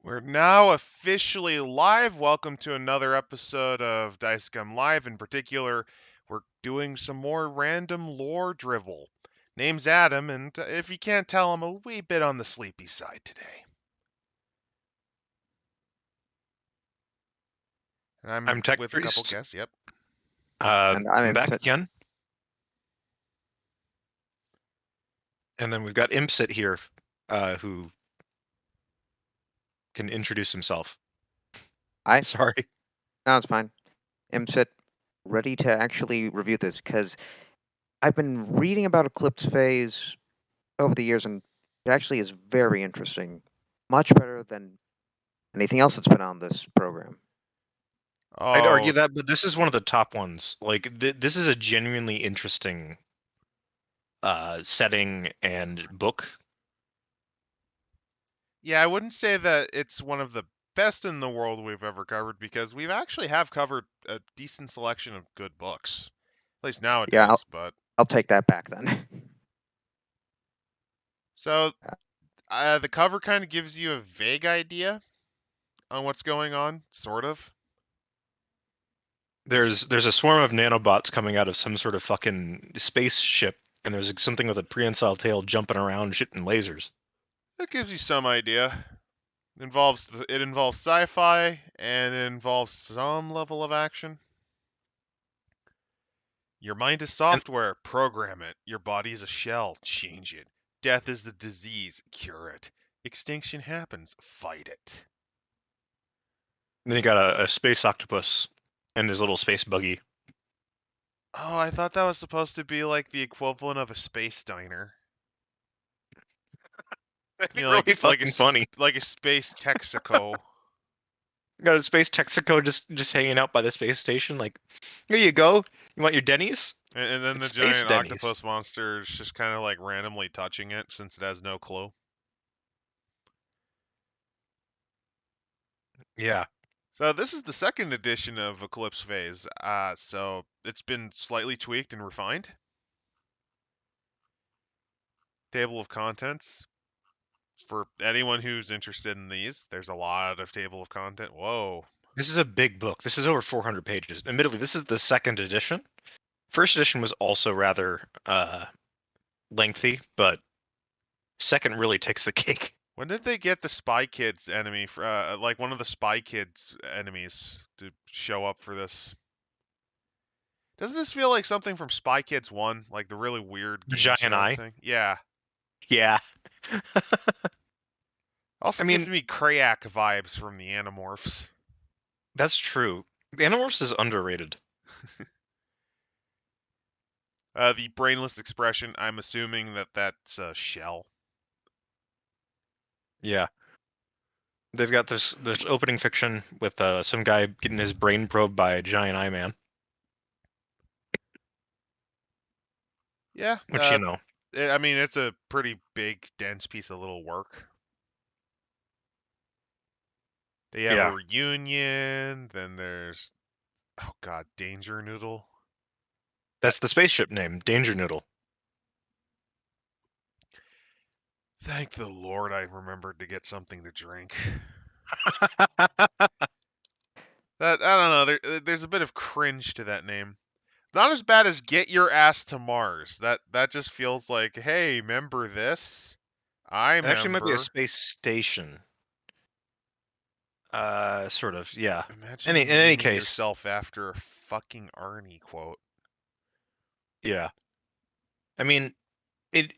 We're now officially live. Welcome to another episode of Scum Live. In particular, we're doing some more random lore dribble. Name's Adam, and if you can't tell, I'm a wee bit on the sleepy side today. And I'm I'm Tech with a couple Priest. guests. Yep. And I'm I'm back Imsit. again. And then we've got Imsit here, who can introduce himself. Hi. Sorry. No, it's fine. Imsit, ready to actually review this because I've been reading about Eclipse Phase over the years, and it actually is very interesting. Much better than anything else that's been on this program. I'd argue Oh, that, but this is one of the top ones. Like, this is a genuinely interesting setting and book. yeah, I wouldn't say that it's one of the best in the world we've ever covered because we've actually have covered a decent selection of good books. At least nowadays, Yeah, but I'll take that back then. so the cover kind of gives you a vague idea on what's going on, sort of. There's a swarm of nanobots coming out of some sort of fucking spaceship, and there's something with a prehensile tail jumping around shooting lasers. That gives you some idea. It involves sci-fi and it involves some level of action. Your mind is And software, program it. Your body is a shell, change it. Death is the disease, cure it. Extinction happens, fight it. then you got a space octopus and his little space buggy. Oh, I thought that was supposed to be like the equivalent of a space diner. That'd be You know, really fucking funny. like a space Texaco. Got a space Texaco just hanging out by the space station. Like, here you go. You want your Denny's? And then It's the space giant Denny's. octopus monster is just kind of like randomly touching it since it has no clue. Yeah. So this is the second edition of Eclipse Phase. So it's been slightly tweaked and refined. Table of contents. For anyone who's interested in these, there's a lot of table of content. Whoa. This is a big book. This is over 400 pages. Admittedly, this is the second edition. First edition was also rather lengthy, but second really takes the cake. When did they get the Spy Kids enemy, like one of the Spy Kids enemies to show up for this? Doesn't this feel like something from Spy Kids 1? Like the really weird The game giant show eye. thing? Yeah. Yeah. Also I gives mean, me Krayak vibes from the Animorphs. that's true. The Animorphs is underrated. The brainless expression, I'm assuming that's a shell. Yeah. They've got this opening fiction with some guy getting his brain probed by a giant eye man. Yeah, Which, you know. I mean, it's a pretty big, dense piece of little work. They have a reunion, then there's, oh god, Danger Noodle. That's the spaceship name, Danger Noodle. Thank the Lord I remembered to get something to drink. That, I don't know, there's a bit of cringe to that name. Not as bad as Get Your Ass to Mars. That just feels like, hey, remember this? I It actually might be a remember. space station. Sort of, yeah. Imagine In any naming case, yourself after a fucking Arnie quote. yeah. I mean, it.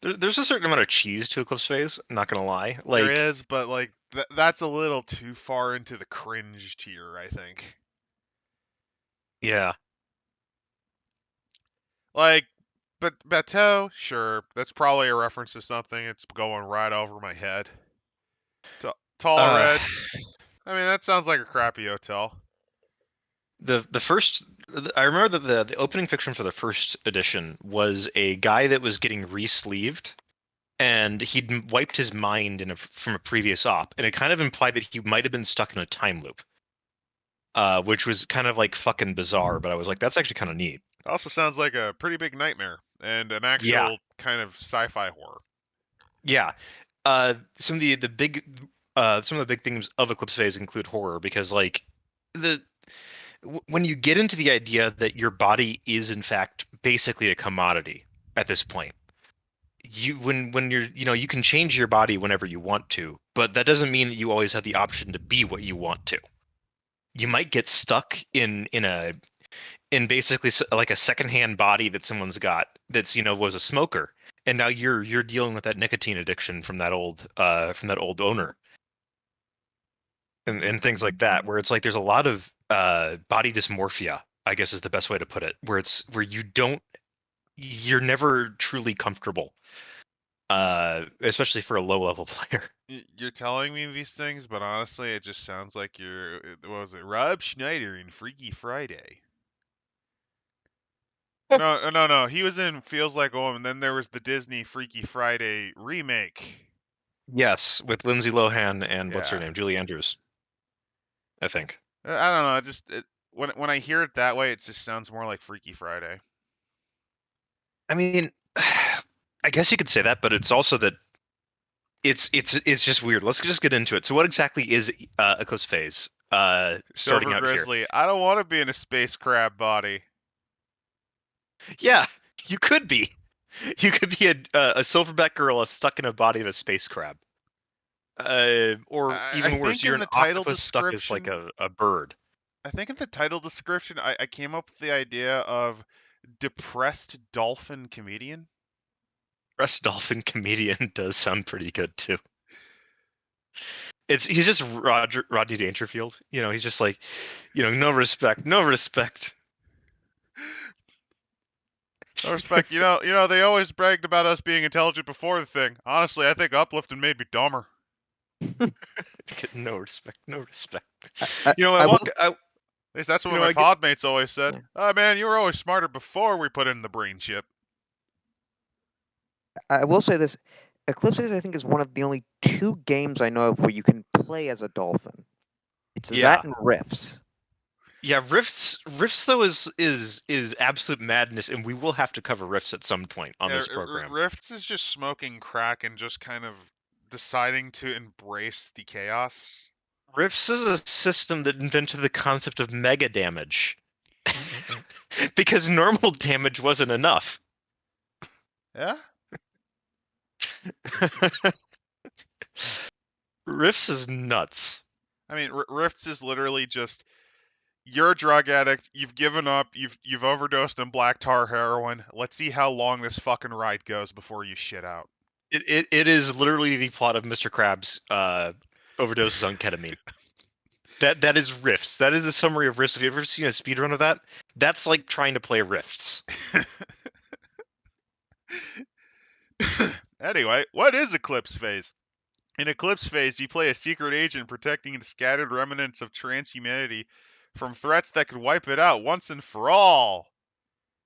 There's a certain amount of cheese to Eclipse Phase. I'm not gonna lie. Like, There is, but like that's a little too far into the cringe tier, I think. yeah. Like, but Bateau, sure, that's probably a reference to something. It's going right over my head. Tall Uh, Red. I mean, that sounds like a crappy hotel. the first, I remember that the opening fiction for the first edition was a guy that was getting re-sleeved, and he'd wiped his mind from a previous op, and it kind of implied that he might have been stuck in a time loop. Which was kind of like fucking bizarre, but I was like, that's actually kind of neat. Also sounds like a pretty big nightmare and an actual kind of sci-fi horror. Yeah. Some of the big some of the big themes of Eclipse Phase include horror, because like when you get into the idea that your body is in fact basically a commodity at this point, when you're you can change your body whenever you want to, but that doesn't mean that you always have the option to be what you want to. You might get stuck in basically like a secondhand body that someone's got that's was a smoker, and now you're dealing with that nicotine addiction from that old owner, and things like that, where it's like there's a lot of body dysmorphia, I guess is the best way to put it, where you're never truly comfortable, especially for a low level player. You're telling me these things, but honestly, it just sounds like what was it, Rob Schneider in Freaky Friday? No. He was in Feels Like a Woman. Then there was the Disney Freaky Friday remake. Yes, with Lindsay Lohan and what's her Yeah. name, Julie Andrews, I think. I don't know. When I hear it that way, it just sounds more like Freaky Friday. I mean, I guess you could say that, but it's also that it's just weird. Let's just get into it. So, what exactly is Eclipse Phase? Starting Silver out Grizzly. here. I don't want to be in a space crab body. Yeah, you could be. You could be a silverback gorilla stuck in a body of a space crab. Or even worse, you're an octopus stuck as like a bird. I think in the title description, I came up with the idea of depressed dolphin comedian. Depressed dolphin comedian does sound pretty good too. He's just Rodney Dangerfield. He's just like, no respect. No respect. They always bragged about us being intelligent before the thing. Honestly, I think uplifting made me dumber. No respect. At least that's what my podmates always said. Yeah. Oh man, you were always smarter before we put in the brain chip. I will say this: Eclipse Phase, I think, is one of the only 2 games I know of where you can play as a dolphin. It's that and Rifts. Yeah, Rifts though is absolute madness, and we will have to cover Rifts at some point on this program. Rifts is just smoking crack and just kind of deciding to embrace the chaos. Rifts is a system that invented the concept of mega damage. Because normal damage wasn't enough. Yeah? Rifts is nuts. I mean, Rifts is literally just, you're a drug addict, you've given up, you've overdosed on black tar heroin. Let's see how long this fucking ride goes before you shit out. It is literally the plot of Mr. Krabs overdoses on ketamine. That is Rifts. That is the summary of Rifts. Have you ever seen a speedrun of that? That's like trying to play Rifts. Anyway, what is Eclipse Phase? In Eclipse Phase, you play a secret agent protecting the scattered remnants of transhumanity from threats that could wipe it out once and for all.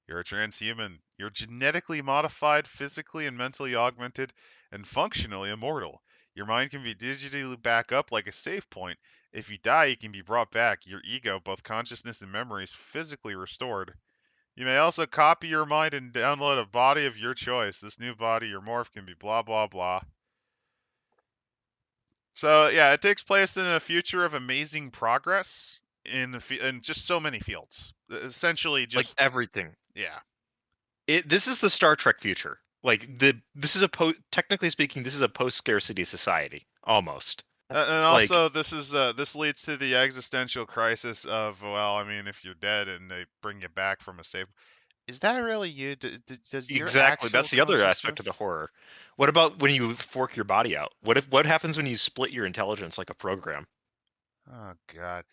You're a transhuman. You're genetically modified, physically and mentally augmented, and functionally immortal. Your mind can be digitally back up like a save point. If you die, you can be brought back. Your ego, both consciousness and memory, is physically restored. You may also copy your mind and download a body of your choice. This new body, your morph, can be blah, blah, blah. So, yeah, it takes place in a future of amazing progress in just so many fields. Essentially just... like everything. Yeah. This is the Star Trek future. Like, technically speaking, this is a post-scarcity society, almost. And also, this leads to the existential crisis of, well, I mean, if you're dead and they bring you back from a safe, is that really you? Does your exactly. That's the other aspect of the horror. What about when you fork your body out? What happens when you split your intelligence like a program? Oh God.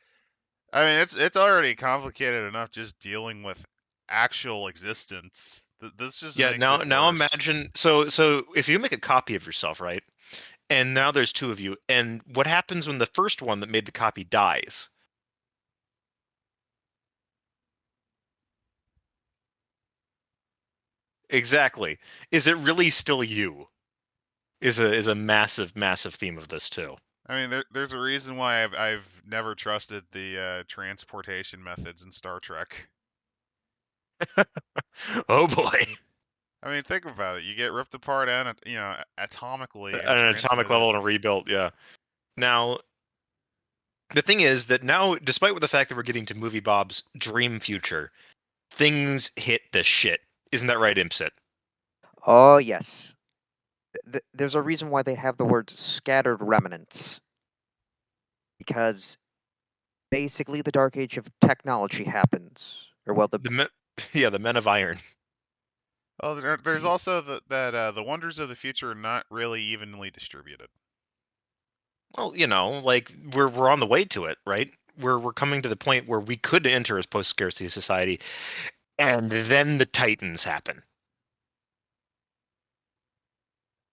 I mean, it's already complicated enough just dealing with actual existence. This just makes now it now worse. Imagine so if you make a copy of yourself, right? And now there's 2 of you, and what happens when the first one that made the copy dies? Exactly. Is it really still you? Is a massive theme of this too. I mean, there's a reason why I've never trusted the transportation methods in Star Trek. Oh boy. I mean, think about it. You get ripped apart and atomically. At an atomic level and rebuilt, yeah. Now, the thing is that now, despite the fact that we're getting to MovieBob's dream future, things hit the shit. Isn't that right, Imsit? Oh, yes. There's a reason why they have the word scattered remnants. Because basically the dark age of technology happens. Or, well, Yeah, the Men of Iron. Oh, there's also the wonders of the future are not really evenly distributed. Well, like we're on the way to it, right? We're coming to the point where we could enter as post-scarcity society, and then the Titans happen.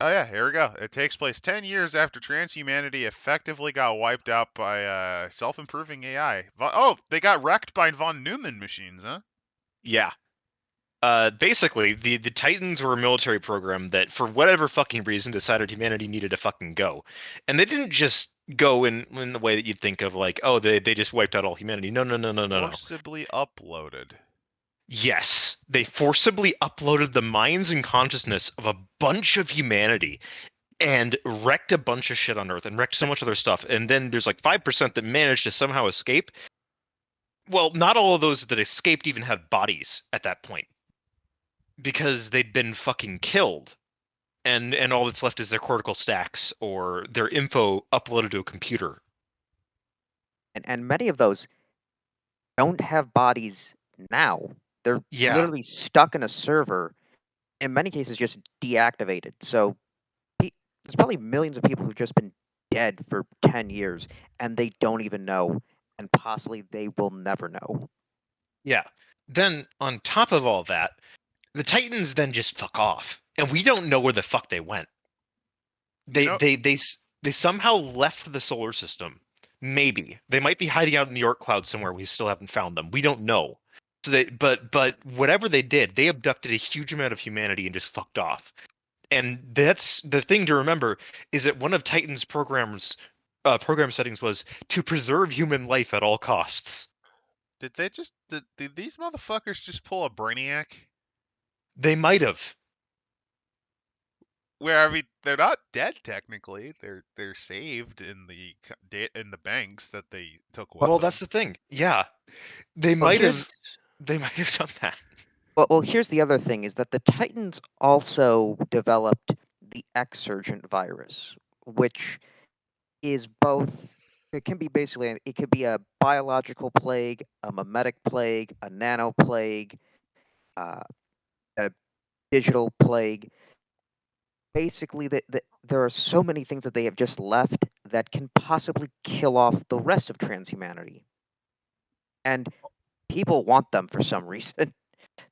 Oh yeah, here we go. It takes place 10 years after transhumanity effectively got wiped out by self-improving AI. Oh, they got wrecked by von Neumann machines, huh? Yeah. Basically, the Titans were a military program that, for whatever fucking reason, decided humanity needed to fucking go, and they didn't just go in the way that you'd think of, like, oh, they just wiped out all humanity. No, no, no, no, no, no. Forcibly uploaded. Yes, they forcibly uploaded the minds and consciousness of a bunch of humanity and wrecked a bunch of shit on Earth and wrecked so much other stuff. And then there's like 5% that managed to somehow escape. Well, not all of those that escaped even have bodies at that point, because they'd been fucking killed. And all that's left is their cortical stacks or their info uploaded to a computer. and many of those don't have bodies now. They're Yeah. literally stuck in a server, in many cases just deactivated. So there's probably millions of people who've just been dead for 10 years and they don't even know, and possibly they will never know. Yeah. Then on top of all that, the Titans then just fuck off, and we don't know where the fuck they went. They somehow left the solar system. Maybe they might be hiding out in the Oort cloud somewhere. We still haven't found them. We don't know. So but whatever they did, they abducted a huge amount of humanity and just fucked off. And that's the thing to remember, is that one of Titan's program settings was to preserve human life at all costs. Did these motherfuckers just pull a Brainiac? They might have. Where I mean, they're not dead technically. They're saved in the banks that they took with Well, them. that's the thing. Yeah, they Well, might have. They might have done that. Well, here's the other thing: is that the Titans also developed the Exurgent virus, which is both. It can be basically. It could be a biological plague, a mimetic plague, a nano plague, a digital plague. Basically, there are so many things that they have just left that can possibly kill off the rest of transhumanity, and people want them for some reason.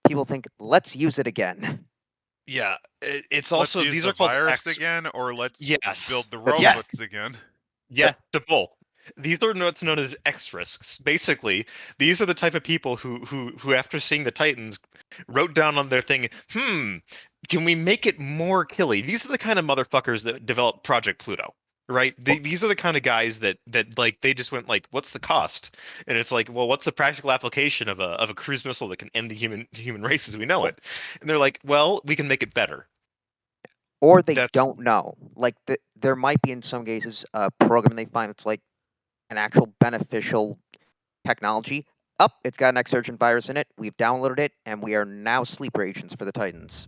People think, let's use it again. Yeah, it's Let's also use these the are called virus again, or let's Yes. build the Yeah. robots again. Yeah, the both. These are what's known as X risks. Basically, these are the type of people who after seeing the Titans wrote down on their thing, can we make it more killy? These are the kind of motherfuckers that develop Project Pluto, right? These are the kind of guys that like they just went like, what's the cost? And it's like, well, what's the practical application of a cruise missile that can end the human race as we know it? And they're like, well, we can make it better. Or they don't know. Like there might be in some cases a program they find that's like an actual beneficial technology. It's got an Exurgent virus in it. We've downloaded it, and we are now sleeper agents for the Titans.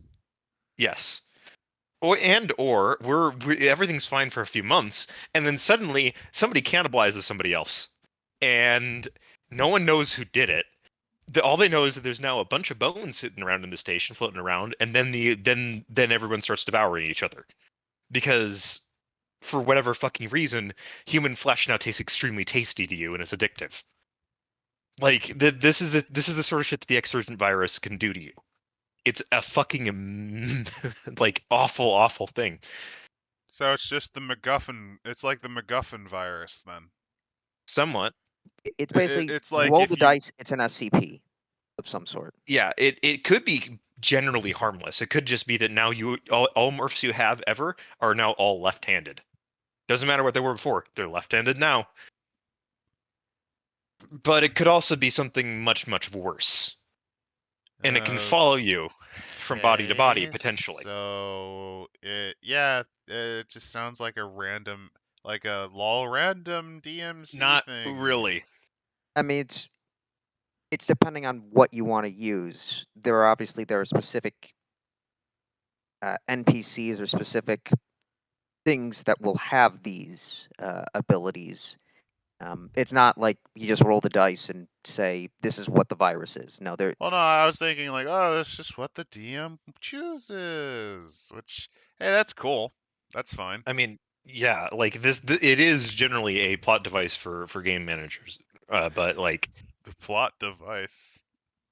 Yes. Or everything's fine for a few months, and then suddenly somebody cannibalizes somebody else, and no one knows who did it. All they know is that there's now a bunch of bones sitting around in the station, floating around, and then everyone starts devouring each other, because for whatever fucking reason, human flesh now tastes extremely tasty to you, and it's addictive. Like this is the sort of shit that the Exurgent virus can do to you. It's a fucking like awful thing. So it's just the MacGuffin. It's like the MacGuffin virus then. Somewhat. It's basically it's like roll the dice. It's an SCP of some sort. Yeah, it could be generally harmless. It could just be that now all morphs you have ever are now all left-handed. Doesn't matter what they were before; they're left-handed now. But it could also be something much worse, and it can follow you from body to body potentially. So it just sounds like a random like a lol random DMC Not thing? really. I mean, it's depending on what you want to use. There are specific NPCs or specific things that will have these abilities. It's not like you just roll the dice and say this is what the virus is. No, there. Well, no, I was thinking like, oh, that's just what the DM chooses. Which, hey, that's cool. That's fine. I mean, yeah, like it is generally a plot device for game managers. But like, The plot device.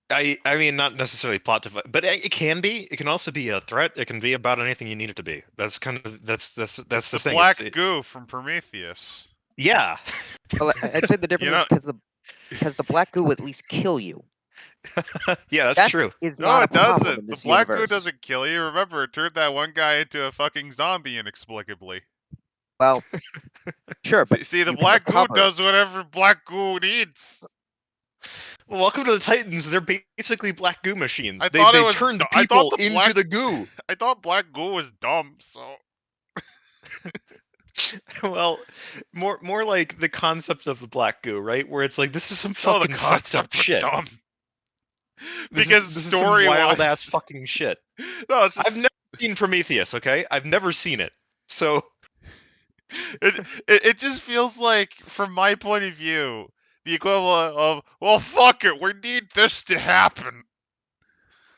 I mean, not necessarily plot device, but it can be. It can also be a threat. It can be about anything you need it to be. That's kind of that's It's the the thing. black goo from Prometheus. Yeah. Well, I'd say the difference know- is because the black goo would at least kill you. Yeah, that's That true. is No, not a it problem doesn't. in The this black goo universe. doesn't kill you. Remember, it turned that one guy into a fucking zombie inexplicably. Well, sure, but See, the you can black goo recover does it. whatever black goo needs. Well, welcome to the Titans. They're basically black goo machines. I They thought it they was. turn the I thought people the into black. the goo. I thought black goo was dumb. So Well, more like the concept of the black goo, right? Where it's like this is some no, the fucking fucked up concept was shit. dumb. This Because is some story wild wise, ass fucking shit. no, it's just I've never seen Prometheus. Okay, I've never seen it. So it just feels like, from my point of view, the equivalent of, well, fuck it, we need this to happen.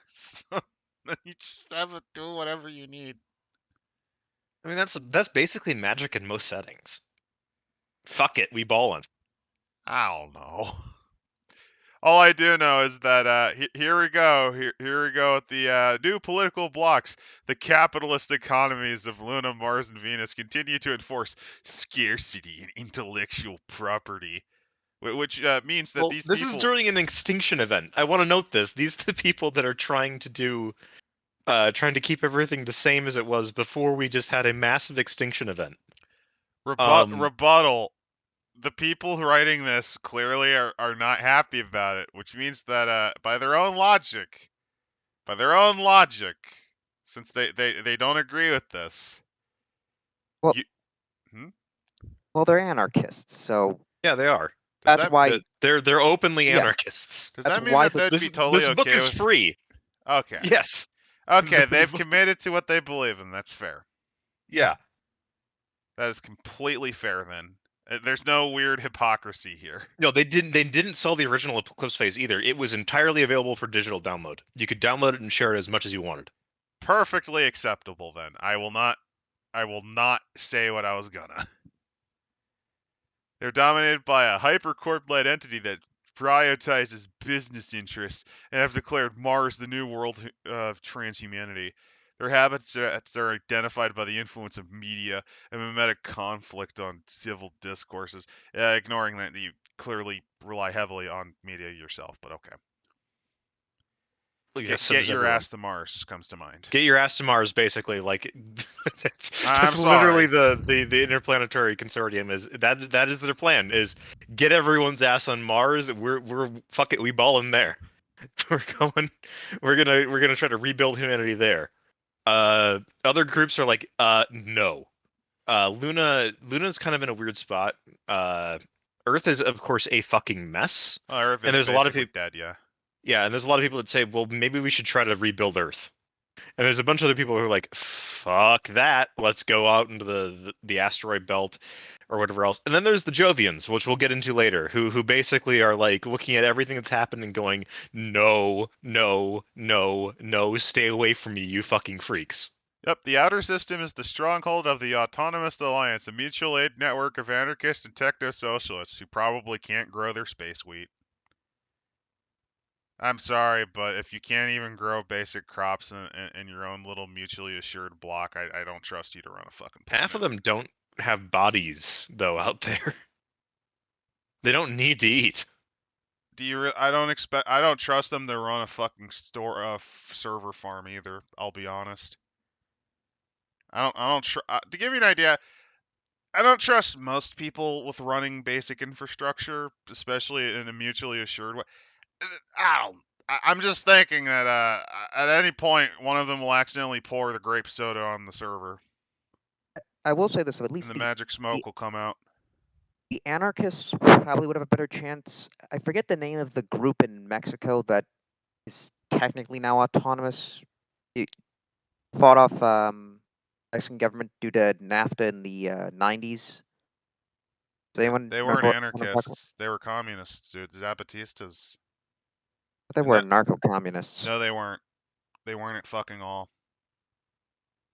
So then you just have to do whatever you need. I mean, that's basically magic in most settings. Fuck it, we ballin'. I don't know. All I do know is that here we go. Here we go with the new political blocks. The capitalist economies of Luna, Mars, and Venus continue to enforce scarcity and intellectual property, which means that Well, these this people. is during an extinction event. I want to note this. These are the people that are trying to keep everything the same as it was before we just had a massive extinction event. Rebuttal. The people writing this clearly are not happy about it, which means that by their own logic, since they don't agree with this. Well, you, well, they're anarchists, so Yeah, they are. that's why. They're openly Yeah. anarchists. Does That's that mean why that they'd This be totally this book okay is with? free. Okay. Yes. Okay, they've committed to what they believe in. That's fair. Yeah. That is completely fair then. There's no weird hypocrisy here. No, they didn't sell the original Eclipse Phase either. It was entirely available for digital download. You could download it and share it as much as you wanted. Perfectly acceptable then. I will not say what I was gonna. They're dominated by a hypercorp-led entity that prioritizes business interests and have declared Mars the new world of transhumanity. Their habits are identified by the influence of media and mimetic conflict on civil discourses, ignoring that you clearly rely heavily on media yourself, but okay. Well, yes, so Get does your everyone. ass to Mars comes to mind. Get your ass to Mars, basically. Like I'm that's sorry. literally the interplanetary consortium is that is their plan is get everyone's ass on Mars. We're fuck it, we ball in there. We're gonna try to rebuild humanity there. Other groups are like, no. Luna's kind of in a weird spot. Earth is of course a fucking mess. Well, Earth And is there's a lot of basically dead, yeah. Yeah, and there's a lot of people that say, well, maybe we should try to rebuild Earth. And there's a bunch of other people who are like, fuck that. Let's go out into the asteroid belt or whatever else. And then there's the Jovians, which we'll get into later, who basically are like looking at everything that's happened and going, no, no, no, no, stay away from me, you fucking freaks. Yep, the outer system is the stronghold of the Autonomous Alliance, a mutual aid network of anarchists and techno-socialists who probably can't grow their space wheat. I'm sorry, but if you can't even grow basic crops in your own little mutually assured block, I don't trust you to run a fucking planet. Half of them don't have bodies, though, out there. They don't need to eat. I don't trust them to run a fucking server farm either. I'll be honest. To give you an idea, I don't trust most people with running basic infrastructure, especially in a mutually assured way. I'm just thinking that at any point one of them will accidentally pour the grape soda on the server. I will say this, at and least the magic smoke the will come out. the anarchists probably would have a better chance. I forget the name of the group in Mexico that is technically now autonomous. It fought off Mexican government due to NAFTA in the 90s. Does anyone They weren't remember what I'm talking about? anarchists. They were communists, dude. The Zapatistas. They And were that narco-communists. no, they weren't. They weren't at fucking all.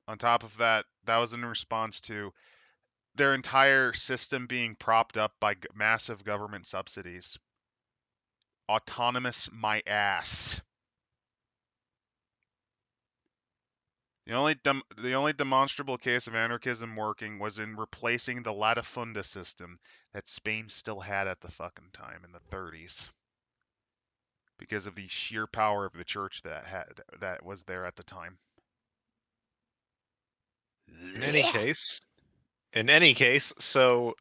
On top of that, that was in response to their entire system being propped up by massive government subsidies. Autonomous my ass. The only demonstrable case of anarchism working was in replacing the latifunda system that Spain still had at the fucking time in the 30s because of the sheer power of the church that was there at the time. In any case, so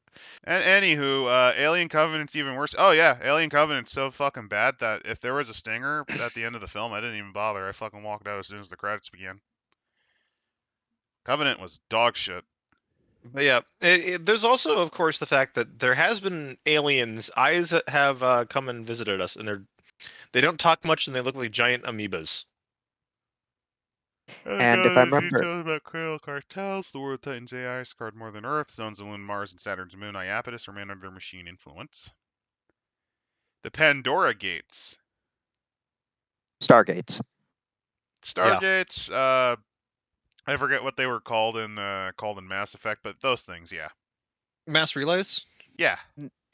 And anywho, Alien Covenant's even worse. Oh yeah, Alien Covenant's so fucking bad that if there was a stinger at the end of the film, I didn't even bother. I fucking walked out as soon as the credits began. Covenant was dog shit. but yeah, there's also, of course, the fact that there has been aliens. Eyes that have come and visited us, and they don't talk much, and they look like giant amoebas. And if I remember, Details about Creole cartels, the world Titan's AI scarred more than Earth, zones of Moon, Mars, and Saturn's moon, Iapetus, remain under machine influence. The Pandora Gates. Stargates. Stargates, I forget what they were called in Mass Effect, but those things, yeah. Mass relays. Yeah.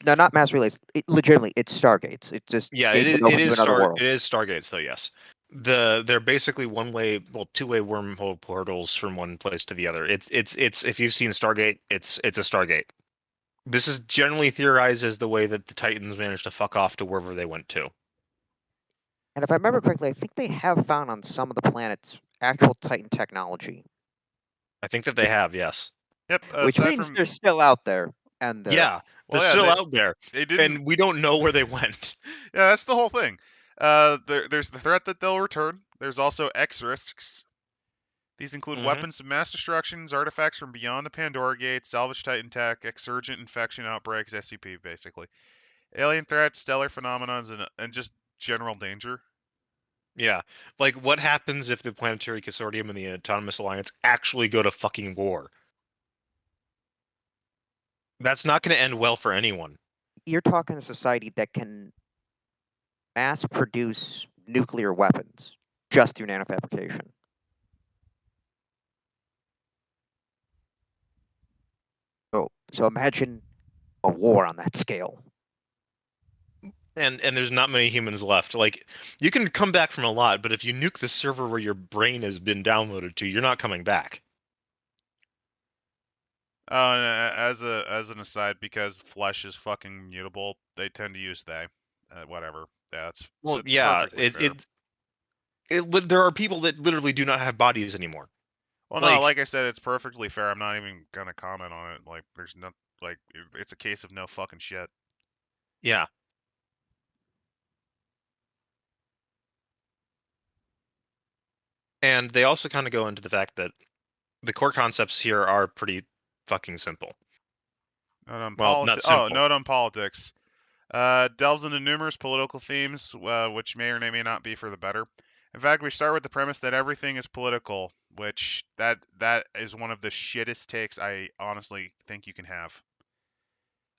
No, not mass relays. Legitimately, it's Stargates. It's just Yeah, gates that it open to is another world. It is Stargates, though. Yes, they're basically two-way wormhole portals from one place to the other. It's if you've seen Stargate, it's a Stargate. This is generally theorized as the way that the Titans managed to fuck off to wherever they went to. And if I remember correctly, I think they have found on some of the planets actual Titan technology, I think that they have, yes. Yep. which Aside means from they're still out there. And Yeah, they're well, yeah, still out there, they didn't. and we don't know where they went. Yeah, that's the whole thing. There's the threat that they'll return. There's also X risks. These include weapons of mass destructions, artifacts from beyond the Pandora Gates, salvage Titan tech, Exurgent infection outbreaks, SCP basically, alien threats, stellar phenomena, and just general danger. Yeah, like what happens if the Planetary Consortium and the Autonomous Alliance actually go to fucking war? That's not going to end well for anyone. you're talking a society that can mass produce nuclear weapons just through nanofabrication. So imagine a war on that scale. And there's not many humans left. Like, you can come back from a lot, but if you nuke the server where your brain has been downloaded to, you're not coming back. Oh, and as an aside, because flesh is fucking mutable, they tend to use they. Whatever. Yeah, Well, that's yeah, perfectly fair. there are people that literally do not have bodies anymore. Well, no, Like, like I said, it's perfectly fair. I'm not even gonna comment on it. Like, there's no like, it's a case of no fucking shit. yeah. And they also kind of go into the fact that the core concepts here are pretty fucking simple. Note on Well, not politics. Oh, simple. note on politics. Delves into numerous political themes, which may or may not be for the better. In fact, we start with the premise that everything is political, which that is one of the shittest takes I honestly think you can have.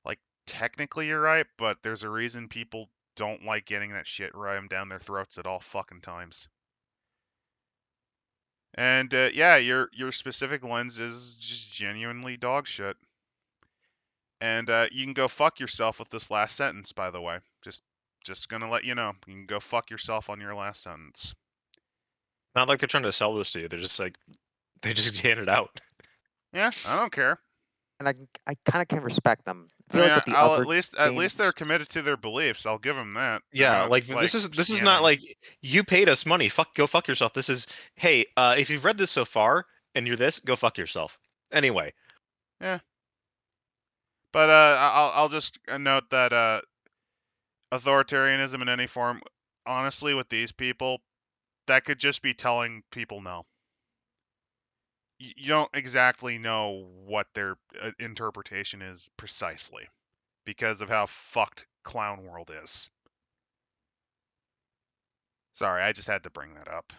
Like, technically you're right, but there's a reason people don't like getting that shit rammed down their throats at all fucking times. And yeah, your specific lens is just genuinely dog shit. And you can go fuck yourself with this last sentence, by the way. Just gonna let you know. You can go fuck yourself on your last sentence. Not like they're trying to sell this to you. They're just like, they just hand it out. Yeah, I don't care. And I kind of can respect them. I I feel mean, like with the I'll other at least they're games, committed to their beliefs. I'll give them that. They're Yeah, not like like this is not scamming. like you paid us money. Go fuck yourself. This is, hey, if you've read this so far and you're this, go fuck yourself. Anyway, Yeah, but I'll just note that authoritarianism in any form, honestly, with these people, that could just be telling people no. you don't exactly know what their interpretation is precisely because of how fucked Clown World is. Sorry, I just had to bring that up.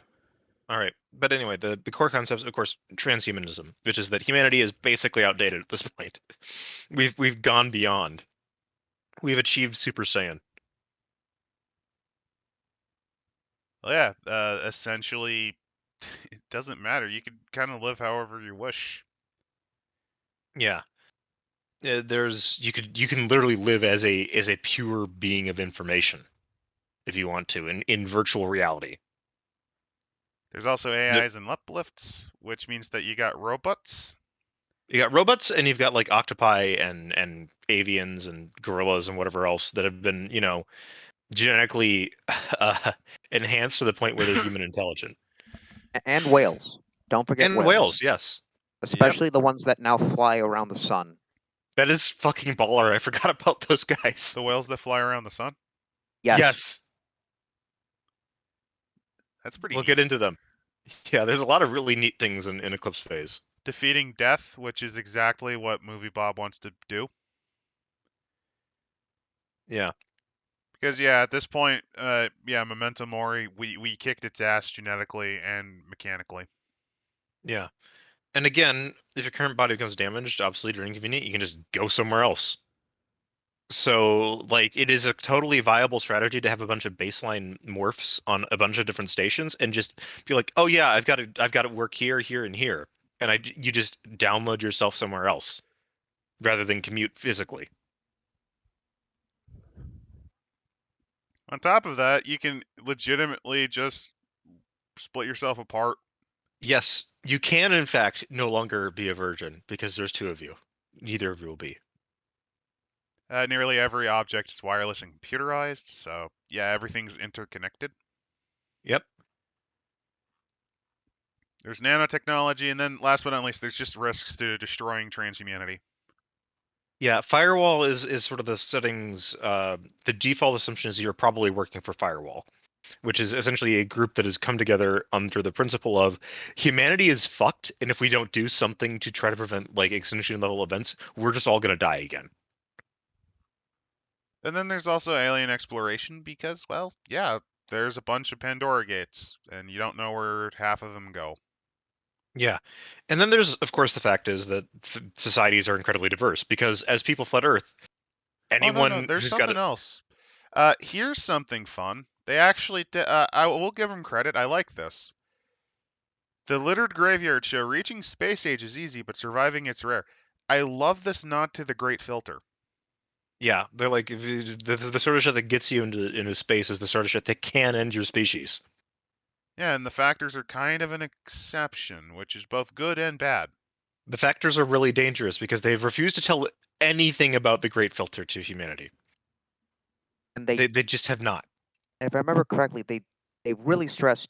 All right, but anyway, the core concepts, of course, transhumanism, which is that humanity is basically outdated at this point. We've gone beyond. We've achieved Super Saiyan. Well, yeah, essentially, it doesn't matter. You can kind of live however you wish. Yeah. You can literally live as a pure being of information if you want to in virtual reality. There's also Yep. AIs and uplifts, which means that you got robots. You got robots and you've got like octopi and avians and gorillas and whatever else that have been, genetically enhanced to the point where they're human intelligent. And whales. Don't forget And whales. whales, yes. Especially the ones that now fly around the sun. That is fucking baller. I forgot about those guys. The whales that fly around the sun. Yes. That's pretty We'll neat. get into them. Yeah, there's a lot of really neat things in Eclipse Phase. Defeating death, which is exactly what MovieBob wants to do. Yeah. Because at this point, Memento Mori, we kicked its ass genetically and mechanically. Yeah. And again, if your current body becomes damaged, obsolete, or inconvenient, you can just go somewhere else. So, like, it is a totally viable strategy to have a bunch of baseline morphs on a bunch of different stations and just be like, oh yeah, I've got to work here, here, and here, and you just download yourself somewhere else rather than commute physically. On top of that, you can legitimately just split yourself apart. Yes, you can in fact no longer be a virgin because there's two of you. Neither of you will be. Nearly every object is wireless and computerized, so yeah, everything's interconnected. Yep. There's nanotechnology, and then last but not least, there's just risks to destroying transhumanity. Yeah, firewall is sort of the settings. The default assumption is you're probably working for firewall, which is essentially a group that has come together under the principle of humanity is fucked, and if we don't do something to try to prevent like extinction level events, we're just all gonna die again. And then there's also alien exploration because, well, yeah, there's a bunch of Pandora Gates, and you don't know where half of them go. Yeah, and then there's of course the fact is that societies are incredibly diverse because as people flood Earth, anyone no, there's who's got something else. Here's something fun. They actually, I will give them credit. I like this. The littered graveyard show reaching space age is easy, but surviving it's rare. I love this nod to the Great Filter. Yeah, they're like the sort of shit that gets you into space is the sort of shit that can end your species. Yeah, and the factors are kind of an exception, which is both good and bad. The factors are really dangerous because they've refused to tell anything about the Great Filter to humanity. And They just have not. if I remember correctly, they really stress,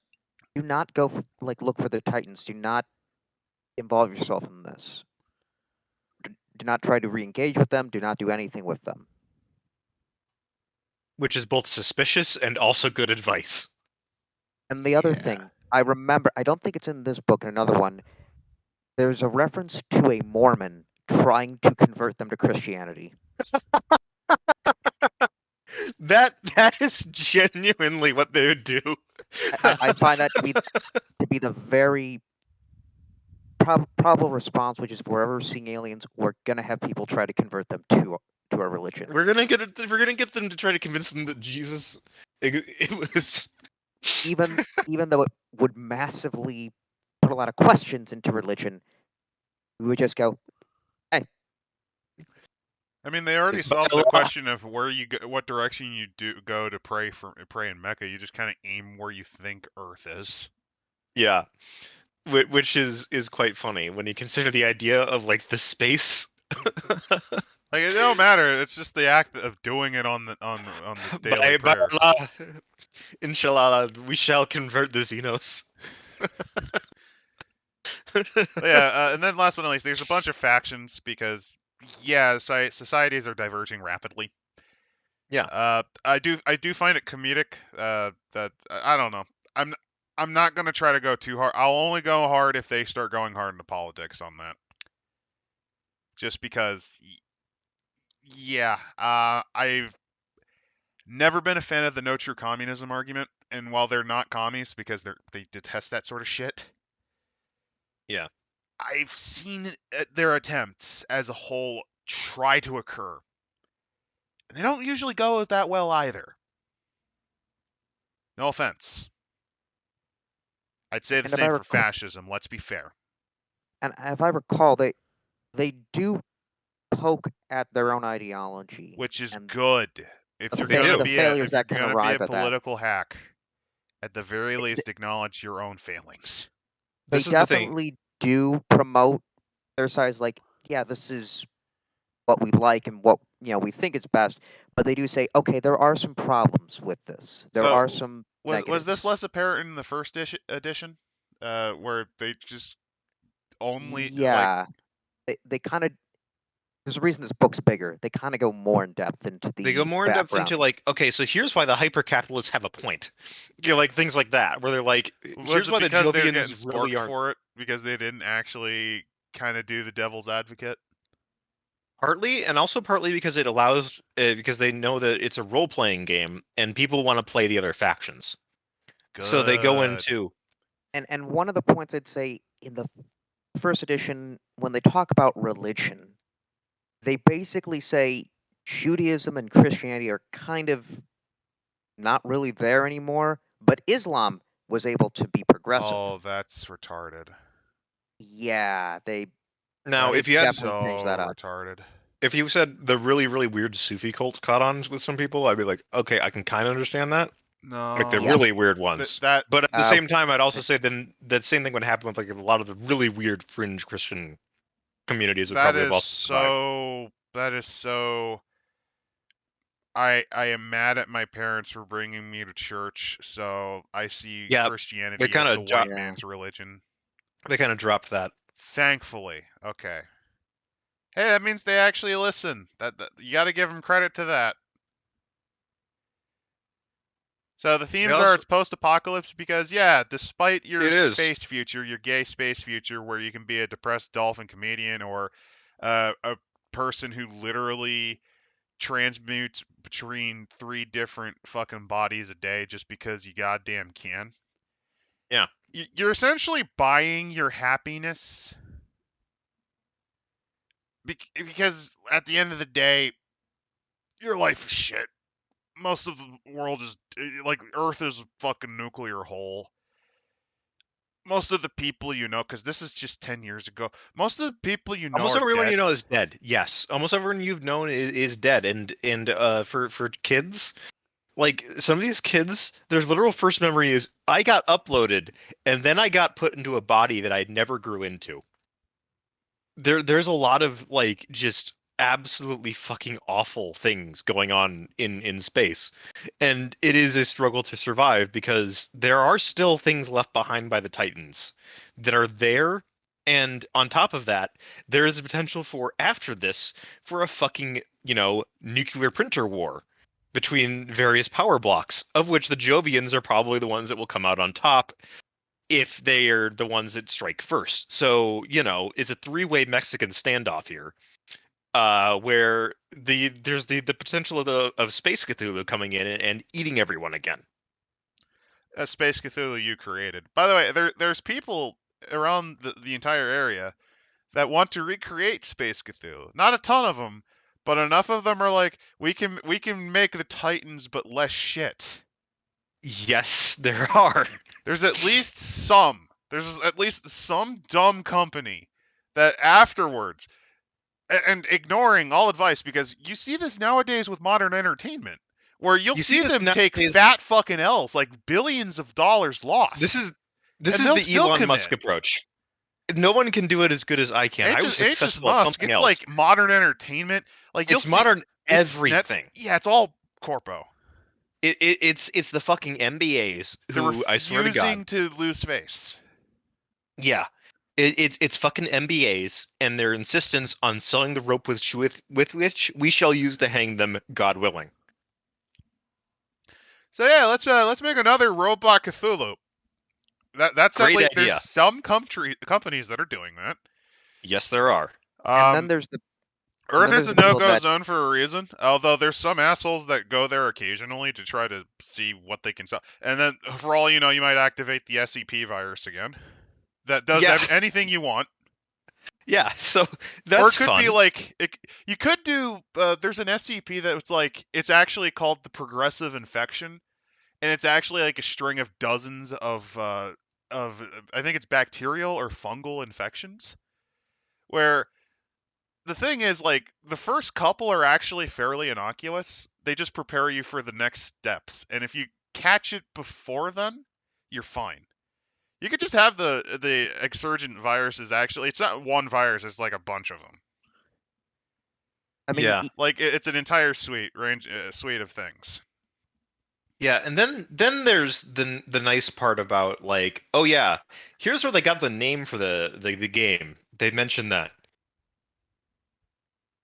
do not go look for the Titans. Do not involve yourself in this. Do not try to re-engage with them. Do not do anything with them. Which is both suspicious and also good advice. And the other thing, I remember, I don't think it's in this book, in another one, there's a reference to a Mormon trying to convert them to Christianity. That is genuinely what they would do. I find that to be the very probable response, which is if we're ever seeing aliens, we're gonna have people try to convert them to our religion. We're gonna get them to try to convince them that Jesus it was even though it would massively put a lot of questions into religion, we would just go, hey. I mean, they already solved the question of where you go, what direction you go to pray in Mecca. You just kind of aim where you think Earth is. Yeah, which is quite funny when you consider the idea of like the space. Like it don't matter. It's just the act of doing it on the daily prayer. Allah, inshallah, we shall convert the Xenos. Yeah, and then last but not least, there's a bunch of factions because societies are diverging rapidly. Yeah. I do find it comedic that I don't know. I'm not gonna try to go too hard. I'll only go hard if they start going hard into politics on that. Just because, yeah, I've never been a fan of the no true communism argument, and while they're not commies because they detest that sort of shit, Yeah. I've seen their attempts as a whole try to occur. They don't usually go that well either. No offense. I'd say the And if I same for recall, fascism, let's be fair. and if I recall, they do poke at their own ideology, Which is and good. If the, you're They fa- gonna do. the be failures that can a arrive at that. political hack, at the very least acknowledge your own failings. They This is the thing. definitely do promote their sides, like, yeah, this is what we like and what we think is best, but they do say, okay, there are some problems with this. There are So some was this negatives. less apparent in the first edition, where they just only like Yeah, they kind of. There's a reason this book's bigger. They kind of go more in depth into They go the more in depth into background. like, okay, so here's why the hyper-capitalists have a point. Like things like that, where they're like, was here's it why the because they were getting Jovians really sporked aren't. for it because they didn't actually kind of do the devil's advocate? Partly, and also partly because it allows, because they know that it's a role-playing game and people want to play the other factions. Good. So they go into. And one of the points I'd say in the first edition, when they talk about religion, they basically say Judaism and Christianity are kind of not really there anymore, but Islam was able to be progressive. Oh, that's retarded. Yeah, they Now, That's if you had, definitely changed that up. retarded. if you said the really, really weird Sufi cult caught on with some people, I'd be like, okay, I can kind of understand that. No, Like the Yeah. really weird ones. that But at the Uh, same time, I'd also say then that same thing would happen with like a lot of the really weird fringe Christian communities would that probably have is also survived. so. I am mad at my parents for bringing me to church, so I see Yeah, Christianity they as kind the of white Yeah. man's religion. they kind of dropped that. Thankfully, okay. Hey, that means they actually listen. That you got to give them credit to that. So the They themes are also, it's post-apocalypse because yeah, despite your it is. space future, your gay space future, where you can be a depressed dolphin comedian or a person who literally transmutes between 3 different fucking bodies a day just because you goddamn can. Yeah. You're essentially buying your happiness because at the end of the day, your life is shit. Most of the world is like Earth is a fucking nuclear hole. Most of the people you know, because this is just 10 years ago, most of the people you know Almost are everyone you dead. know is dead. Yes, almost everyone you've known is dead. And for kids, like some of these kids, their literal first memory is I got uploaded and then I got put into a body that I never grew into. There's a lot of like just absolutely fucking awful things going on in space, and it is a struggle to survive because there are still things left behind by the Titans that are there. And on top of that, there is a potential for after this for a fucking nuclear printer war between various power blocks, of which the Jovians are probably the ones that will come out on top if they are the ones that strike first. So, it's a three-way Mexican standoff here, where there's the potential of Space Cthulhu coming in and eating everyone again. A Space Cthulhu you created. By the way, there's people around the entire area that want to recreate Space Cthulhu. Not a ton of them, but enough of them are like, we can make the Titans but less shit. Yes, there are. There's at least some. There's at least some dumb company that afterwards, and ignoring all advice, because you see this nowadays with modern entertainment, where you'll You see see this them take nowadays. fat fucking L's, like billions of dollars lost. This is and they'll the still Elon commit. Musk approach. No one can do it as good as I can. I was Ain't just successful at Musk. something It's else. like modern entertainment. Like you'll It's see, modern it's everything. yeah, it's all corpo. It's the fucking MBAs They're who I swear to God. refusing to lose face. Yeah. It's fucking MBAs and their insistence on selling the rope with which we shall use to hang them, God willing. So yeah, let's make another robot Cthulhu. That's at Great least there's idea. some companies that are doing that. Yes, there are. And then there's the Earth is there's a the people no-go that zone for a reason. Although there's some assholes that go there occasionally to try to see what they can sell, and then for all you know, you might activate the SCP virus again. That does Yeah. anything you want. Yeah, so Or that's it could fun. be like you could do. There's an SCP that's like it's actually called the progressive infection, and it's actually like a string of dozens of I think it's bacterial or fungal infections. Where the thing is, like the first couple are actually fairly innocuous. They just prepare you for the next steps, and if you catch it before then, you're fine. You could just have the Exurgent viruses. Actually, it's not one virus; it's like a bunch of them. I mean, Yeah. Like it's an entire suite of things. Yeah, and then there's the nice part about like, oh yeah, here's where they got the name for the game. They mentioned that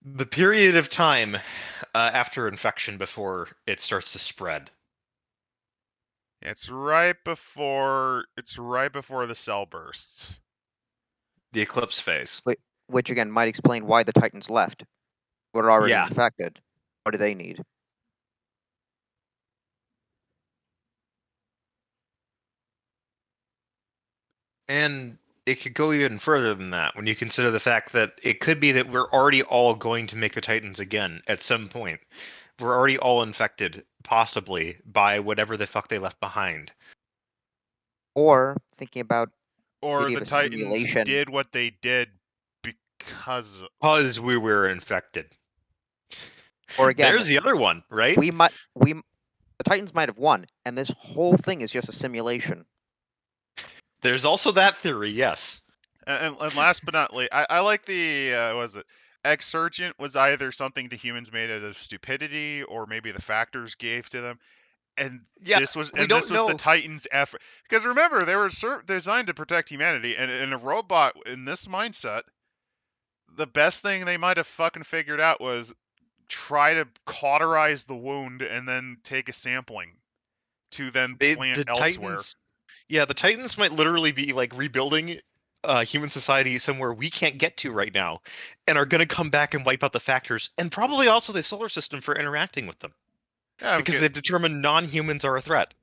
the period of time after infection before it starts to spread. It's right before the cell bursts. The Eclipse Phase. which again might explain why the Titans left. Were already Yeah. infected. What do they need? And it could go even further than that when you consider the fact that it could be that we're already all going to make the Titans again at some point. We're already all infected, possibly, by whatever the fuck they left behind. Or thinking about Or maybe the of a Titans simulation. did what they did because We were infected. Or again, There's the other one, right? the Titans might have won, and this whole thing is just a simulation. There's also that theory, yes. And last but not least, I like the was it Exurgent was either something the humans made out of stupidity, or maybe the factors gave to them. And Yeah, this was we don't this was the know. Titans' effort, because remember they were designed to protect humanity, and a robot in this mindset, the best thing they might have fucking figured out was try to cauterize the wound and then take a sampling to then plant The elsewhere. Titans, yeah, the Titans might literally be like rebuilding human society somewhere we can't get to right now, and are going to come back and wipe out the factors, and probably also the solar system for interacting with them, Yeah, because they've determined non-humans are a threat.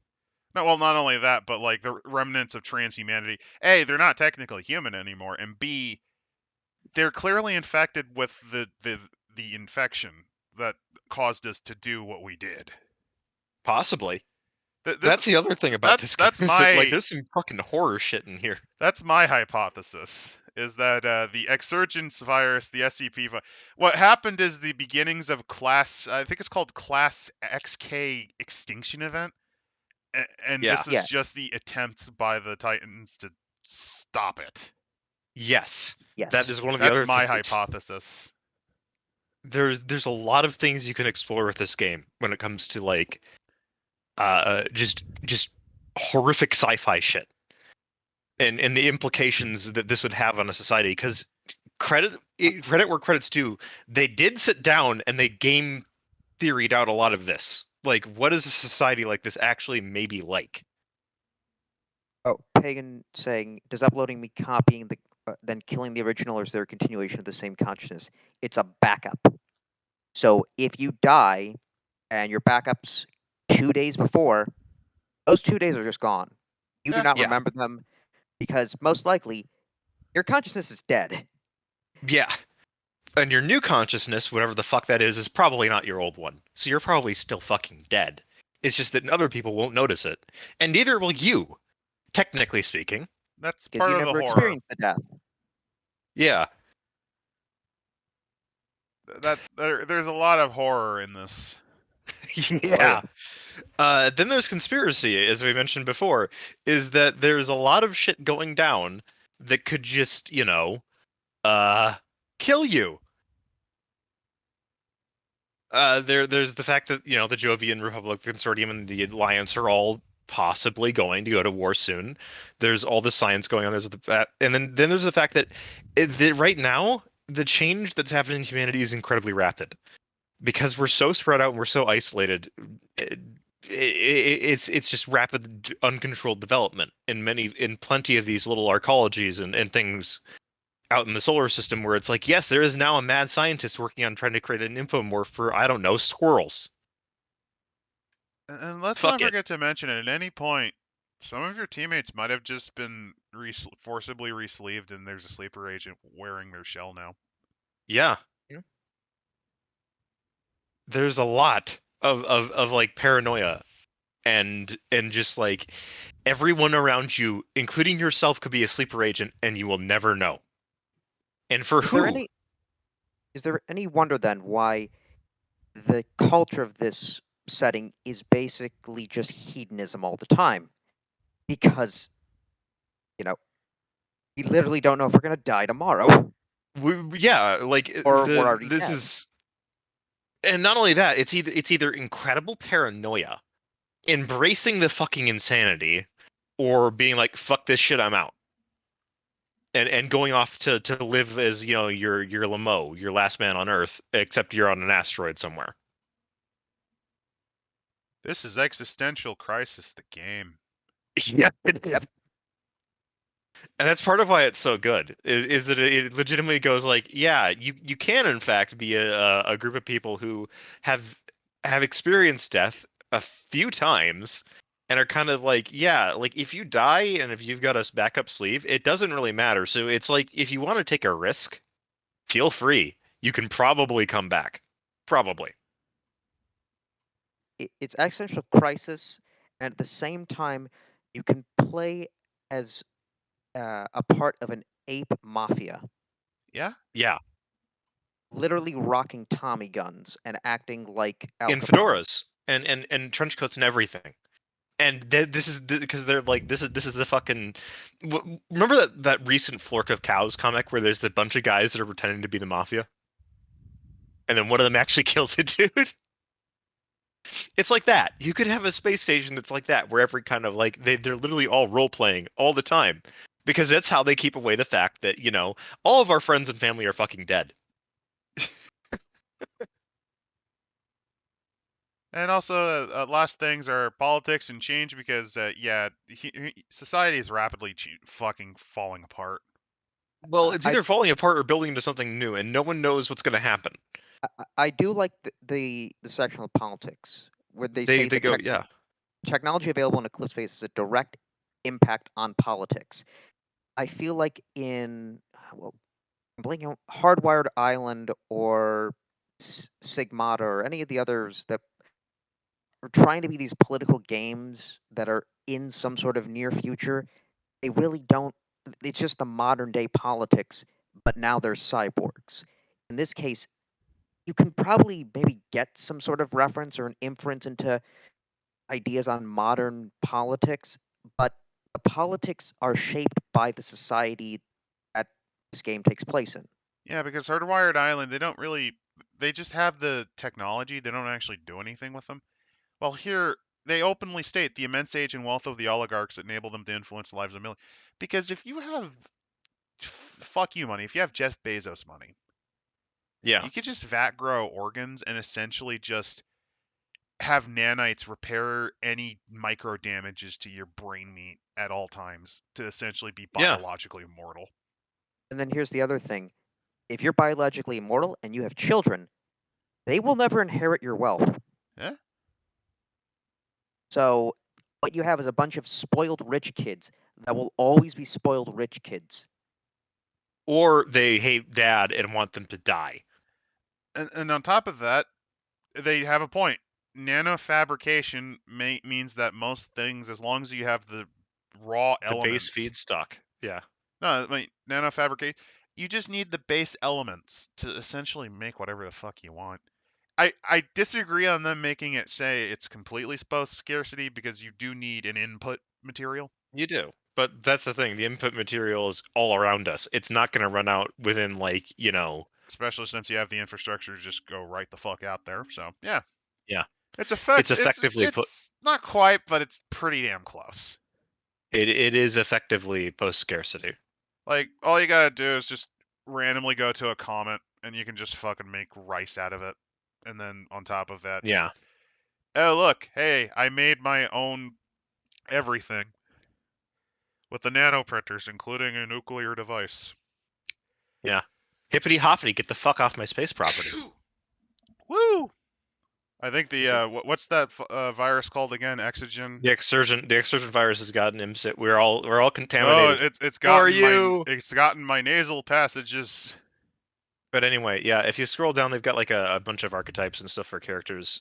not only that, but like the remnants of transhumanity. A, they're not technically human anymore, and B, they're clearly infected with the infection that caused us to do what we did. Possibly. This, That's the other thing about this game. that's Is that, like, my there's some fucking horror shit in here. that's my hypothesis. Is that the Exurgents virus, the SCP virus, what happened is the beginnings of I think it's called Class XK extinction event, and Yeah. this is just the attempt by the Titans to stop it. Yes. Yes. That is one of the That's other my theories. hypothesis. There's a lot of things you can explore with this game when it comes to like just horrific sci-fi shit, and the implications that this would have on a society. Because credit where credit's due, they did sit down and they game theoried out a lot of this. Like, what is a society like this actually maybe like? Oh, Pagan saying, does uploading me copying then killing the original, or is there a continuation of the same consciousness? It's a backup. So if you die and your backup's 2 days before, those 2 days are just gone. You do not Yeah. remember them, because most likely your consciousness is dead. Yeah. And your new consciousness, whatever the fuck that is probably not your old one. So you're probably still fucking dead. It's just that other people won't notice it. And neither will you, technically speaking. That's Because part you of the never horror. experienced the death. Yeah. There's a lot of horror in this. Yeah. Then there's conspiracy, as we mentioned before, is that there's a lot of shit going down that could just, kill you. There's the fact that, the Jovian Republic Consortium and the Alliance are all possibly going to go to war soon. There's all the science going on. There's and then there's the fact that, right now the change that's happening in humanity is incredibly rapid, because we're so spread out and we're so isolated. it's just rapid, uncontrolled development in plenty of these little arcologies and things out in the solar system, where it's like, yes, there is now a mad scientist working on trying to create an infomorph for, I don't know, squirrels. And let's Fuck not it. forget to mention at any point, some of your teammates might have just been forcibly resleeved, and there's a sleeper agent wearing their shell now. Yeah. Yeah. There's a lot of like paranoia and just like everyone around you, including yourself, could be a sleeper agent and you will never know. And for who? Is there any wonder then why the culture of this setting is basically just hedonism all the time? Because, you know, we literally don't know if we're gonna die tomorrow. Yeah, like Or we're already this dead. is, and not only that, it's either incredible paranoia, embracing the fucking insanity, or being like, fuck this shit, I'm out. And going off to live as, you know, your Lamo, your last man on Earth, except you're on an asteroid somewhere. This is Existential Crisis, the game. Yeah, and that's part of why it's so good. Is that it legitimately goes like, yeah, you can in fact be a group of people who have experienced death a few times and are kind of like, yeah, like if you die and if you've got a backup sleeve, it doesn't really matter. So it's like, if you want to take a risk, feel free. You can probably come back. Probably. It's existential crisis, and at the same time, you can play as a part of an ape mafia, Yeah? Yeah. literally rocking Tommy guns and acting like Al In Capone. fedoras and trench coats and everything. And this is because they're like, this is the fucking, remember that recent Flork of Cows comic where there's the bunch of guys that are pretending to be the mafia, and then one of them actually kills a dude. It's like that. You could have a space station that's like that, where every kind of like they're literally all role playing all the time, because that's how they keep away the fact that, you know, all of our friends and family are fucking dead. And also, last things are politics and change because, yeah, society is rapidly fucking falling apart. Well, it's I either falling apart or building into something new, and no one knows what's going to happen. I do like the section of politics where they say They the go, yeah, technology available in Eclipse Phase is a direct impact on politics. I feel like in well, I'm blanking on Hardwired Island or Sigmata or any of the others that are trying to be these political games that are in some sort of near future. They really don't. It's just the modern day politics, but now they're cyborgs. In this case, you can probably maybe get some sort of reference or an inference into ideas on modern politics, but the politics are shaped by the society that this game takes place in. Yeah, because Hardwired Island, they just have the technology. They don't actually do anything with them. Well, here, they openly state the immense age and wealth of the oligarchs that enable them to influence the lives of millions. Because if you have, fuck you money, if you have Jeff Bezos money, yeah, you could just vat grow organs and essentially just have nanites repair any micro damages to your brain meat at all times to essentially be yeah. biologically immortal. And then here's the other thing: if you're biologically immortal and you have children, they will never inherit your wealth. Yeah? So what you have is a bunch of spoiled rich kids that will always be spoiled rich kids. Or they hate dad and want them to die. And on top of that, they have a point. Nanofabrication means that most things, as long as you have the raw The base elements, feedstock. Yeah. no, I mean, nanofabricate, you just need the base elements to essentially make whatever the fuck you want. I disagree on them making it say it's completely post-scarcity because you do need an input material. You do. But that's the thing. The input material is all around us. It's not going to run out within, like, you know. Especially since you have the infrastructure to just go right the fuck out there. So yeah, Yeah. it's It's it's effectively put. it's not quite, but it's pretty damn close. It is effectively post scarcity. Like all you gotta do is just randomly go to a comet, and you can just fucking make rice out of it. And then on top of that, just Yeah. Oh, look, hey, I made my own everything with the nano printers, including a nuclear device. Yeah. Hippity hoppity, get the fuck off my space property. Woo! I think the what's that virus called again? Exogen. The Exurgent virus has gotten MSIT. We're all Oh, contaminated. it's For gotten you. it's gotten my nasal passages. But anyway, yeah, if you scroll down, they've got like a bunch of archetypes and stuff for characters,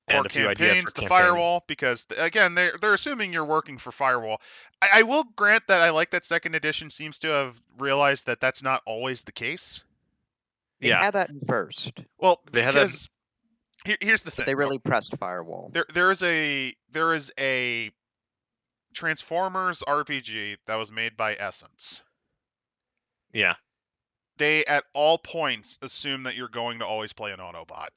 Or and a few ideas for campaigns, the campaign. firewall, because again they're assuming you're working for firewall. I will grant that I like that second edition seems to have realized that that's not always the case. They Yeah. had that in first, Well, They had that- because here's the thing. but they really pressed firewall. There is a Transformers RPG that was made by Essence. Yeah. They at all points assume that you're going to always play an Autobot.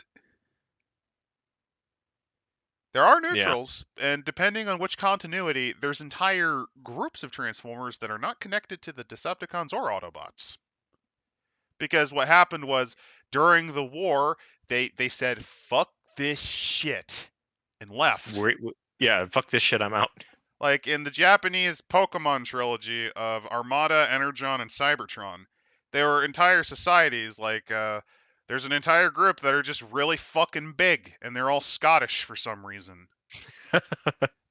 There are neutrals, and depending on which continuity, there's entire groups of Transformers that are not connected to the Decepticons or Autobots. Because what happened was, during the war, they said, fuck this shit, and left. Yeah, fuck this shit, I'm out. Like in the Japanese Pokemon trilogy of Armada, Energon, and Cybertron, there were entire societies, like, there's an entire group that are just really fucking big, and they're all Scottish for some reason.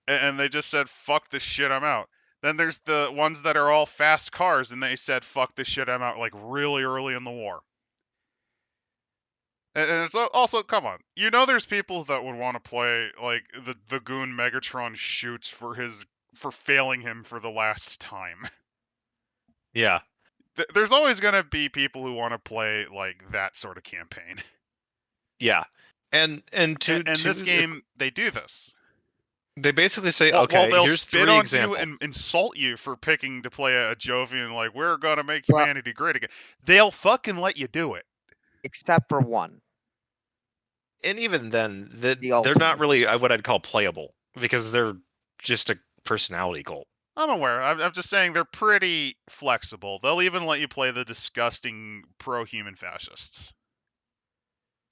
And they just said, fuck this shit, I'm out. Then there's the ones that are all fast cars, and they said, fuck this shit, I'm out, like really early in the war. And it's also, come on, you know there's people that would want to play, like, the goon Megatron shoots for failing him for the last time. Yeah. There's always going to be people who want to play, like, that sort of campaign. Yeah. And this game, they do this. They basically say, well, okay, they'll here's spit three on examples. you and insult you for picking to play a Jovian, like, we're going to make humanity great again. They'll fucking let you do it. Except for one. And even then, they're ultimate. not really what I'd call playable, because they're just a personality cult. I'm aware. I'm just saying they're pretty flexible. They'll even let you play the disgusting pro-human fascists.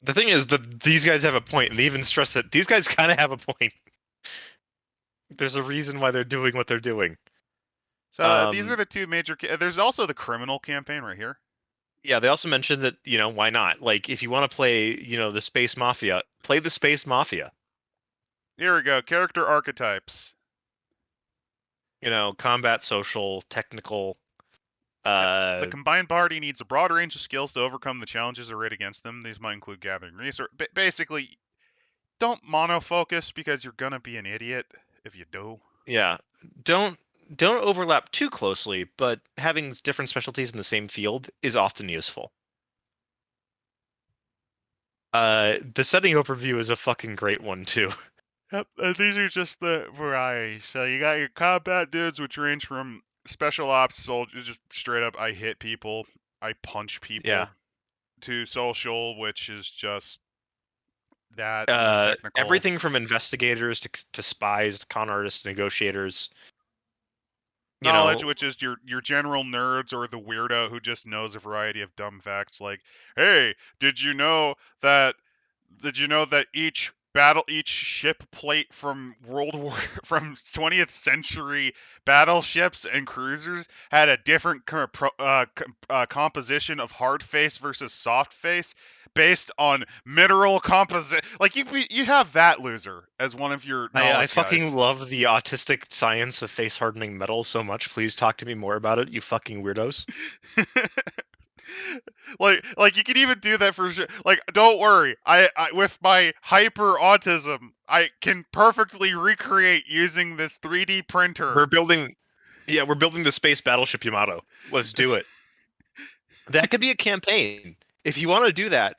The thing is that these guys have a point, and they even stress that these guys kind of have a point. There's a reason why they're doing what they're doing. So these are the two major... There's also the criminal campaign right here. Yeah, they also mentioned that, why not? Like, if you want to play, the Space Mafia, play the Space Mafia. Here we go. Character archetypes. Combat, social, technical. The combined party needs a broad range of skills to overcome the challenges arrayed against them. These might include gathering resources. Basically, don't monofocus because you're gonna be an idiot if you do. Yeah, don't overlap too closely, but having different specialties in the same field is often useful. The setting overview is a fucking great one too. Yep, these are just the varieties. So you got your combat dudes, which range from special ops soldiers, just straight up, I hit people, I punch people, to social, which is just that. Technical. Everything from investigators to spies, to con artists, negotiators. Knowledge, which is your general nerds or the weirdo who just knows a variety of dumb facts, like, hey, did you know that each ship plate from 20th century battleships and cruisers had a different composition of hard face versus soft face based on mineral composition. Like, you have that loser as one of your knowledge I fucking guys. love the autistic science of face hardening metal so much. Please talk to me more about it, you fucking weirdos. like you can even do that for sure. Like, don't worry, I with my hyper autism, I can perfectly recreate using this 3D printer. We're building the space battleship Yamato. Let's do it. That could be a campaign. If you want to do that,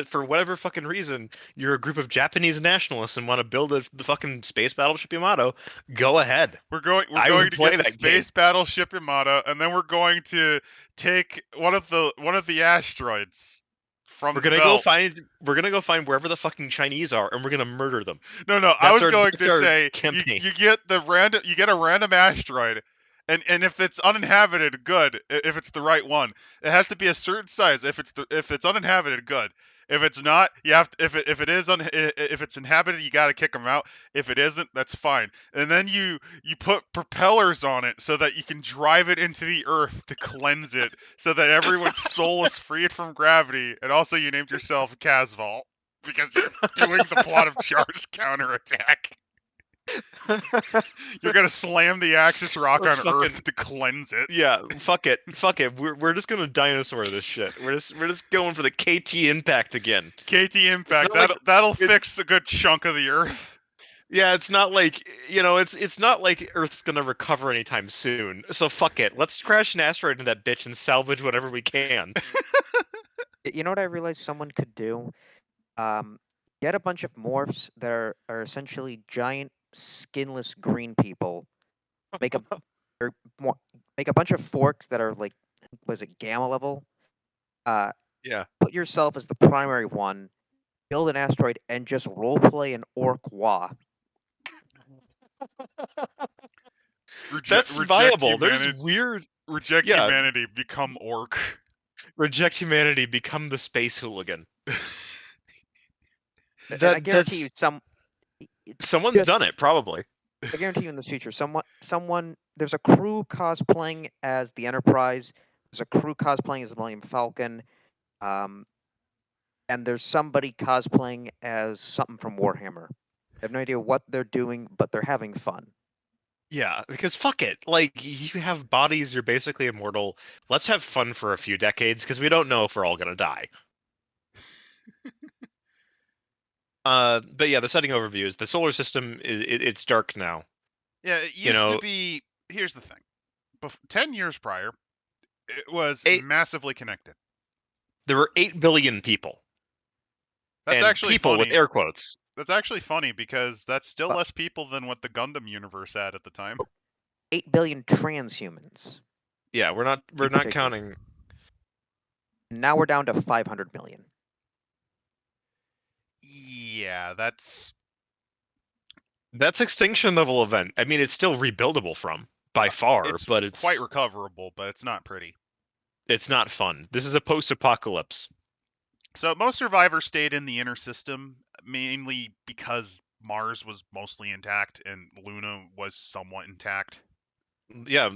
for whatever fucking reason, you're a group of Japanese nationalists and want to build the fucking space battleship Yamato, go ahead. We're going to get the space battleship Yamato, and then we're going to take one of the asteroids from We're gonna go find wherever the fucking Chinese are, and we're gonna murder them. No, I was going to say you get a random asteroid. And if it's uninhabited, good. If it's the right one, it has to be a certain size. If it's uninhabited, good. If it's not, you have to, if it is if it's inhabited, you got to kick them out. If it isn't, that's fine. And then you put propellers on it so that you can drive it into the earth to cleanse it, so that everyone's soul is freed from gravity. And also, you named yourself Casval because you're doing the plot of Char's counterattack. You're gonna slam the Axis rock Let's on Earth to cleanse it. Yeah, fuck it. We're just gonna dinosaur this shit. We're just going for the KT impact again. KT impact. not like- That'll fix a good chunk of the Earth. Yeah, it's not like it's not like Earth's gonna recover anytime soon. So fuck it. Let's crash an asteroid into that bitch and salvage whatever we can. You know what I realized someone could do? Get a bunch of morphs that are essentially giant skinless green people. Make a make a bunch of forks that are like, was it gamma level? Yeah. Put yourself as the primary one, build an asteroid, and just roleplay an orc wah. That's viable. There's weird. Reject humanity, become orc. Reject humanity, become the space hooligan. And I guarantee you, someone's done it probably. I guarantee you in this future, someone there's a crew cosplaying as the Enterprise. There's a crew cosplaying as the Millennium Falcon. And there's somebody cosplaying as something from Warhammer. I have no idea what they're doing, but they're having fun. Yeah, because fuck it. Like, you have bodies, you're basically immortal. Let's have fun for a few decades, because we don't know if we're all gonna die. But yeah, the setting overview is the solar system, it's dark now. Yeah, it used to be... Here's the thing. 10 years prior, it was massively connected. There were 8 billion people. That's and actually people funny. with air quotes. That's actually funny because that's still less people than what the Gundam universe had at the time. 8 billion transhumans. Yeah, we're not counting. Now we're down to 500 million. Yeah, that's extinction level event. I mean, it's still rebuildable from by far, but it's quite recoverable, but it's not pretty. It's not fun. This is a post-apocalypse. So most survivors stayed in the inner system, mainly because Mars was mostly intact and Luna was somewhat intact. Yeah,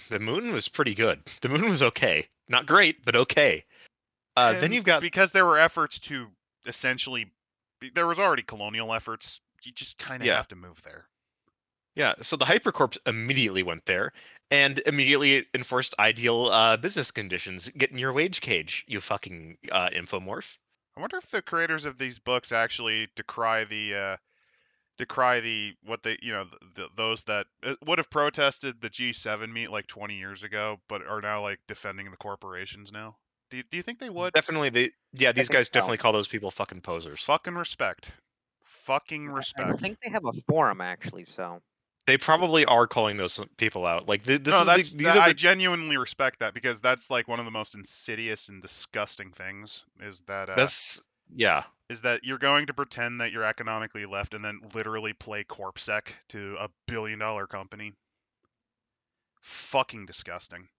the moon was pretty good. The moon was okay. Not great, but okay. Then you've got... Because there were efforts to essentially... There was already colonial efforts. You just kind of have to move there. Yeah, so the Hypercorps immediately went there and immediately enforced ideal business conditions. Get in your wage cage, you fucking infomorph. I wonder if the creators of these books actually decry those that would have protested the G7 meet like 20 years ago, but are now like defending the corporations now. Do you think they would? Definitely, these guys definitely call those people fucking posers. Fucking respect. Fucking respect. I think they have a forum actually, so. They probably are calling those people out. Like I genuinely respect that because that's like one of the most insidious and disgusting things. Is that Is that you're going to pretend that you're economically left and then literally play corpsec to a billion-dollar company? Fucking disgusting.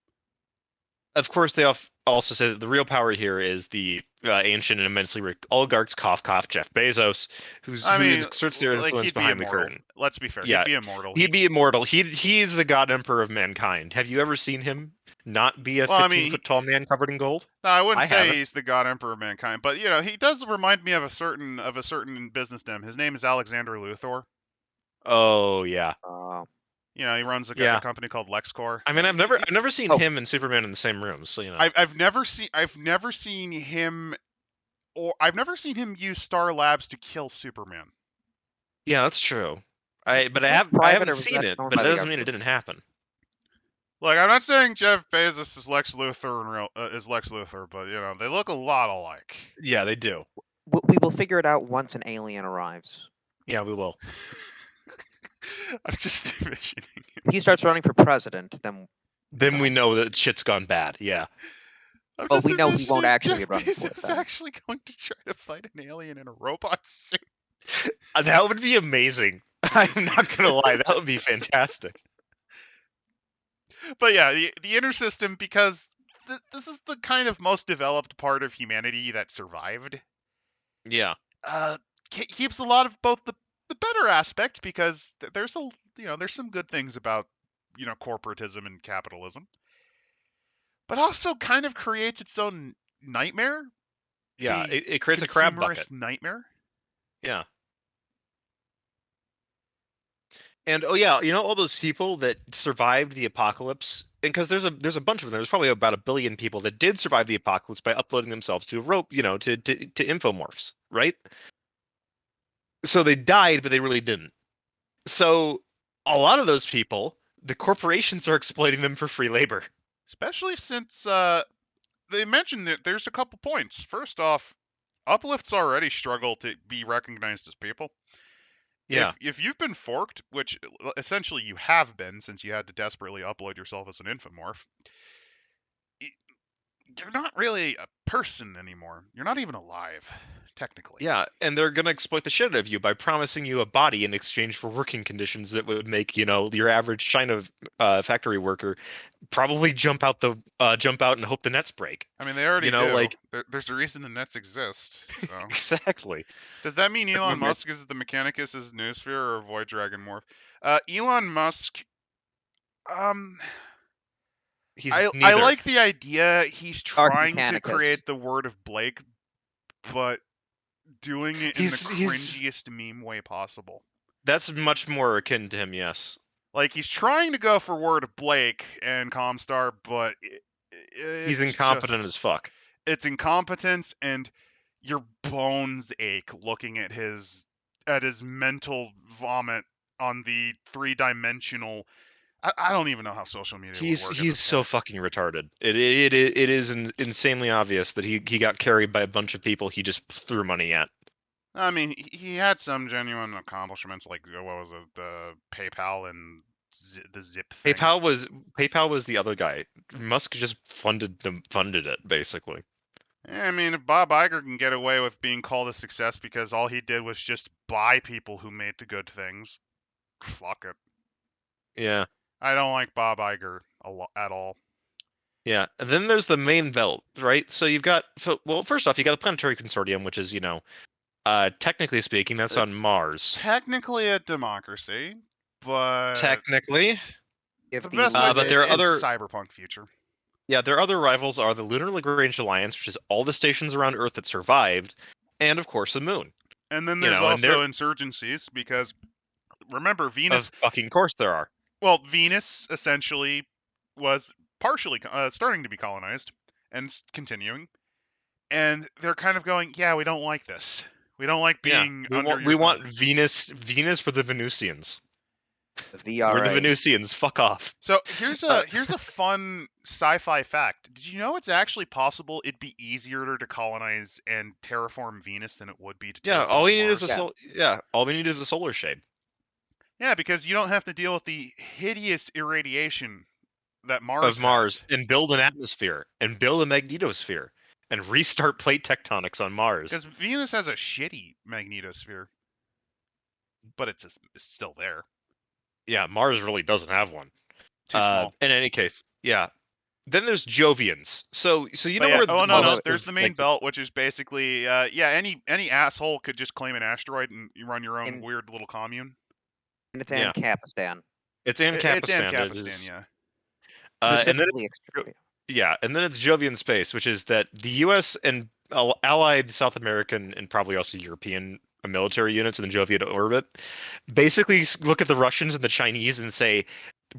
Of course, they also say that the real power here is the ancient and immensely rich oligarchs, cough, Jeff Bezos, who exerts their influence behind the curtain. Let's be fair. Yeah, he'd be immortal. He'd be immortal. He's the god emperor of mankind. Have you ever seen him not be a 15-foot tall man covered in gold? No, I wouldn't say he's the god emperor of mankind, but he does remind me of a certain businessman. His name is Alexander Luthor. Oh yeah. He runs a company called LexCorp. I mean, I've never seen him and Superman in the same room, so I've never seen him use Star Labs to kill Superman. Yeah, that's true. I haven't seen it, but it doesn't mean it didn't happen. Look, I'm not saying Jeff Bezos is Lex Luthor, but they look a lot alike. Yeah, they do. We will figure it out once an alien arrives. Yeah, we will. I'm just envisioning him. If he starts running for president, then we know that shit's gone bad. Yeah. Well, we know he won't actually Jeff run for it. He's actually going to try to fight an alien in a robot suit. That would be amazing. I'm not gonna lie, that would be fantastic. But yeah, the inner system, because this is the kind of most developed part of humanity that survived. Yeah. keeps a lot of both the better aspect, because there's there's some good things about corporatism and capitalism, but also kind of creates its own nightmare, Yeah. a It creates a crab bucket. consumerist nightmare. Yeah. And oh yeah, all those people that survived the apocalypse, and because there's a bunch of them. There's probably about 1 billion people that did survive the apocalypse by uploading themselves to a rope, to infomorphs, right? So they died, but they really didn't. So a lot of those people, the corporations are exploiting them for free labor. Especially since they mentioned that there's a couple points. First off, uplifts already struggle to be recognized as people. Yeah. If you've been forked, which essentially you have been since you had to desperately upload yourself as an infomorph, you're not really a person anymore. You're not even alive, technically. Yeah, and they're gonna exploit the shit out of you by promising you a body in exchange for working conditions that would make your average China factory worker probably jump out and hope the nets break. I mean, they already You know, do. like There's a reason the nets exist. So. exactly. Does that mean Elon remember- Musk is the Mechanicus' Noosphere or Void Dragon Morph? Elon Musk. He's I neither. like the idea. He's Dark trying to Mechanicus. create the word of Blake, but doing it in the He's- cringiest meme way possible. That's much more akin to him, yes. Like, he's trying to go for word of Blake and Comstar, but He's incompetent as fuck. It's incompetence, and your bones ache looking at his mental vomit on the 3-dimensional. I don't even know how social media would work. He's so fucking retarded. It is insanely obvious that he got carried by a bunch of people he just threw money at. I mean, he had some genuine accomplishments, like what was it, the PayPal and the Zip thing. PayPal was the other guy. Musk just funded it basically. I mean, if Bob Iger can get away with being called a success because all he did was just buy people who made the good things, fuck it. Yeah. I don't like Bob Iger at all. Yeah, and then there's the main belt, right? So you've got, first off, you got the Planetary Consortium, which is, technically speaking, that's on It's Mars. Technically a democracy, but Technically, If the the best way but there are is other cyberpunk future. Yeah, their other rivals are the Lunar Lagrange Alliance, which is all the stations around Earth that survived, and of course the Moon. And then You there's know, and also they're- insurgencies, because remember Venus. Of fucking course there are. Well, Venus essentially was partially starting to be colonized and continuing, and they're kind of going, yeah, we don't like this. We don't like being under. We want Venus for the Venusians. VRA. We're the Venusians. Fuck off. So here's a fun sci-fi fact. Did you know it's actually possible it'd be easier to colonize and terraform Venus than it would be to Yeah, terraform all we need Mars? is all we need is a solar shade. Yeah, because you don't have to deal with the hideous irradiation that Mars Of Mars has. and build an atmosphere and build a magnetosphere and restart plate tectonics on Mars. Because Venus has a shitty magnetosphere, but it's still there. Yeah, Mars really doesn't have one. Too small. In any case, yeah. Then there's Jovians. So you know But where? no. most There's of, the main like, belt, which is basically any asshole could just claim an asteroid and you run your own And- weird little commune. And it's Yeah. AnCapistan. It's It's AnCapistan. AnCapistan, yeah. And then Specifically Exurgents. and then it's Jovian space, which is that the U.S. and allied South American and probably also European military units in the Jovian orbit basically look at the Russians and the Chinese and say,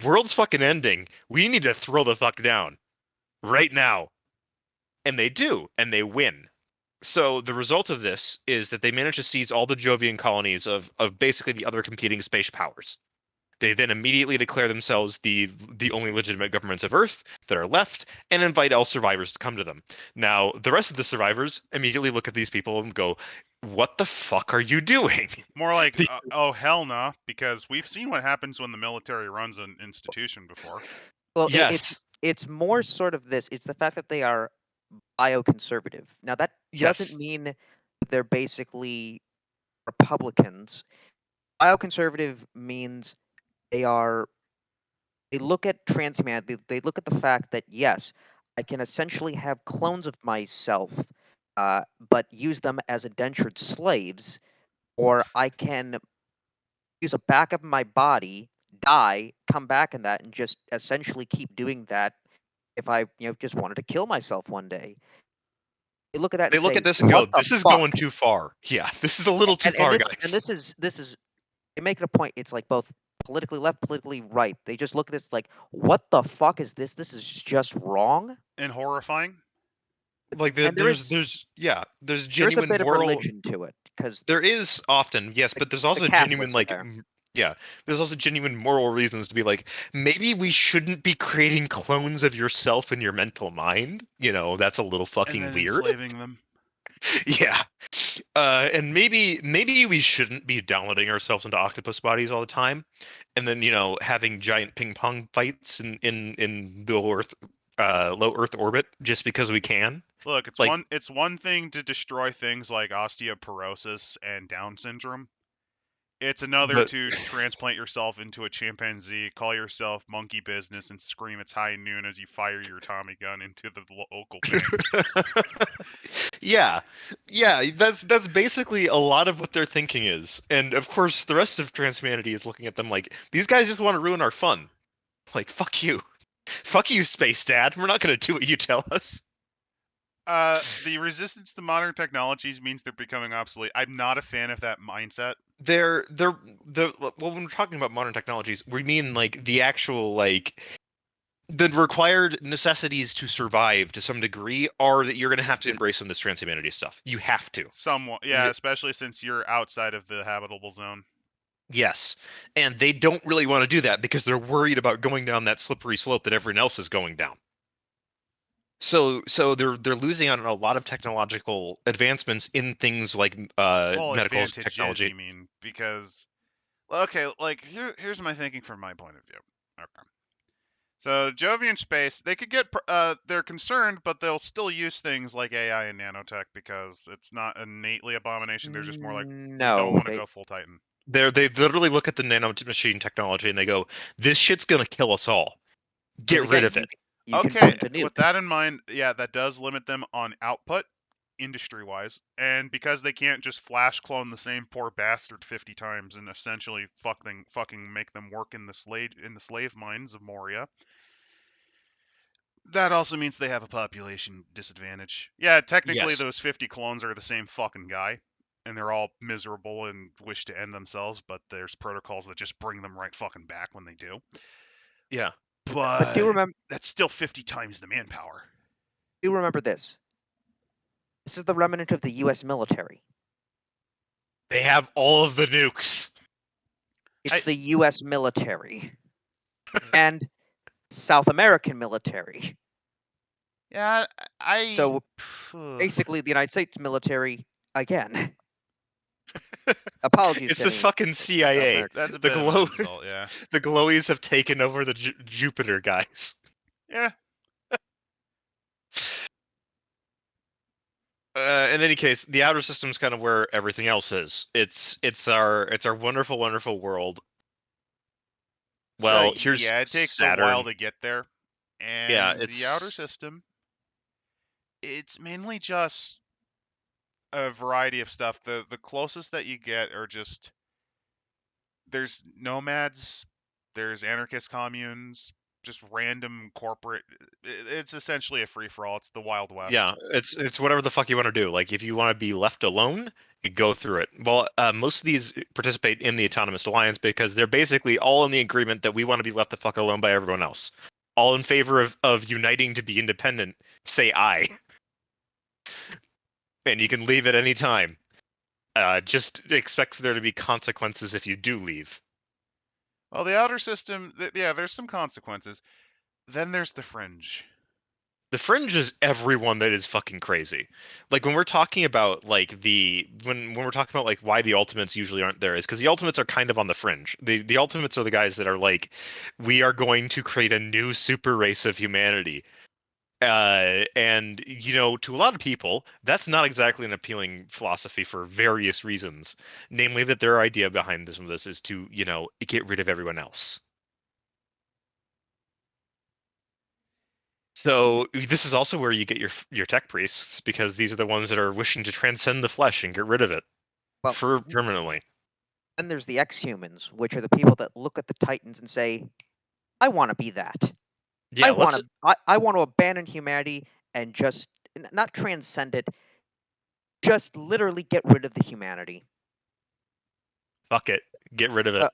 "World's fucking ending. We need to throw the fuck down right now," and they do, and they win. So the result of this is that they manage to seize all the Jovian colonies of basically the other competing space powers. They then immediately declare themselves the only legitimate governments of Earth that are left and invite all survivors to come to them. Now, the rest of the survivors immediately look at these people and go, "What the fuck are you doing?" More like, oh hell no, because we've seen what happens when the military runs an institution before. Well, Yes. it's more sort of this. It's the fact that they are bioconservative. Now that Yes. doesn't mean that they're basically Republicans. Bioconservative means they look at transhumanity. They look at the fact that yes, I can essentially have clones of myself but use them as indentured slaves, or I can use a backup of my body, die, come back in that, and just essentially keep doing that if I, just wanted to kill myself one day. They look at that They and look say, at this and "What go, the "This is fuck?" going too far. Yeah, this is a little too And far, and guys." this is they make it a point. It's like both politically left, politically right. They just look at this like, "What the fuck is this? This is just wrong." And horrifying. Like And there's there is a genuine bit of moral. religion to it because There is often, yes, but there's the also genuine Catholics are like there. yeah, there's also genuine moral reasons to be like, maybe we shouldn't be creating clones of yourself in your mental mind. That's a little And fucking then weird. enslaving them. Yeah. And maybe we shouldn't be downloading ourselves into octopus bodies all the time, and then having giant ping pong fights in low Earth orbit just because we can. Look, Like it's one thing to destroy things like osteoporosis and Down syndrome. It's another the to transplant yourself into a chimpanzee, call yourself monkey business, and scream it's high noon as you fire your Tommy gun into the local bank. yeah, yeah, that's basically a lot of what their thinking is, and of course the rest of transhumanity is looking at them like these guys just want to ruin our fun. Like fuck you, space dad. We're not gonna do what you tell us. The resistance to modern technologies means they're becoming obsolete. I'm not a fan of that mindset. When we're talking about modern technologies, we mean like the actual like the required necessities to survive to some degree are that you're going to have to embrace some of this transhumanity stuff. You have to. Somewhat, yeah, especially since you're outside of the habitable zone. Yes. And they don't really want to do that because they're worried about going down that slippery slope that everyone else is going down. So they're losing out on a lot of technological advancements in things like Well, medical advantages, technology. you mean, because okay, like here's my thinking from my point of view. Okay. So Jovian space, they could get they're concerned, but they'll still use things like AI and nanotech because it's not innately abomination. They're just more like we don't No, want to go full Titan. They literally look at the nanomachine technology and they go, "This shit's gonna kill us all. Get rid again, of it." you can Okay, point the nuke. with that in mind, yeah, that does limit them on output industry-wise, and because they can't just flash clone the same poor bastard 50 times and essentially fucking make them work in the slave mines of Moria. That also means they have a population disadvantage. Yeah, technically Yes. those 50 clones are the same fucking guy, and they're all miserable and wish to end themselves, but there's protocols that just bring them right fucking back when they do. Yeah. But But that's still 50 times the manpower. do remember this. This is the remnant of the U.S. military. They have all of the nukes. It's the U.S. military and South American military. Yeah, So basically, the United States military again. Apologies It's to this any fucking South CIA. American. that's a The bit of an insult, yeah. The glowies have taken over the Jupiter guys. Yeah. In any case, the outer system is kind of where everything else is. It's our wonderful, wonderful world. Well, So, here's yeah, it takes a Saturn. while to get there. Yeah, And the outer system, it's mainly just a variety of stuff. The closest that you get are just there's nomads, there's anarchist communes, just random corporate. It's essentially a free for all. It's the Wild West. Yeah, it's whatever the fuck you want to do. Like if you want to be left alone, you go through it. Well, most of these participate in the Autonomous Alliance because they're basically all in the agreement that we want to be left the fuck alone by everyone else. All in favor of uniting to be independent. Say aye. And you can leave at any time. Just expect there to be consequences if you do leave. Well, the outer system, yeah, there's some consequences. Then there's the fringe. The fringe is everyone that is fucking crazy. Like when we're talking about like when we're talking about like why the ultimates usually aren't there is because the ultimates are kind of on the fringe. The ultimates are the guys that are like, we are going to create a new super race of humanity. And to a lot of people, that's not exactly an appealing philosophy for various reasons. Namely, that their idea behind some of this is to get rid of everyone else. So this is also where you get your tech priests, because these are the ones that are wishing to transcend the flesh and get rid of it Well, for permanently. then there's the ex-humans, which are the people that look at the Titans and say, "I want to be that. Yeah, let's I want to abandon humanity and just not transcend it, just literally get rid of the humanity." fuck it, get rid of it.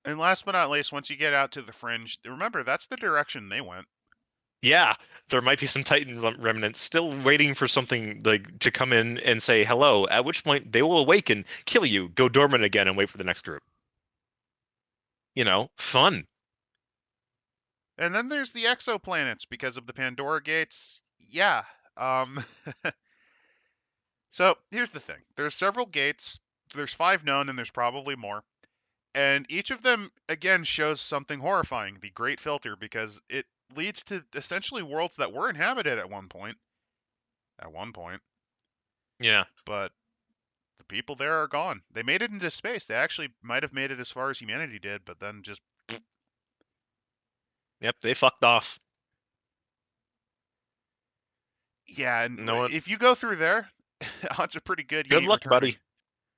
And last but not least, once you get out to the fringe, remember that's the direction they went. Yeah, there might be some Titan remnants still waiting for something like to come in and say hello. At which point they will awaken, kill you, go dormant again, and wait for the next group. Fun. And then there's the exoplanets because of the Pandora Gates. Yeah. So here's the thing. There's several gates. There's 5 known, and there's probably more. And each of them, again, shows something horrifying, the Great Filter, because it leads to essentially worlds that were inhabited at one point. Yeah. But the people there are gone. They made it into space. They actually might have made it as far as humanity did, but then just... Yep, they fucked off. Yeah, and No one... if you go through there, odds are pretty good. Good luck, returning. buddy.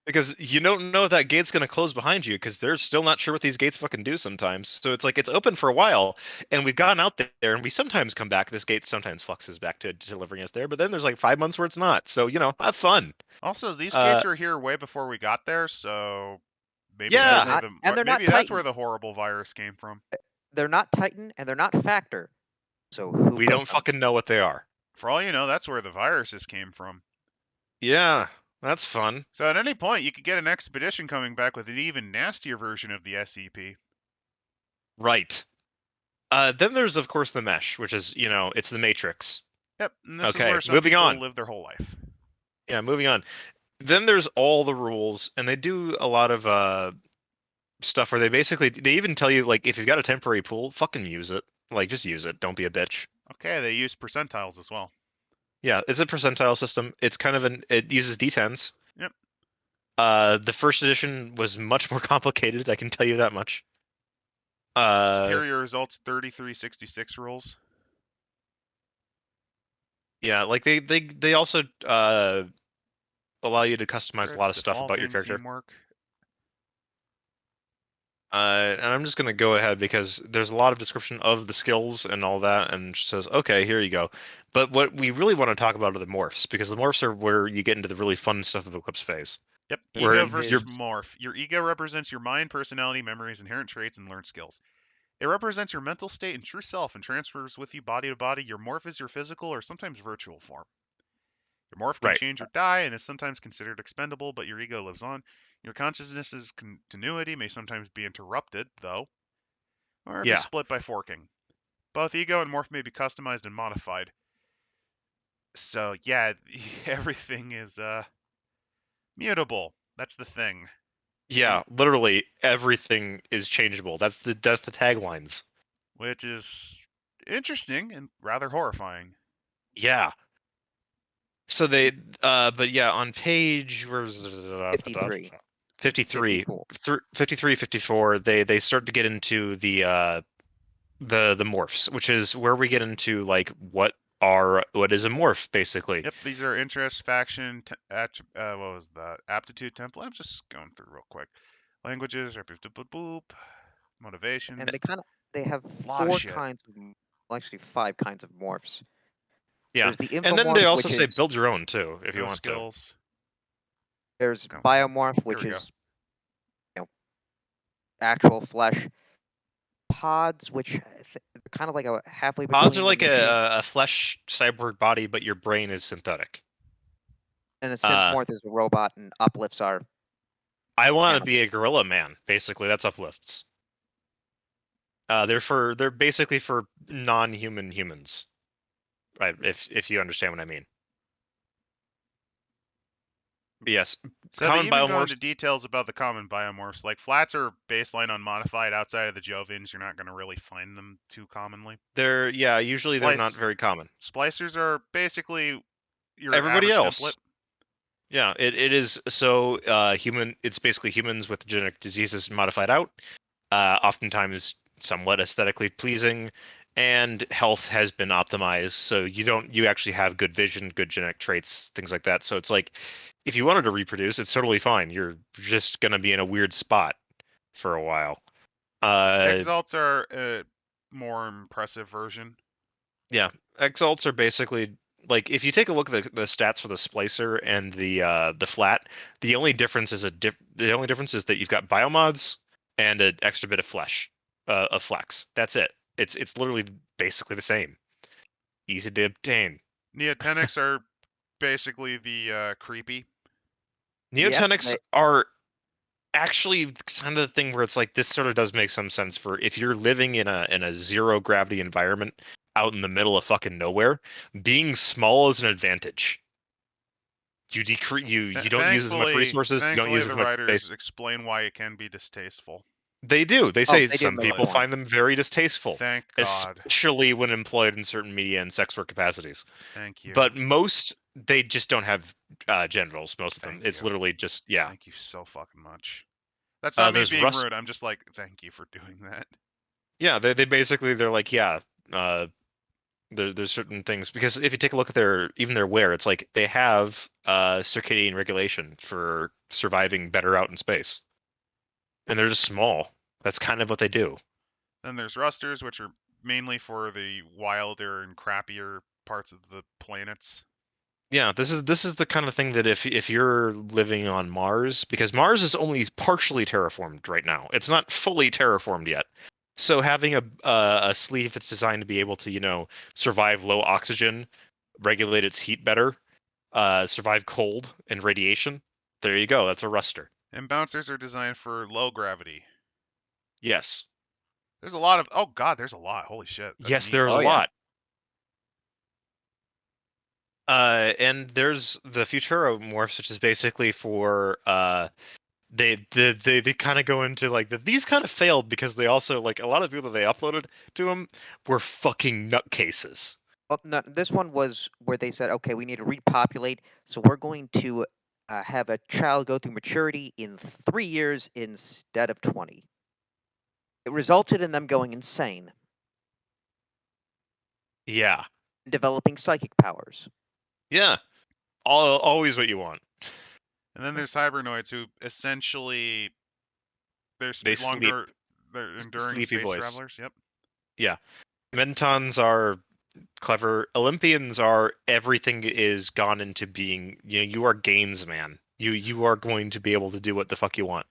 Because you don't know if that gate's going to close behind you, because they're still not sure what these gates fucking do sometimes. So it's like it's open for a while, and we've gone out there, and we sometimes come back. This gate sometimes fluxes back to delivering us there, but then there's like 5 months where it's not. So, have fun. Also, these gates are here way before we got there, so maybe Yeah. that's where the horrible virus came from. They're not Titan, and they're not Factor. So we don't fucking know what they are. For all you know, that's where the viruses came from. Yeah, that's fun. So at any point, you could get an expedition coming back with an even nastier version of the SCP. Right. Then there's, of course, the Mesh, which is, it's the Matrix. Yep, and this is Okay, where some moving people on. live their whole life. Yeah, moving on. Then there's all the rules, and they do a lot of stuff where they even tell you, like, if you've got a temporary pool, fucking use it. Like, just use it. Don't be a bitch. Okay, they use percentiles as well. Yeah, it's a percentile system. It's kind of it uses D10s. Yep. The first edition was much more complicated, I can tell you that much. Superior results 3366 rules. Yeah, like they also allow you to customize a lot of stuff about your character. Teamwork. And I'm just gonna go ahead because there's a lot of description of the skills and all that, and it says, okay, here you go. But what we really want to talk about are the morphs, because the morphs are where you get into the really fun stuff of Eclipse Phase. Yep, ego versus morph. Your ego represents your mind, personality, memories, inherent traits, and learned skills. It represents your mental state and true self and transfers with you body to body. Your morph is your physical or sometimes virtual form. Your morph can change or die and is sometimes considered expendable, but your ego lives on. Your consciousness's continuity may sometimes be interrupted, though, or be split by forking. Both ego and morph may be customized and modified. So, yeah, everything is mutable. That's the thing. Yeah, literally everything is changeable. That's the taglines. Which is interesting and rather horrifying. Yeah. So they, but yeah, on page, where's 53. 53, 53, 54, they start to get into the morphs, which is where we get into like what is a morph basically. Yep, these are interest, faction, what was the aptitude template? I'm just going through real quick. Languages, motivation. And they have 4 kinds of, well, actually 5 kinds of morphs. Yeah, There's the infomorph, and then they also say build your own too if you want skills. to. There's biomorph, which is actual flesh. Pods, which kind of like a halfway between. Pods are like a flesh cyborg body, but your brain is synthetic. And a synthmorph is a robot, and uplifts are. I want to be a gorilla man. Basically, that's uplifts. They're basically for non-human humans, right? If you understand what I mean. Yes. So they even go into details about the common biomorphs. Like flats are baseline unmodified. Outside of the Jovians, you're not going to really find them too commonly. Usually they're not very common. Splicers are basically your everybody else. Template. Yeah, it is so human. It's basically humans with genetic diseases modified out. Oftentimes somewhat aesthetically pleasing, and health has been optimized, so you actually have good vision, good genetic traits, things like that. So it's like, if you wanted to reproduce, it's totally fine. You're just gonna be in a weird spot for a while. Exalts are a more impressive version. Yeah, exalts are basically like, if you take a look at the stats for the splicer and the flat, the only difference is that you've got biomods and an extra bit of flesh, of flex. That's it. It's literally basically the same. Easy to obtain. Neotenics are basically the creepy. Neotenics are actually kind of the thing where it's like, this sort of does make some sense for if you're living in a zero gravity environment out in the middle of fucking nowhere. Being small is an advantage. You don't use as much resources. You don't use the as much writers space. explain why it can be distasteful. They do. They say they do some make people that find them very distasteful, Thank God. especially when employed in certain media and sex work capacities. Thank you. But most, they just don't have genitals. Most of them, Thank it's you. literally just, yeah. Thank you so fucking much. That's not me There's being rust. rude. I'm just like, thank you for doing that. Yeah, they basically, they're like, yeah. There's certain things, because if you take a look at their wear, it's like they have circadian regulation for surviving better out in space, and they're just small. That's kind of what they do. Then there's rusters, which are mainly for the wilder and crappier parts of the planets. Yeah, this is the kind of thing that if you're living on Mars, because Mars is only partially terraformed right now, it's not fully terraformed yet. So having a sleeve that's designed to be able to survive low oxygen, regulate its heat better, survive cold and radiation. There you go. That's a ruster. And bouncers are designed for low gravity. Yes. There's a lot of, oh God, there's a lot. Holy shit. That's Yes, neat. there's a yeah. lot. And there's the Futuromorphs, which is basically for they kind of go into like these kind of failed because they also, like, a lot of people that they uploaded to them were fucking nutcases. Well, no, this one was where they said, okay, we need to repopulate, so we're going to have a child go through maturity in 3 years instead of 20. It resulted in them going insane, Yeah. developing psychic powers. Yeah. Always what you want. And then there's hybernoids who essentially they're longer, they're enduring sleepy space boys. travelers. Yep. Yeah. Mentons are clever. Olympians are, everything is gone into being, you are gains, man. You are going to be able to do what the fuck you want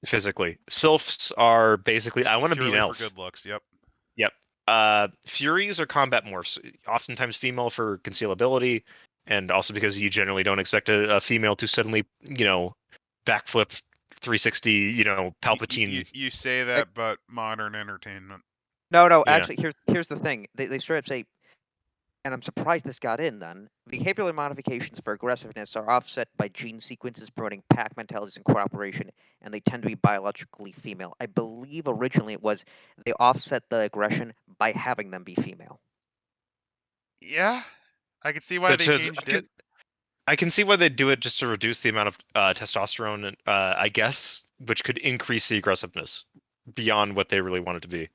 physically. Sylphs are basically, I want to be an Purely elf. for good looks. Yep. Yep. Furies are combat morphs, oftentimes female for concealability, and also because you generally don't expect a female to suddenly, backflip 360, Palpatine. You say that, but modern entertainment. No, Yeah. actually, here's the thing. They straight up say, and I'm surprised this got in then, behavioral modifications for aggressiveness are offset by gene sequences promoting pack mentalities and cooperation, and they tend to be biologically female. I believe originally it was they offset the aggression by having them be female. Yeah, I can see why they changed it. I can see why they do it, just to reduce the amount of testosterone, I guess, which could increase the aggressiveness beyond what they really want it to be.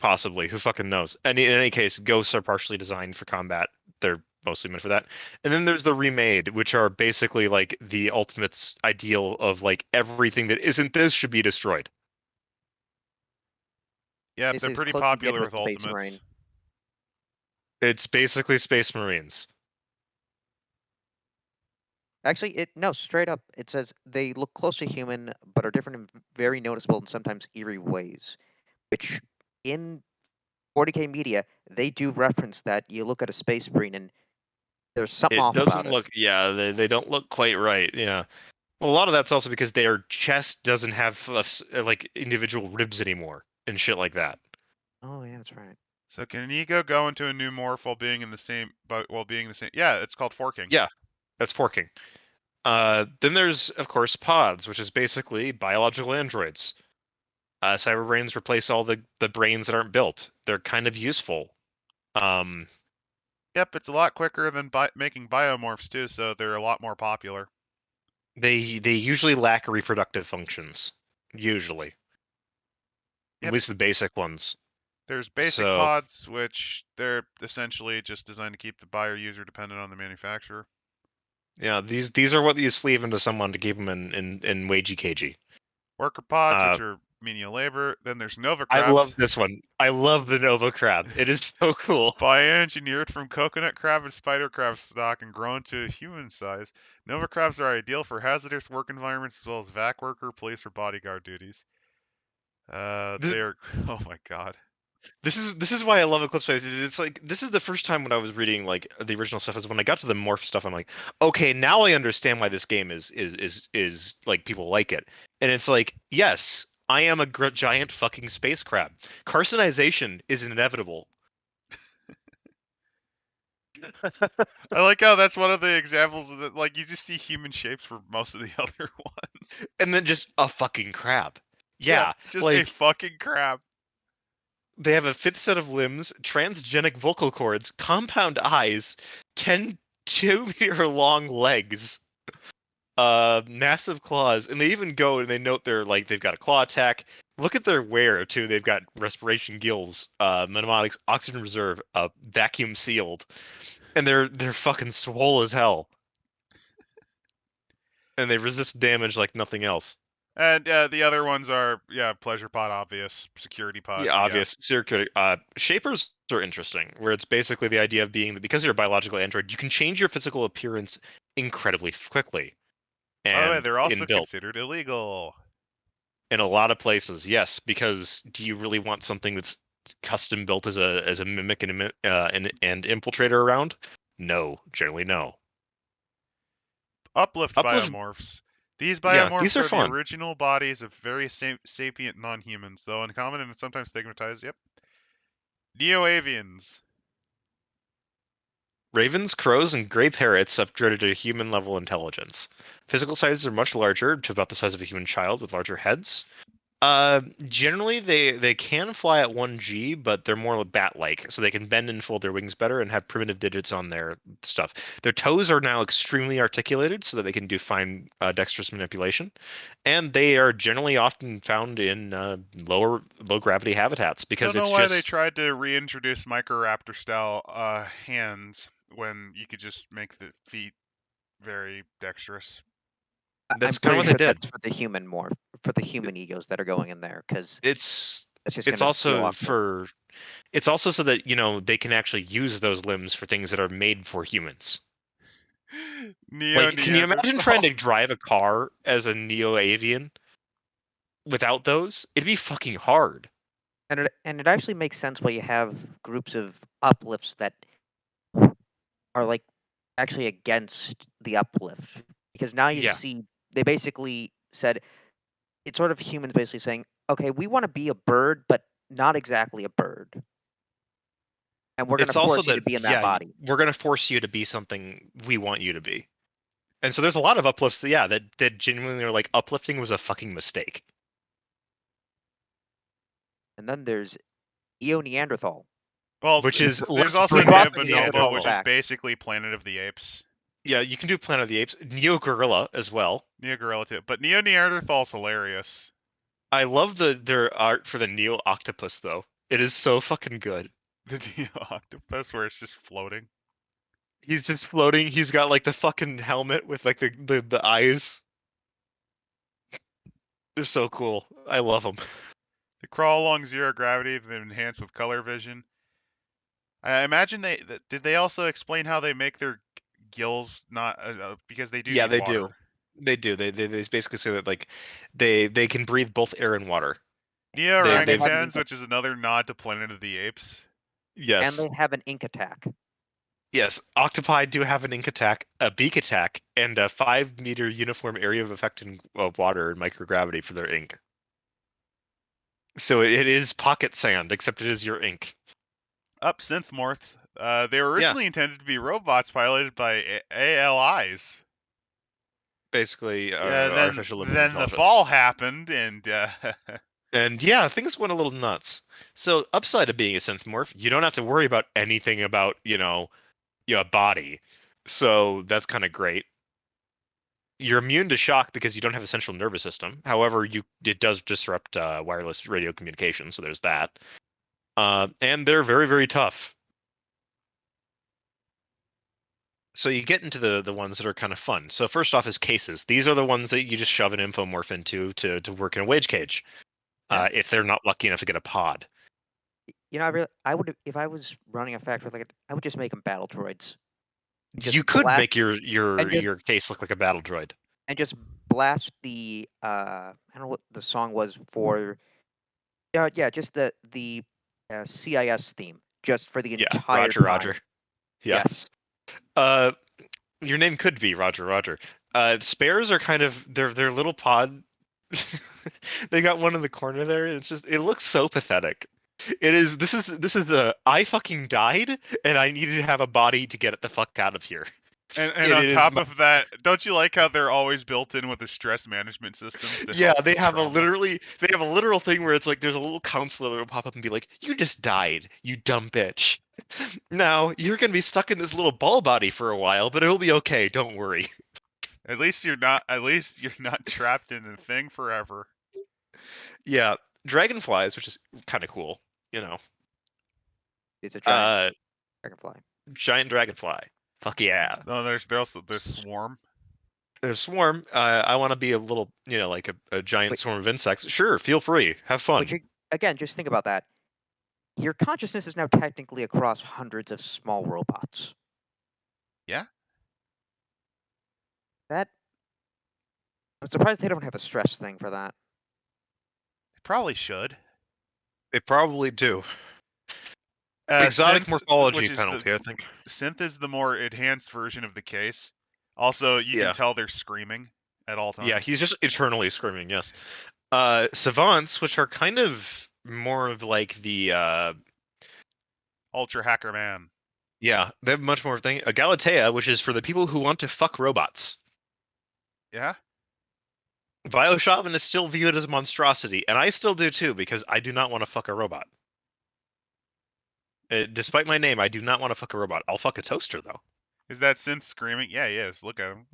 Possibly. Who fucking knows? In any case, ghosts are partially designed for combat. They're mostly meant for that. And then there's the remade, which are basically like the ultimate ideal of like everything that isn't this should be destroyed. Yeah, This they're is pretty close to popular with Space Marine. ultimates. It's basically Space Marines. Actually, no, straight up, it says they look close to human, but are different in very noticeable and sometimes eerie ways. Which, in 40K media, they do reference that. You look at a Space Marine and there's something It off doesn't about it. look, yeah, they don't look quite right. Yeah. Well, a lot of that's also because their chest doesn't have like individual ribs anymore and shit like that. Oh yeah, that's right. So can an ego go into a new morph while being the same? Yeah, it's called forking. Yeah, that's forking. Then there's, of course, pods, which is basically biological androids. Cyber brains replace all the brains that aren't built. They're kind of useful. Yep, it's a lot quicker than making biomorphs too, so they're a lot more popular. They usually lack reproductive functions. Usually. Yep. At least the basic ones. There's basic So pods, which they're essentially just designed to keep the buyer user dependent on the manufacturer. yeah, these are what you sleeve into someone to keep them in wagey cagey. Worker pods, Uh, which are menial labor. Then there's Nova I love crabs, this one. I love the Nova crab. It is so cool. bioengineered from coconut crab and spider crab stock and grown to human size. Nova crabs are ideal for hazardous work environments as well as vac worker, police, or bodyguard duties. This, They're oh my god. this is why I love Eclipse Phase. It's like this is the first time when I was reading like the original stuff is when I got to the morph stuff. I'm like, okay, now I understand why this game is like people like it. And it's like, yes, I am a giant fucking space crab. Carcinization is inevitable. I like how that's one of the examples of that. Like you just see human shapes for most of the other ones. And then just a fucking crab. Yeah, just a like fucking crab. they have a fifth set of limbs, transgenic vocal cords, compound eyes, 10 2-meter long legs, massive claws, and they even go and they note they've got a claw attack. Look at their wear too. They've got respiration gills, mnemonics, oxygen reserve, vacuum sealed, and they're fucking swole as hell. And they resist damage like nothing else. And the other ones are pleasure pod, obvious, security pod. Yeah, obvious. Security. Shapers are interesting, where it's basically the idea of being that because you're a biological android, you can change your physical appearance incredibly quickly. By the way, And they're also inbuilt considered illegal. in a lot of places, yes. Because do you really want something that's custom built as a mimic and infiltrator around? No, generally no. Uplift Uplift, biomorphs. These yeah, biomorphs these are are the fun. original bodies of various sapient non-humans, though uncommon and sometimes stigmatized. Yep. Neo-avians. Ravens, crows, and gray parrots upgraded to human level intelligence. Physical sizes are much larger, to about the size of a human child with larger heads. Generally they can fly at 1G, but they're more bat-like, so they can bend and fold their wings better and have primitive digits on their stuff. Their toes are now extremely articulated, so that they can do fine dexterous manipulation, and they are generally often found in low gravity habitats because Don't know it's why they just tried to reintroduce Microraptor style hands when you could just make the feet very dexterous. that's I'm kind of pretty what they sure did. that's for the human for the human egos that are going in there, because It's that's just it's going to steal also off more. for it's also so that they can actually use those limbs for things that are made for humans. Like, can you imagine trying to drive a car as a neo-avian without those? It'd be fucking hard. And it actually makes sense why you have groups of uplifts that are like actually against the uplift, because now you Yeah. see they basically said it's sort of humans basically saying, okay, we want to be a bird, but not exactly a bird, and we're going It's to also force you to that, be in that yeah, body. we're going to force you to be something we want you to be. And so there's a lot of uplifts, yeah, that genuinely are like, uplifting was a fucking mistake. And then there's Eo-Neanderthal. Well, Which is there's let's also bring back Brought the Neo-Bonobo, which Neanderthals is back. basically Planet of the Apes. Yeah, you can do Planet of the Apes. Neo-Gorilla as well. Neo-Gorilla too. But Neo-Neanderthal's hilarious. I love their art for the Neo-Octopus, though. It is so fucking good. The Neo-Octopus where it's just floating. He's just floating. He's got like the fucking helmet with like the eyes. They're so cool. I love them. They crawl along zero gravity, then enhanced with color vision. I imagine did they also explain how they make their gills not because they do Yeah, need they water. do. They do. They basically say that like they can breathe both air and water. Neo They- they've- orangutans, which is another nod to Planet of the Apes. Yes. And they have an ink attack. Yes. Octopi do have an ink attack, a beak attack, and a 5-meter uniform area of effect of water and microgravity for their ink. So it is pocket sand, except it is your ink. Synthmorphs. They were originally intended to be robots piloted by ALIs. Basically, Then artificial the intelligence. fall happened, and And yeah, things went a little nuts. So upside of being a synthmorph, you don't have to worry about anything about, your body. So that's kind of great. You're immune to shock because you don't have a central nervous system. However, it does disrupt wireless radio communication, so there's that. And they're very, very tough. So you get into the ones that are kind of fun. So first off is cases. These are the ones that you just shove an infomorph into to work in a wage cage. If they're not lucky enough to get a pod. I would, if I was running a factory like it, I would just make them battle droids. Just You could blast- make your and just- your case look like a battle droid. and just blast the I don't know what the song was for. Just the CIS theme, just for the entire Roger, time. Roger. Yeah. Yes. Your name could be Roger, Roger. Spares are kind of their little pod. They got one in the corner there. And it looks so pathetic. This is I fucking died and I needed to have a body to get the fuck out of here. And on top of that, don't you like how they're always built in with the stress management systems? They have a literal thing where it's like there's a little counselor that'll pop up and be like, "You just died, you dumb bitch. Now you're gonna be stuck in this little ball body for a while, but it'll be okay. Don't worry." At least you're not trapped in a thing forever. Yeah, dragonflies, which is kind of cool. It's a giant dragonfly. Giant dragonfly. Fuck yeah. No, there's swarm. There's swarm. I want to be a little, like a giant swarm of insects. Sure, feel free. Have fun. But again, just think about that. Your consciousness is now technically across hundreds of small robots. Yeah. I'm surprised they don't have a stress thing for that. They probably should. They probably do. Exotic Synth, morphology penalty, I think. Synth is the more enhanced version of the case. Also, you can tell they're screaming at all times. Yeah, he's just eternally screaming, yes. Savants, which are kind of more of like the... Ultra Hacker Man. Yeah, they have much more thing. A Galatea, which is for the people who want to fuck robots. Yeah? Bioshovan is still viewed as a monstrosity, and I still do too, because I do not want to fuck a robot. Despite my name, I do not want to fuck a robot. I'll fuck a toaster, though. Is that Synth screaming? Yeah, he is. Look at him.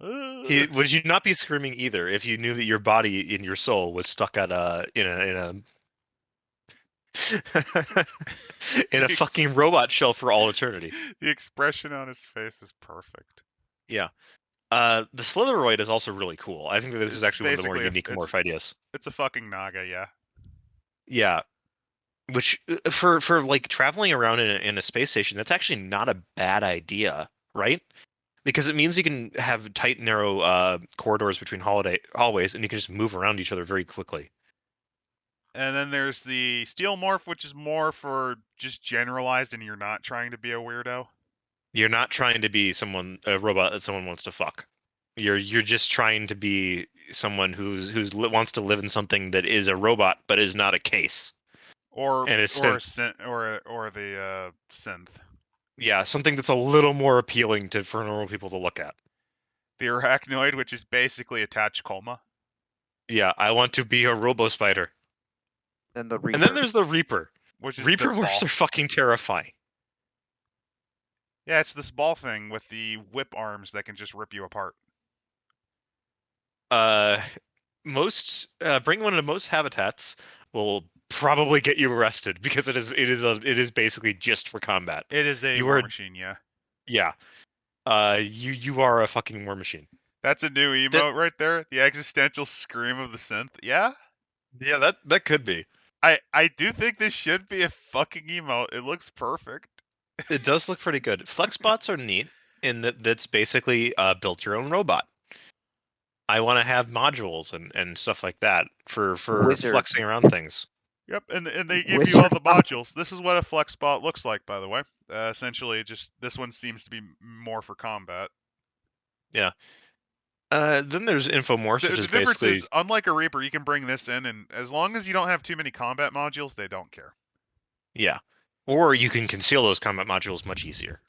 Would you not be screaming either if you knew that your body in your soul was stuck at in a fucking robot shell for all eternity? The expression on his face is perfect. Yeah. The Slitheroid is also really cool. I think that this is actually one of the more unique morph ideas. It's a fucking Naga, yeah. Yeah. Which, for like traveling around in a space station, that's actually not a bad idea, right? Because it means you can have tight, narrow corridors between hallways, and you can just move around each other very quickly. And then there's the Steel Morph, which is more for just generalized, and you're not trying to be a weirdo. You're not trying to be a robot that someone wants to fuck. You're just trying to be someone who wants to live in something that is a robot but is not a case. Or the synth. Yeah, something that's a little more appealing for normal people to look at. The arachnoid, which is basically a tachykoma. Yeah, I want to be a robo spider. And the Reaper. And then there's the Reaper. Which is Reaper morphs are fucking terrifying. Yeah, it's this ball thing with the whip arms that can just rip you apart. Bring one into most habitats will probably get you arrested because it is basically just for combat. It is a war machine, yeah. Yeah. You are a fucking war machine. That's a new emote right there. The existential scream of the synth. Yeah? Yeah, that could be. I do think this should be a fucking emote. It looks perfect. It does look pretty good. Flexbots are neat in that's basically built your own robot. I want to have modules and stuff like that for flexing around things. Yep, and they give you all the modules. This is what a flexbot looks like, by the way. Essentially, just this one seems to be more for combat. Yeah. Then there's infomorphs, which is the difference basically... is, unlike a Reaper, you can bring this in, and as long as you don't have too many combat modules, they don't care. Yeah. Or you can conceal those combat modules much easier.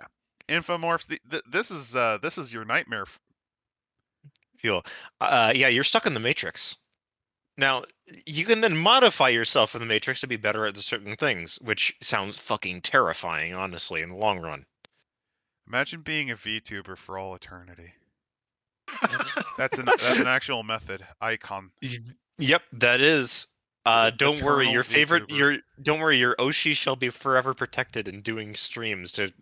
Yeah. Infomorphs. This is your nightmare. Feel. Yeah, you're stuck in the Matrix. Now, you can then modify yourself in the Matrix to be better at certain things, which sounds fucking terrifying, honestly, in the long run. Imagine being a VTuber for all eternity. That's an actual method. Icon. Yep, that is. Don't worry, eternal your favorite VTuber. don't worry, your Oshi shall be forever protected in doing streams to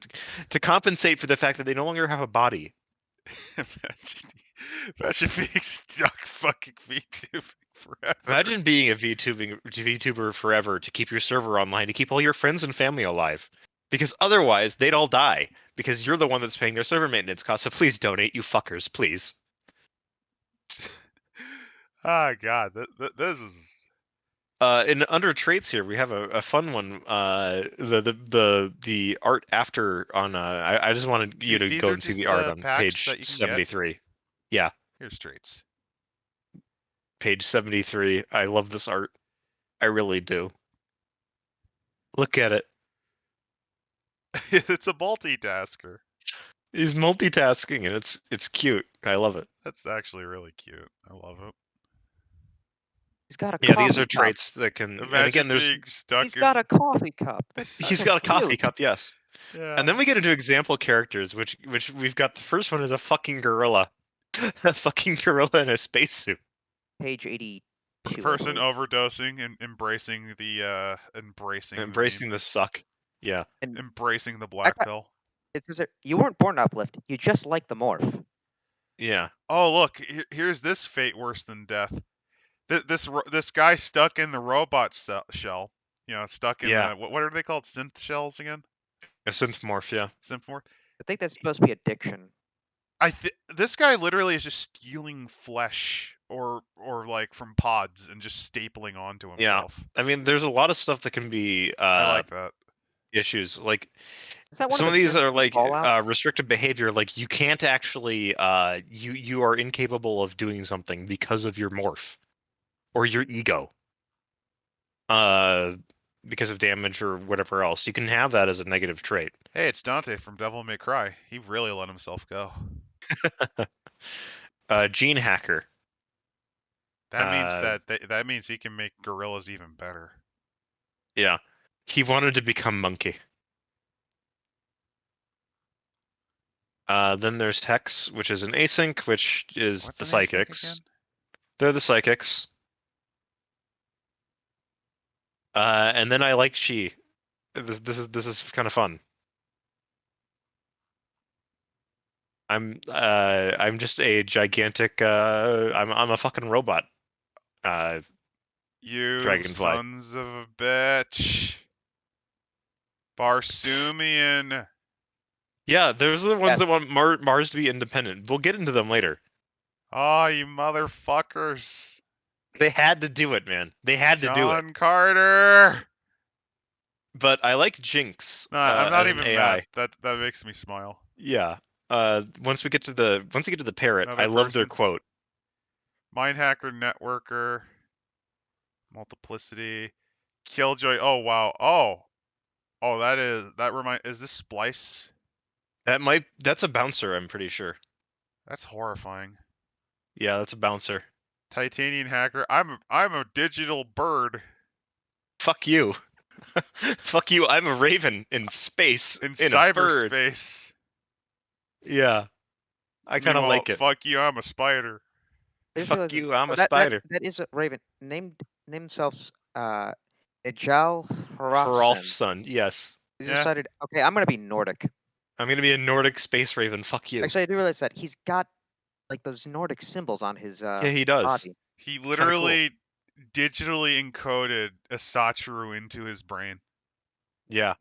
compensate for the fact that they no longer have a body. Imagine being stuck fucking VTubing forever. Imagine being a VTuber forever to keep your server online, to keep all your friends and family alive. Because otherwise, they'd all die. Because you're the one that's paying their server maintenance costs, so please donate, you fuckers, please. Ah, God, this is. In under traits here, we have a fun one. The art after on. I just wanted you to These go are and see just the art the on packs page that you can get? 73. Yeah, Here's traits. page 73. I love this art. I really do. Look at it. It's a multitasker. He's multitasking and it's cute. I love it. That's actually really cute. I love it. He's got a Yeah, coffee these are cup. traits that can. Imagine And again, there's being stuck. He's got a coffee cup. That's he's so got a coffee cute. cup. Yes. Yeah. And then we get into example characters, which we've got. The first one is a fucking gorilla, a fucking gorilla in a spacesuit. Page 82. a person overdosing and embracing the Embracing the suck. Yeah. embracing the black pill. It says you weren't born to uplift. You just like the morph. Yeah. Oh look, here's this fate worse than death. This guy stuck in the robot shell. You know, stuck in the, what are they called? Synth shells again? A synth morph, yeah. Synth morph. I think that's supposed to be addiction. This guy literally is just stealing flesh or like from pods and just stapling onto himself. Yeah. I mean, there's a lot of stuff that can be I like that. Issues. Like Is that one some of of these Synth are like Fallout? restricted behavior. Like you can't actually you are incapable of doing something because of your morph or your ego. Because of damage or whatever else. You can have that as a negative trait. Hey, it's Dante from Devil May Cry. He really let himself go. Gene hacker. That means that means he can make gorillas even better. Yeah. He wanted to become monkey. Then there's Hex, which is an async, which is What's the an async psychics. again? They're the psychics. And then I like She. This is kind of fun. I'm just a gigantic I'm a fucking robot. You Dragonfly. sons of a bitch. Barsoomian. Yeah, those are the ones that want Mars to be independent. We'll get into them later. Oh, you motherfuckers. They had to do it, man. They had to do it. John Carter. But I like Jinx. No, I'm not as an even AI. mad. That makes me smile. Yeah. Once you get to the parrot, Another I love their person. quote. Mind hacker, networker, multiplicity, killjoy. Oh wow. Oh, is this splice? That's a bouncer, I'm pretty sure. That's horrifying. Yeah, that's a bouncer. Titanian hacker. I'm a digital bird. Fuck you. Fuck you. I'm a raven in space. In a bird. cyberspace. Yeah. I kind of Meanwhile, like it. Fuck you, I'm a spider. Fuck you, I'm a spider. That is a raven. Named themselves Ejal Hrolf's Hrolfsson. son, yes. He Yeah. decided, okay, I'm gonna be Nordic. I'm gonna be a Nordic space raven. Fuck you. Actually, I do realize that he's got like those Nordic symbols on his Yeah, he does. body. He literally digitally encoded a Sachuru into his brain. Yeah.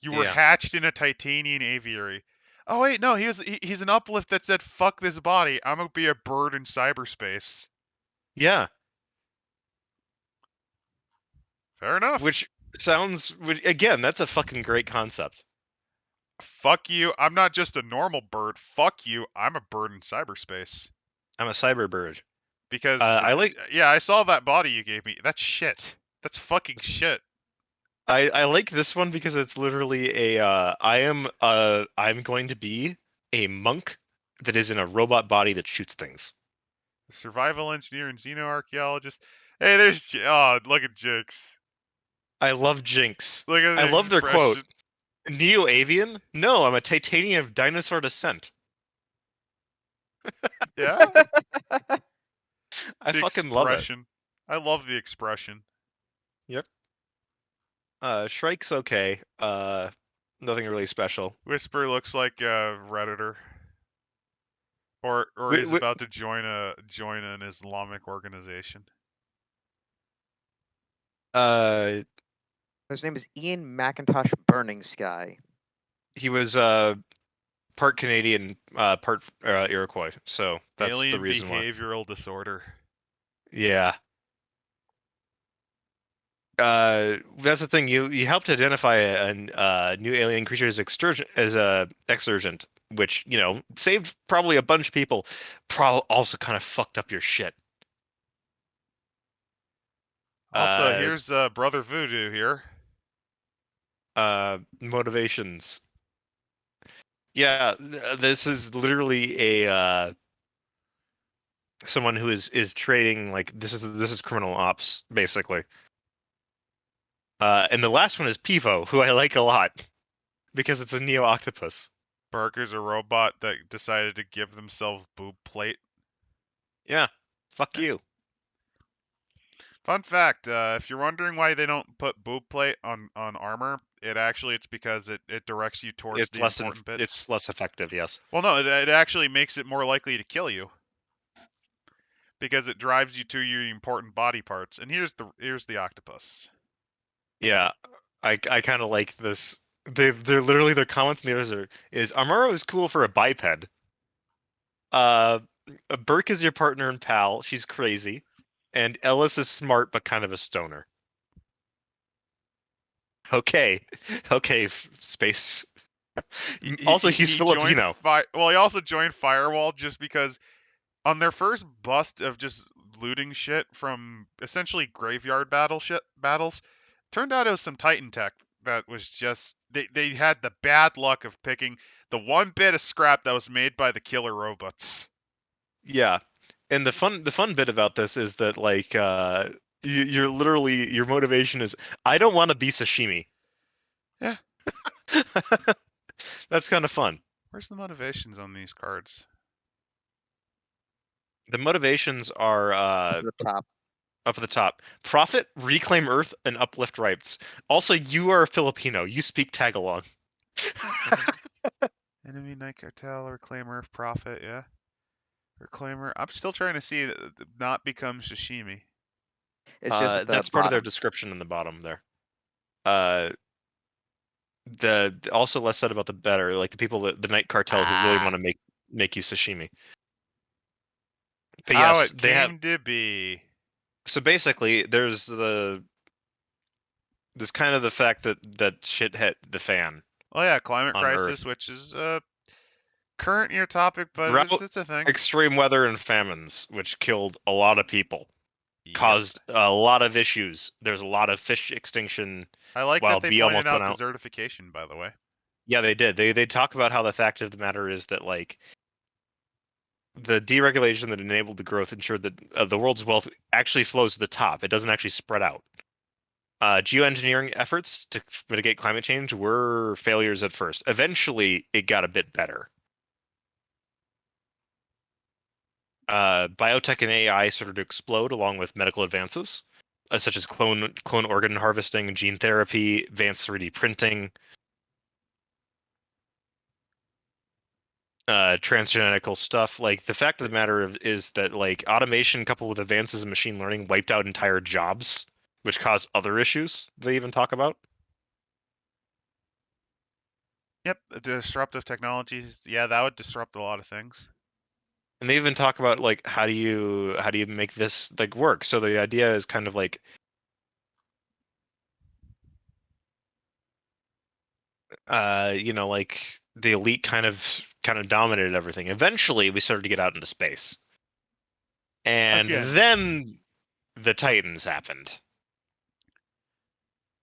You were hatched in a Titanian aviary. Oh wait, no, he's an uplift that said fuck this body. I'm gonna be a bird in cyberspace. Yeah. Fair enough. Again, that's a fucking great concept. Fuck you, I'm not just a normal bird. Fuck you, I'm a bird in cyberspace. I'm a cyber bird. Because I saw that body you gave me. That's shit. That's fucking shit. I like this one because it's literally I'm going to be a monk that is in a robot body that shoots things. Survival engineer and xenoarchaeologist. Hey, look at Jinx. I love Jinx. Look at I love their quote. Neo-avian? No, I'm a titanium dinosaur descent. Yeah, I the fucking love it. expression. I love the expression. Yep. Shrike's okay. Nothing really special. Whisper looks like a redditor, or he's Wi- about to join an Islamic organization. His name is Ian McIntosh Burning Sky. he was part Canadian, part Iroquois, so that's the Alien reason why. behavioral disorder. Yeah. That's the thing. You helped identify a new alien creature as a Exurgent, which saved probably a bunch of people. Also kind of fucked up your shit. Also, Uh, here's Brother Voodoo here. Motivations. Yeah, this is literally a someone who is trading, like, this is criminal ops basically. And the last one is Pivo, who I like a lot because it's a neo octopus. Barker's a robot that decided to give themselves boob plate. Yeah, fuck you. Fun fact, if you're wondering why they don't put boob plate on armor, it's because it directs you towards It's the less important bits. it's less effective. Yes. Well, no, it actually makes it more likely to kill you because it drives you to your important body parts. And here's the octopus. Yeah, I kind of like this. They're literally, their comments in the others is Amaro is cool for a biped. Burke is your partner and pal. She's crazy, and Ellis is smart but kind of a stoner. Okay, space. Also, he's Filipino. He also joined Firewall just because on their first bust of just looting shit from essentially graveyard battles, turned out it was some Titan tech that was just they had the bad luck of picking the one bit of scrap that was made by the killer robots. Yeah, and the fun bit about this is that, like, you're literally, your motivation is, I don't want to be sashimi. Yeah. That's kind of fun. Where's the motivations on these cards? The motivations are The top. up at the top. Profit, reclaim Earth, and uplift rights. Also, you are a Filipino. You speak Tagalog. Enemy Night Cartel, Reclaimer, Profit, yeah. Reclaimer. I'm still trying to see not become sashimi. It's just at the That's part of their bottom. description in the bottom there. The also less said about the better, like the people that the Night Cartel who really want to make you sashimi. But How yes, it they have. came to be. So basically, there's kind of the fact that shit hit the fan. Oh yeah, climate on crisis, Earth. which is a current year topic, but Drought, it's a thing. extreme weather, and famines, which killed a lot of people, caused a lot of issues. There's a lot of fish extinction. I like while that they B pointed almost went out out. desertification, by the way. Yeah, they did. They talk about how the fact of the matter is that, like, the deregulation that enabled the growth ensured that the world's wealth actually flows to the top. It doesn't actually spread out. Geoengineering efforts to mitigate climate change were failures at first. Eventually, it got a bit better. Biotech and AI started to explode along with medical advances, such as clone organ harvesting, gene therapy, advanced 3D printing, transgenical stuff. Like, the fact of the matter is that, like, automation coupled with advances in machine learning wiped out entire jobs, which caused other issues they even talk about. Yep, disruptive technologies. Yeah, that would disrupt a lot of things. And they even talk about, like, how do you make this, like, work? So the idea is kind of like, like, the elite kind of dominated everything. Eventually, we started to get out into space, and Again. then the Titans happened.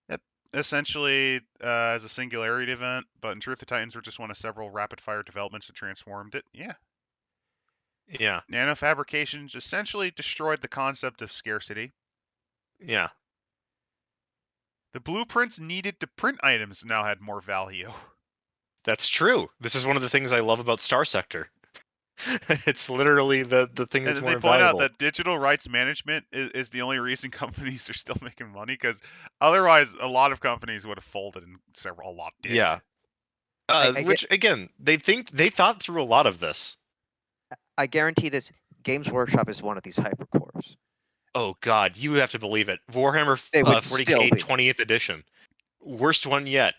Yep, essentially as a singularity event, but in truth, the Titans were just one of several rapid-fire developments that transformed it. Yeah. Yeah. Nanofabrications essentially destroyed the concept of scarcity. Yeah. The blueprints needed to print items now had more value. That's true. This is one of the things I love about Star Sector. It's literally the thing And that's then more they point out invaluable. that digital rights management is the only reason companies are still making money, because otherwise a lot of companies would have folded and a lot did. Yeah. I Which again, they thought through a lot of this. I guarantee this. Games Workshop is one of these hypercores. Oh God, you have to believe it. Warhammer They would 40K still be. 20th edition, worst one yet.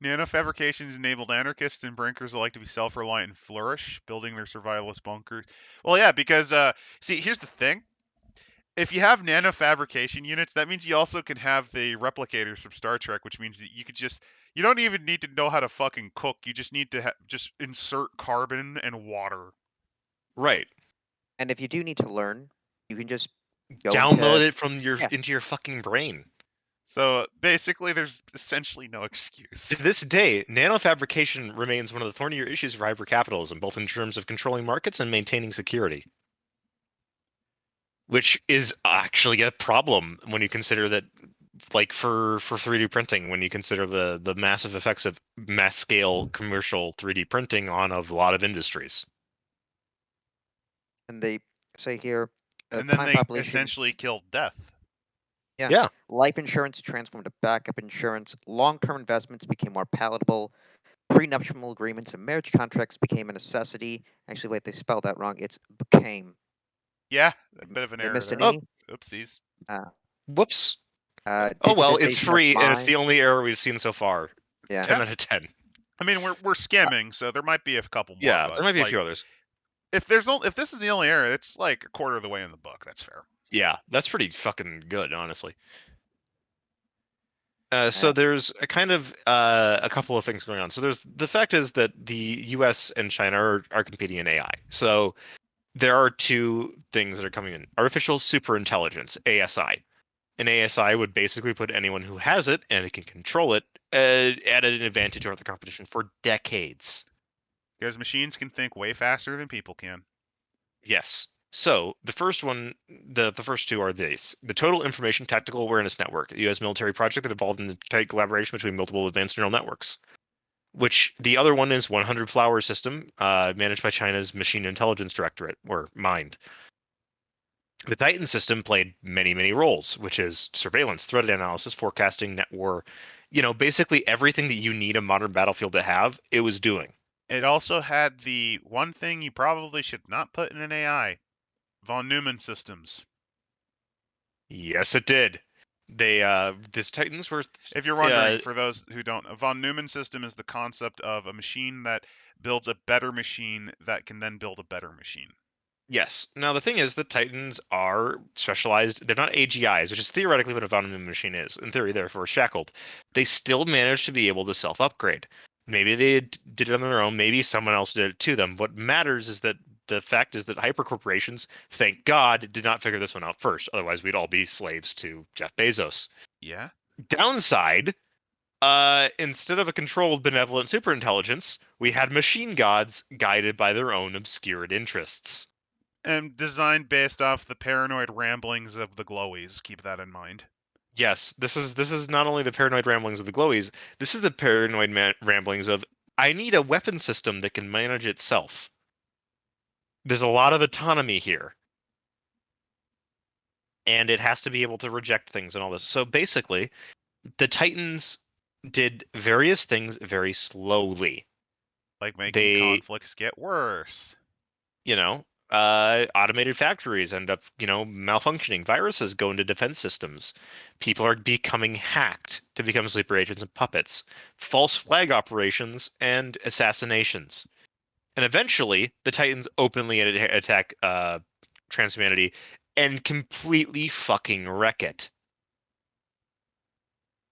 Nanofabrications enabled anarchists and brinkers alike to be self-reliant and flourish, building their survivalist bunkers. Well, yeah, because see, here's the thing: if you have nanofabrication units, that means you also can have the replicators from Star Trek, which means that you don't even need to know how to fucking cook. You just need to just insert carbon and water. Right. And if you do need to learn, you can just go Download into, it from into your fucking brain. So basically, there's essentially no To excuse. this day, nanofabrication remains one of the thornier issues for hypercapitalism, both in terms of controlling markets and maintaining security. Which is actually a problem when you consider that, like for 3D printing, when you consider the massive effects of mass scale commercial 3D printing on a lot of industries. and they say here, And then time they population. essentially killed death. Yeah. Life insurance transformed to backup insurance. Long-term investments became more palatable. Prenuptial agreements and marriage contracts became a necessity. Actually, wait, they spelled that wrong. It's became. Yeah, a bit of an They error missed an there. E. Oopsies. Whoops. Oh well, it's Digitization of free and it's mind. the only error we've seen so far. Yeah. 10 Yeah. out of 10. I mean, we're skimming, so there might be a couple more. Yeah, but there might be a like, few others. if this is the only error, it's like a quarter of the way in the book. That's fair. Yeah, that's pretty fucking good, honestly. So there's a kind of a couple of things going on. So there's the fact is that the U.S. and China are competing in AI. So there are two things that are coming in: artificial superintelligence (ASI). An ASI would basically put anyone who has it and it can control it at an advantage over the competition for decades. Because machines can think way faster than people can. Yes. So the first one, the first two are these: the Total Information Tactical Awareness Network, a U.S. military project that involved in the tight collaboration between multiple advanced neural networks. Which the other one is 100 Flower System, managed by China's Machine Intelligence Directorate, or MIND. The Titan system played many roles, which is surveillance, threat analysis, forecasting, net war, basically everything that you need a modern battlefield to have, it was doing. It also had the one thing you probably should not put in an AI: von Neumann systems. Yes, it did. This Titans were. If you're wondering, for those who don't, a von Neumann system is the concept of a machine that builds a better machine that can then build a better machine. Yes. Now the thing is, the Titans are specialized. They're not AGIs, which is theoretically what a von Neumann machine is. In theory, therefore shackled. They still manage to be able to self-upgrade. Maybe they did it on their own. Maybe someone else did it to them. What matters is that the fact is that hypercorporations, thank God, did not figure this one out first. Otherwise, we'd all be slaves to Jeff Bezos. Yeah. Downside, instead of a controlled, benevolent superintelligence, we had machine gods guided by their own obscured interests. And designed based off the paranoid ramblings of the glowies. Keep that in mind. Yes, this is not only the paranoid ramblings of the glowies. This is the paranoid ramblings of, I need a weapon system that can manage itself. There's a lot of autonomy here, and it has to be able to reject things and all this. So basically, the Titans did various things very slowly. Like making conflicts get worse. Automated factories end up, malfunctioning. Viruses go into defense systems. People are becoming hacked to become sleeper agents and puppets. False flag operations and assassinations. And eventually, the Titans openly attack transhumanity and completely fucking wreck it.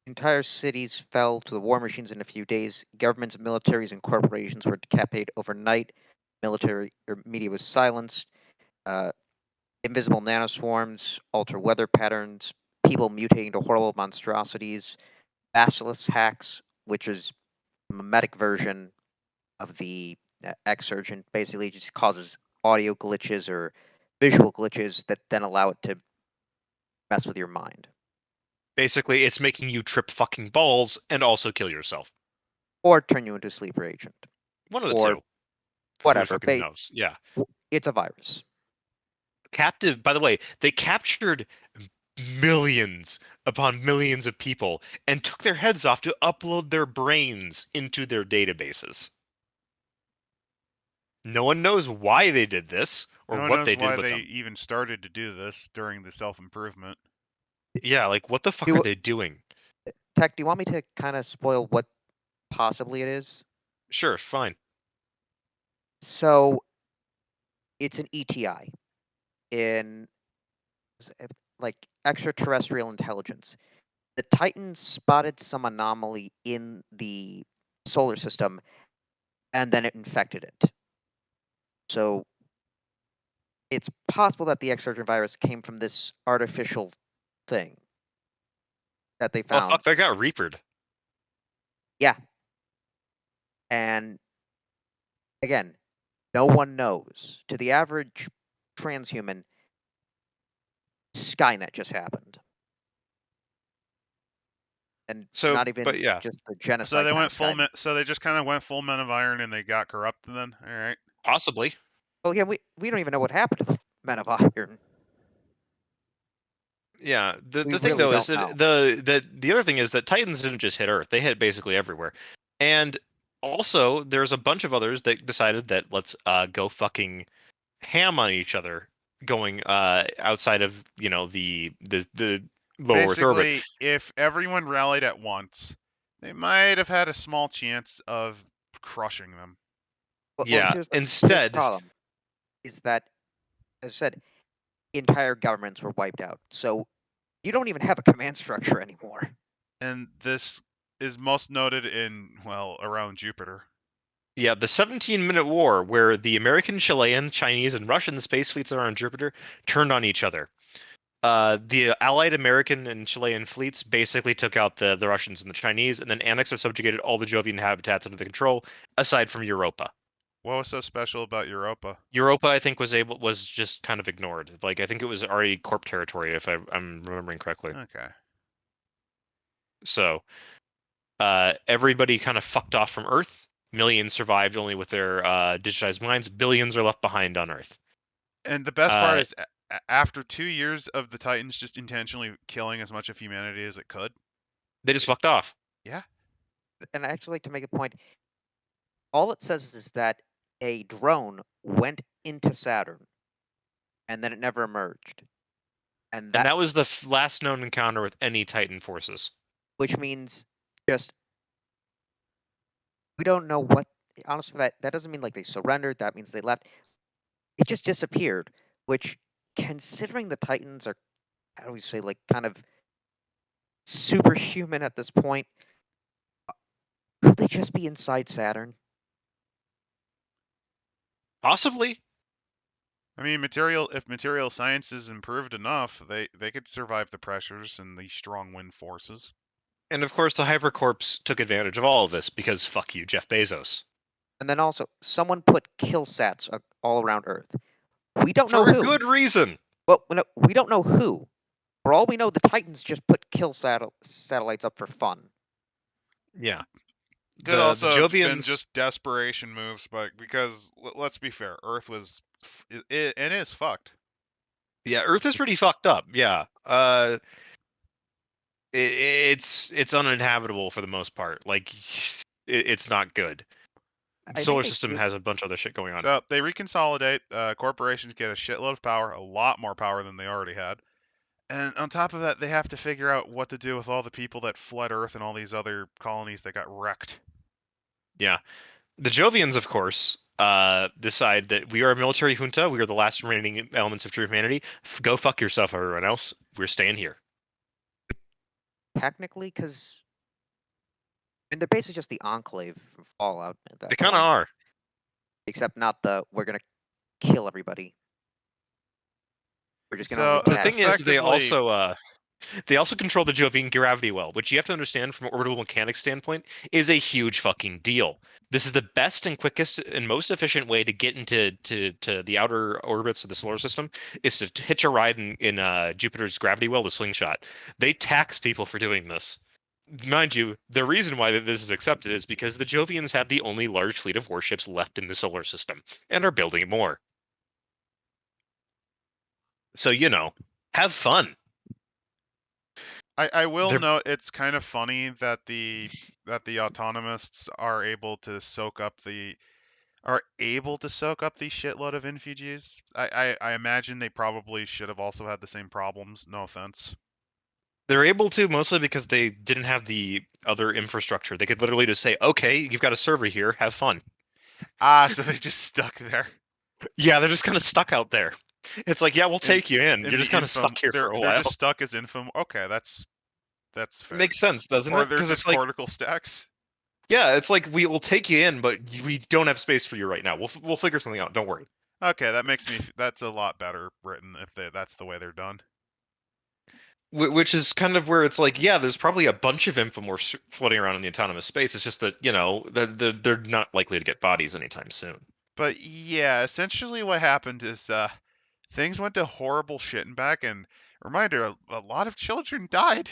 Entire cities fell to the war machines in a few days. Governments, militaries, and corporations were decapitated overnight. Military or media was silenced. Invisible nanoswarms alter weather patterns. People mutating to horrible monstrosities. Basilisk hacks, which is a mimetic version of the Exurgent, basically just causes audio glitches or visual glitches that then allow it to mess with your mind. Basically, it's making you trip fucking balls and also kill yourself. Or turn you into a sleeper agent. One of the Or two. Whatever. fucking knows? Yeah. It's a virus. Captive. By the way, they captured millions upon millions of people and took their heads off to upload their brains into their databases. No one knows why they did this or No one what knows they did why with they them. even started to do this during the self-improvement. Yeah, like what the fuck Do- are they doing? Tech, do you want me to kind of spoil what possibly it is? Sure, fine. So it's an ETI in like extraterrestrial intelligence. The Titans spotted some anomaly in the solar system, and then it infected it. So it's possible that the Exurgent virus came from this artificial thing that they Oh found. fuck, that got reapered. Yeah. And again, no one knows. To the average transhuman, Skynet just happened. And So, not even but yeah, just the genocide. So they kind went of full. Skynet. So they just kind of went full Men of Iron and they got corrupted. Then, all right. possibly. Well, yeah, we don't even know what happened to the Men of Iron. Yeah, the We thing really though is don't that the other thing is that Titans didn't just hit Earth; they hit basically everywhere. And also, there's a bunch of others that decided that let's go fucking ham on each other, going outside of the low Earth orbit. Basically, if everyone rallied at once, they might have had a small chance of crushing them. Well, Yeah, here's the instead, problem: is that, as I said, entire governments were wiped out. So you don't even have a command structure anymore. And this is most noted in, well, around Jupiter. yeah, the 17-minute war where the American, Chilean, Chinese, and Russian space fleets around Jupiter turned on each other. The allied American and Chilean fleets basically took out the Russians and the Chinese, and then annexed or subjugated all the Jovian habitats under the control, aside from Europa. What was so special about Europa? Europa, I think, was just kind of ignored. Like, I think it was already Corp territory, if I'm remembering correctly. Okay. So, everybody kind of fucked off from Earth. Millions survived only with their digitized minds. Billions are left behind on Earth. And the best part is, after 2 years of the Titans just intentionally killing as much of humanity as it could, They just fucked off. yeah. And I actually like to make a point. All it says is that a drone went into Saturn, and then it never emerged. And that was the last known encounter with any Titan forces. Which means just we don't know what. Honestly, that doesn't mean like they surrendered. That means they left. It just disappeared. Which, considering the Titans are, how do we say, like kind of superhuman at this point, could they just be inside Saturn? Possibly. I mean, if material science is improved enough, they could survive the pressures and the strong wind forces. And of course, the Hypercorps took advantage of all of this because fuck you, Jeff Bezos. And then also, someone put kill sats all around Earth. We don't know For who. a good reason. Well, no, we don't know who. For all we know, the Titans just put kill satellites up for fun. Yeah. Could also the have been Jovians just desperation moves, but because let's be fair, Earth was it is fucked. Yeah, Earth is pretty fucked up. Yeah. It's uninhabitable for the most part. Like, it's not good. The solar system has a bunch of other shit going on. So they reconsolidate. Corporations get a shitload of power, a lot more power than they already had. And on top of that, they have to figure out what to do with all the people that fled Earth and all these other colonies that got wrecked. Yeah. The Jovians, of course, decide that we are a military junta. We are the last remaining elements of true humanity. Go fuck yourself, everyone else. We're staying here. Technically, because they're basically just the Enclave from Fallout. They kind of are. Except not we're going to kill everybody. We're just going to So, The thing is, they effectively- also control the Jovian gravity well, which you have to understand from an orbital mechanics standpoint is a huge fucking deal. This is the best and quickest and most efficient way to get into to the outer orbits of the solar system is to hitch a ride in Jupiter's gravity well, the slingshot. They tax people for doing this. mind you, the reason why this is accepted is because the Jovians have the only large fleet of warships left in the solar system and are building more. So, have fun. I will They're- note it's kind of funny that the autonomists are able to soak up the shitload of infugees. I imagine they probably should have also had the same problems. No offense. They're able to mostly because they didn't have the other infrastructure. They could literally just say, okay, you've got a server here, have fun. So they just stuck there. Yeah, they're just kind of stuck out there. It's like, yeah, we'll take you in. You're just kind of stuck here for a They're while. just stuck as info. Okay, that's fair. Makes sense, doesn't Or it? they're Because just it's like, cortical stacks. yeah, it's like we will take you in, but we don't have space for you right now. We'll figure something out. Don't worry. Okay, that's a lot better written if that's the way they're done. Which is kind of where it's like, yeah, there's probably a bunch of infomorphs floating around in the autonomous space. It's just that, they're not likely to get bodies anytime soon. But yeah, essentially what happened is things went to horrible shit and back, and reminder, a lot of children died.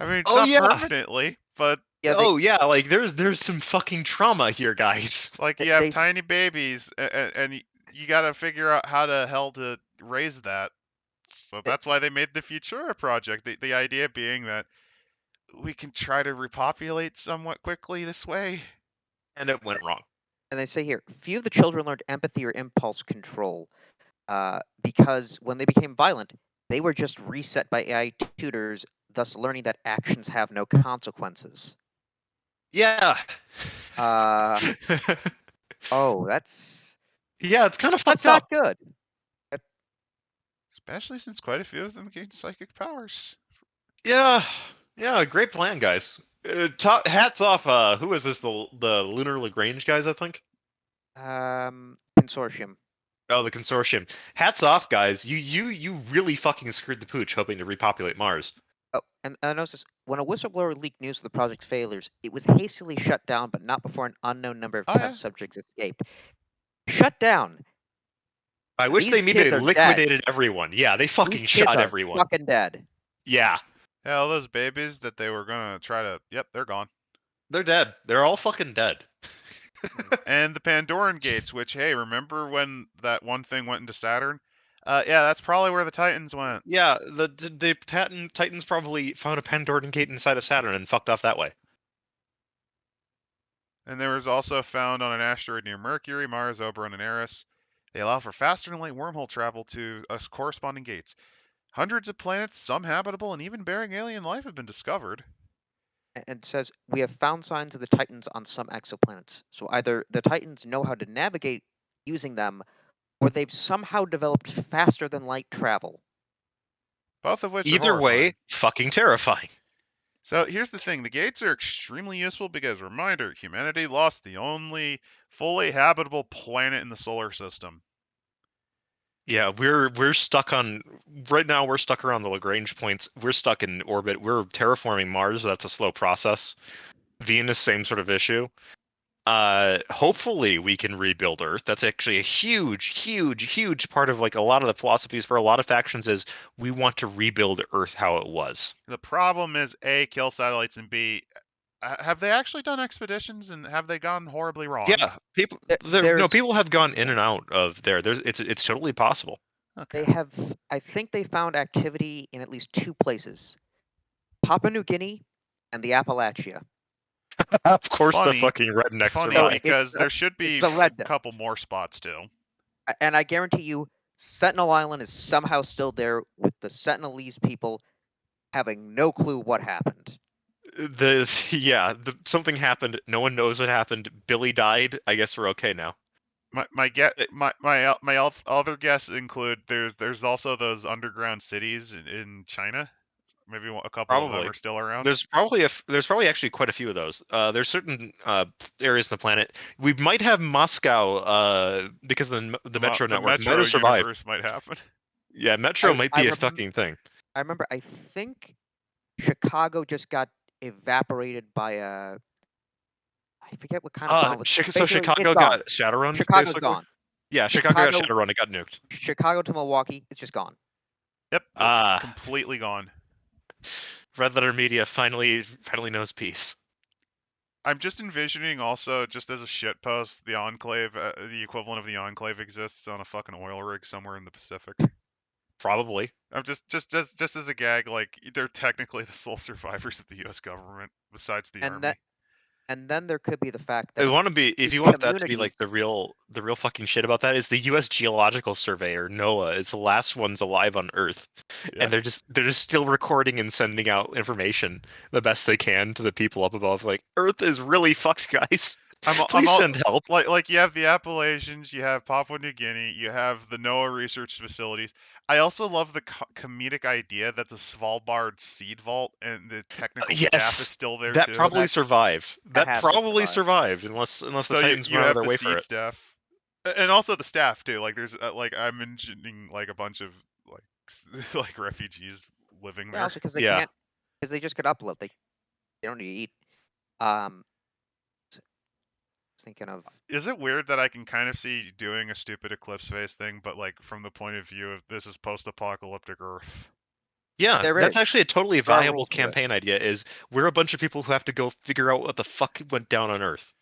I mean, it's not permanently, but Yeah, like there's some fucking trauma here, guys. like you have tiny babies, and you got to figure out how the hell to raise that. So that's why they made the Futura project. The idea being that we can try to repopulate somewhat quickly this way. And it went wrong. And they say here, few of the children learned empathy or impulse control, because when they became violent, they were just reset by AI tutors, thus learning that actions have no consequences. Yeah. Oh, that's Yeah, it's kind of that's fucked up. not good. Especially since quite a few of them gain psychic powers. Yeah, great plan, guys. Hats off. Who is this? The Lunar Lagrange guys, I think. Consortium. Oh, the consortium. Hats off, guys. You really fucking screwed the pooch, hoping to repopulate Mars. Oh, and I noticed this. When a whistleblower leaked news of the project's failures, it was hastily shut down, but not before an unknown number of test subjects escaped. Shut down. I wish they liquidated everyone. Yeah, they fucking shot everyone. Fucking dead. Yeah. Yeah, all those babies that they were gonna try to. Yep, they're gone. They're dead. They're all fucking dead. And the Pandora Gates, which, hey, remember when that one thing went into Saturn? Yeah, that's probably where the Titans went. Yeah, the Titans probably found a Pandora Gate inside of Saturn and fucked off that way. And there was also found on an asteroid near Mercury, Mars, Oberon, and Eris. They allow for faster than light wormhole travel to corresponding gates. Hundreds of planets, some habitable, and even bearing alien life have been discovered. And it says, we have found signs of the Titans on some exoplanets. So either the Titans know how to navigate using them, or they've somehow developed faster than light travel. Both of which either way, fucking terrifying. So here's the thing. The gates are extremely useful because, reminder, humanity lost the only fully habitable planet in the solar system. Yeah, we're stuck on right now. We're stuck around the Lagrange points. We're stuck in orbit. We're terraforming Mars. That's a slow process. Venus, same sort of issue. Hopefully we can rebuild Earth. That's actually a huge part of like a lot of the philosophies for a lot of factions is we want to rebuild Earth how it was. The problem is A, kill satellites, and B, have they actually done expeditions and have they gone horribly wrong? Yeah, people have gone in and out of there. It's totally possible. Okay. They have, I think they found activity in at least two places: Papua New Guinea and the Appalachia. Of course, the fucking rednecks. Funny because there should be a couple more spots too. And I guarantee you, Sentinel Island is somehow still there, with the Sentinelese people having no clue what happened. Something happened. No one knows what happened. Billy died. I guess we're okay now. My other guess include there's also those underground cities in China. Maybe a couple of them are still around. There's probably actually quite a few of those. There's certain areas in the planet. We might have Moscow because the Metro network might have survived. Might happen. Yeah, Metro might be a fucking thing. I remember. I think Chicago just got evaporated by a. I forget what kind of bomb. So Chicago got Shadowrun. Chicago's gone. Yeah, Chicago got Shadowrun. It got nuked. Chicago to Milwaukee, it's just gone. Yep. Completely gone. Red Letter Media finally knows peace. I'm just envisioning also, just as a shitpost, the Enclave, the equivalent of the Enclave exists on a fucking oil rig somewhere in the Pacific. Probably. I'm just as a gag, like they're technically the sole survivors of the U.S. government besides the army. And then there could be the fact They that want to be, if these you want that to be like communities- the real fucking shit about that is the U.S. Geological Survey, or NOAA. It's the last ones alive on Earth, Yeah. and they're just still recording and sending out information the best they can to the people up above. Like, Earth is really fucked, guys. Please send help. Like you have the Appalachians, you have Papua New Guinea, you have the NOAA research facilities. I also love the comedic idea that the Svalbard seed vault and the technical staff Yes, is still there that too. probably survived. that That has to probably survive. survived, unless the So Titans you went out have of their the way for seed it. staff, and also the staff too. Like there's like I'm envisioning like a bunch of like like refugees living Yeah, there. also because they Yeah. can't, because they just could upload. They don't need to eat. Thinking of Is it weird that I can kind of see doing a stupid Eclipse Phase thing, but like from the point of view of this is post-apocalyptic Earth? Yeah, There that's is. actually a totally There are viable rules to it. campaign idea. Is we're a bunch of people who have to go figure out what the fuck went down on Earth.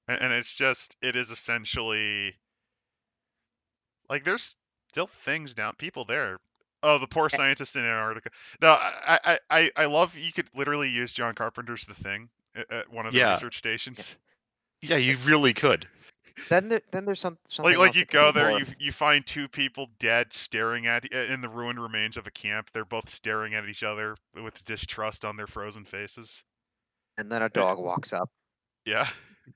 And it is essentially like there's still things down, people there. Oh, the poor scientist in Antarctica. No, I love you could literally use John Carpenter's The Thing at one of the Yeah. research stations. Yeah, you really could. then there's something Like else you that could go be there, more- you find two people dead staring at in the ruined remains of a camp. They're both staring at each other with distrust on their frozen faces. and then a dog walks up. Yeah.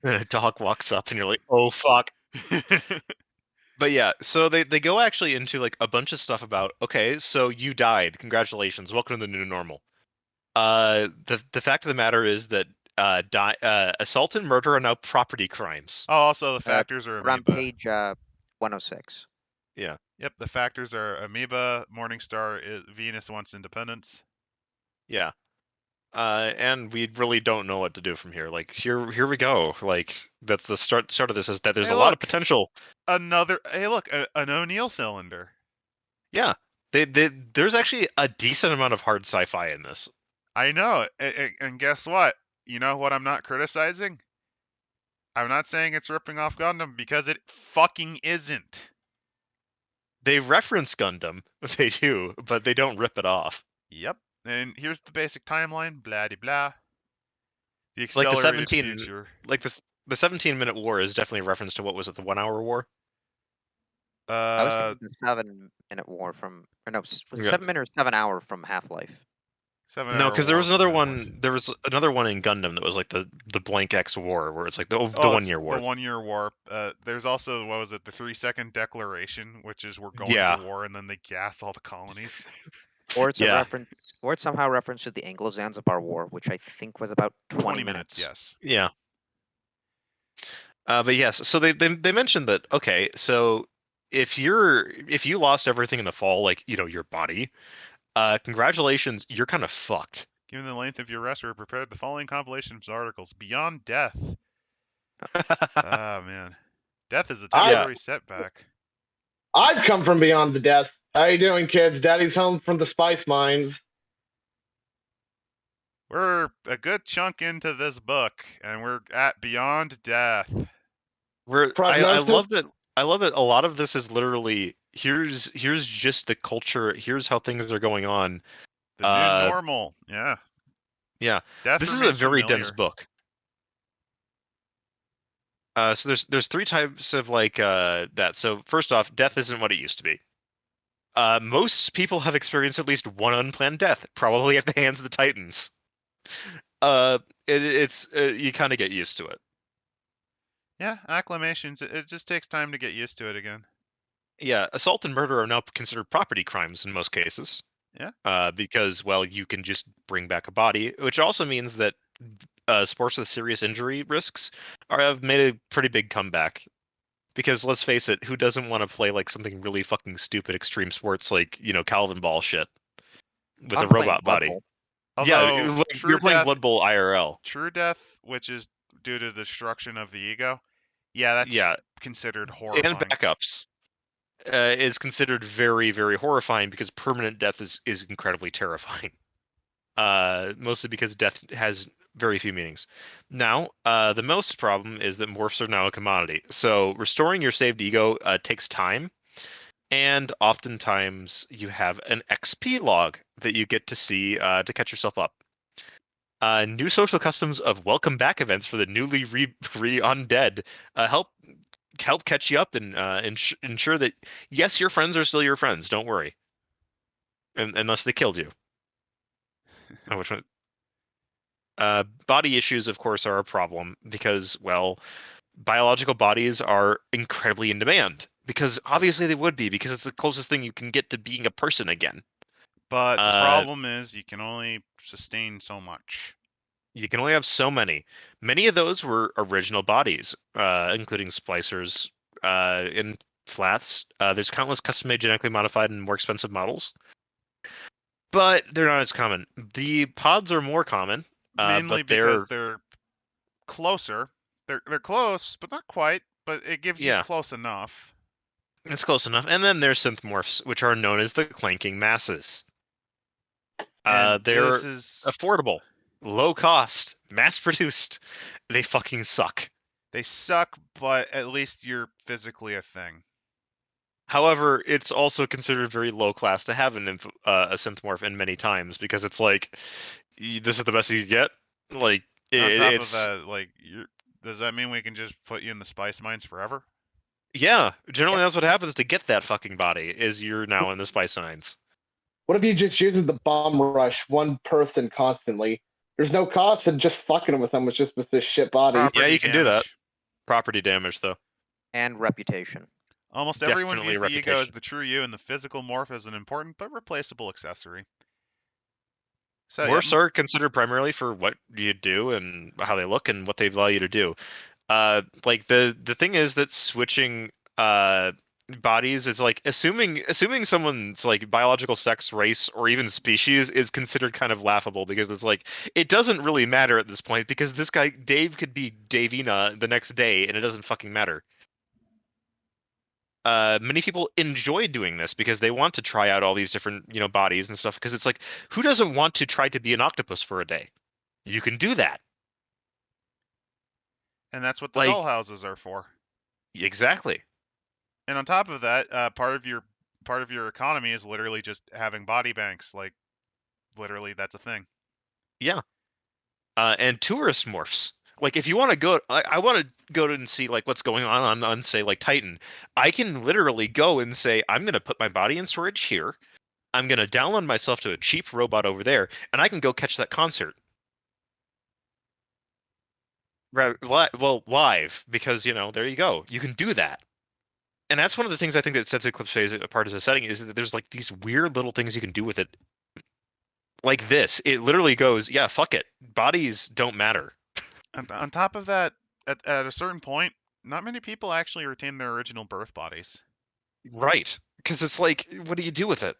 Then a dog walks up and you're like, oh fuck. But yeah, so they go actually into like a bunch of stuff about, okay, so you died. Congratulations. Welcome to the new normal. The fact of the matter is that assault and murder are now property crimes. Oh, also the factors are Around amoeba. page 106. Yeah. Yep, the factors are amoeba, Morningstar, Venus wants independence. Yeah. And we really don't know what to do from here. Like here we go. Like that's the start of this, is that there's Hey, a lot of look. potential. Hey, look, an O'Neill cylinder. Yeah. There's actually a decent amount of hard sci-fi in this. I know, and guess what? You know what I'm not criticizing? I'm not saying it's ripping off Gundam because it fucking isn't. They reference Gundam, they do, but they don't rip it off. Yep. And here's the basic timeline, blah de blah. The Like the accelerated 17 future. like this the 17-minute war is definitely a reference to, what was it, the 1 hour war? I was thinking the 7-minute war from, or no, was it Yeah. 7 minute or 7 hour from Half-Life? 7 No, hour because there war was from another Half-Life. one. There was another one in Gundam that was like the blank X war, where it's like the Oh, 1 it's year war. The 1 year war. There's also, what was it, the 3-second declaration, which is we're going Yeah. to war, and then they gas all the colonies. Or it's Yeah. a reference, or it's somehow reference to the Anglo-Zanzibar War, which I think was about 20 minutes. Yes. Yeah. But yes, so they mentioned that, okay, so if you lost everything in the fall, like, you know, your body, congratulations, you're kind of fucked. Given the length of your rest, we prepared the following compilation of articles. Beyond Death. Ah, man. Death is a temporary setback. I've come from beyond the death. How you doing, kids? Daddy's home from the spice mines. We're a good chunk into this book, and we're at Beyond Death. I love that. I love that a lot of this is literally, here's just the culture. Here's how things are going on. The new normal. Yeah. Yeah. Death This is a remains very familiar. dense book. So there's 3 types of like that. So first off, death isn't what it used to be. Most people have experienced at least one unplanned death, probably at the hands of the Titans. It's you kind of get used to it. Yeah, acclamations. It just takes time to get used to it again. Yeah, assault and murder are now considered property crimes in most cases. Yeah. Because, well, you can just bring back a body, which also means that sports with serious injury risks have made a pretty big comeback. Because let's face it, who doesn't want to play like something really fucking stupid extreme sports like, you know, Calvin Ball shit with I'm a playing robot Blood body? Bowl. Although, Yeah, you're playing Blood Bowl IRL. True death, which is due to the destruction of the ego. Yeah, that's considered horrifying. And backups is considered very, very horrifying because permanent death is incredibly terrifying. mostly because death has very few meanings. Now, the most problem is that morphs are now a commodity. So restoring your saved ego takes time, and oftentimes you have an XP log that you get to see to catch yourself up. New social customs of welcome back events for the newly undead help catch you up and ensure that yes, your friends are still your friends. Don't worry, unless they killed you. Oh, which one? Body issues, of course, are a problem because, well, biological bodies are incredibly in demand. Because obviously they would be, because it's the closest thing you can get to being a person again. But the problem is you can only sustain so much. You can only have so many. Many of those were original bodies, including splicers and flats. There's countless custom-made, genetically modified, and more expensive models. But they're not as common. The pods are more common. Mainly but because they're closer. They're close, but not quite. But it gives you close enough. It's close enough. And then there's synth morphs, which are known as the clanking masses. They're affordable, low cost, mass produced. They fucking suck. They suck, but at least you're physically a thing. However, it's also considered very low class to have a synth morph in many times, because it's like, this is the best you can get. Like, on top of that, like, does that mean we can just put you in the spice mines forever? Yeah, generally that's what happens to get that fucking body, is you're now in the spice mines. What if you just uses the bomb rush one person constantly? There's no cost in just fucking with them with this shit body. Yeah, you can do that. Property damage, though. And reputation. Almost everyone views the ego as the true you, and the physical morph as an important but replaceable accessory. So, morphs are considered primarily for what you do and how they look and what they allow you to do. Like the thing is that switching bodies is like assuming someone's like biological sex, race, or even species is considered kind of laughable, because it's like it doesn't really matter at this point, because this guy Dave could be Davina the next day and it doesn't fucking matter. Many people enjoy doing this because they want to try out all these different, bodies and stuff, because it's like, who doesn't want to try to be an octopus for a day? You can do that. And that's what the doll houses are for. Exactly. And on top of that, part of your economy is literally just having body banks. Like, literally, that's a thing. Yeah. And tourist morphs. Like, if you want to go, I want to go and see like what's going on say like Titan. I can literally go and say, I'm going to put my body in storage here. I'm going to download myself to a cheap robot over there, and I can go catch that concert. Well, live, because there you go. You can do that. And that's one of the things I think that sets Eclipse Phase apart as a setting, is that there's like these weird little things you can do with it. Like this, it literally goes, yeah, fuck it. Bodies don't matter. On top of that, at a certain point, not many people actually retain their original birth bodies. Right. Because it's like, what do you do with it?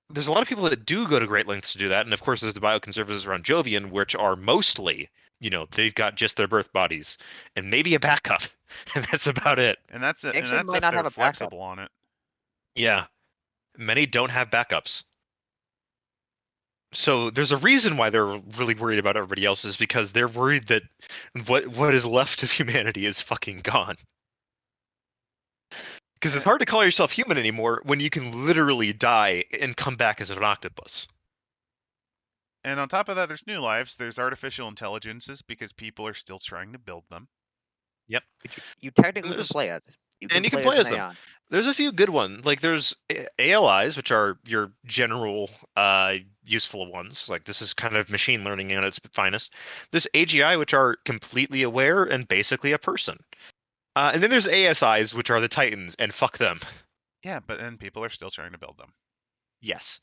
There's a lot of people that do go to great lengths to do that. And of course, there's the bioconservatives around Jovian, which are mostly, they've got just their birth bodies and maybe a backup. And that's about it. And that's it. And that's if they're flexible on it. Yeah. Many don't have backups. So there's a reason why they're really worried about everybody else, is because they're worried that what is left of humanity is fucking gone. Because it's hard to call yourself human anymore when you can literally die and come back as an octopus. And on top of that, there's new lives. There's artificial intelligences, because people are still trying to build them. Yep. You technically can play as. You can play as them. There's a few good ones. Like there's ALIs, which are your general useful ones. Like this is kind of machine learning at its finest. There's AGI, which are completely aware and basically a person. And then there's ASIs, which are the Titans, and fuck them. Yeah, but then people are still trying to build them. Yes.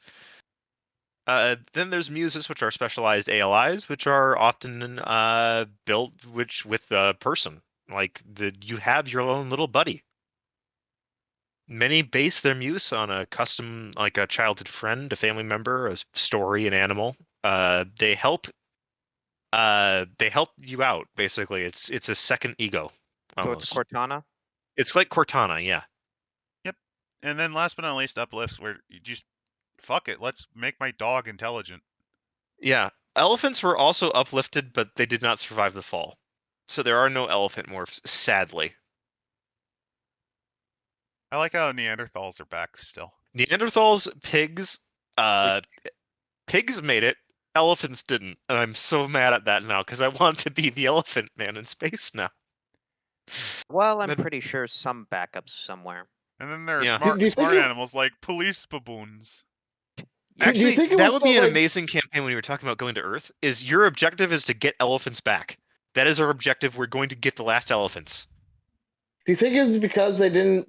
Then there's Muses, which are specialized ALIs, which are often built with a person. Like you have your own little buddy. Many base their muse on a custom, like a childhood friend, a family member, a story, an animal. They help you out, basically. It's a second ego. Almost. So it's Cortana? It's like Cortana, yeah. Yep. And then last but not least, uplifts, where you just fuck it, let's make my dog intelligent. Yeah, elephants were also uplifted, but they did not survive the fall. So there are no elephant morphs, sadly. I like how Neanderthals are back still. Neanderthals, pigs, pigs made it. Elephants didn't, and I'm so mad at that now because I want to be the elephant man in space now. Well, I'm That- pretty sure some backups somewhere. And then there are Yeah. smart Do you think smart it- animals like police baboons. Do you Actually, think it that was would so, be an like- amazing campaign when you were talking about going to Earth. Is your objective is to get elephants back? That is our objective. We're going to get the last elephants. Do you think it was because they didn't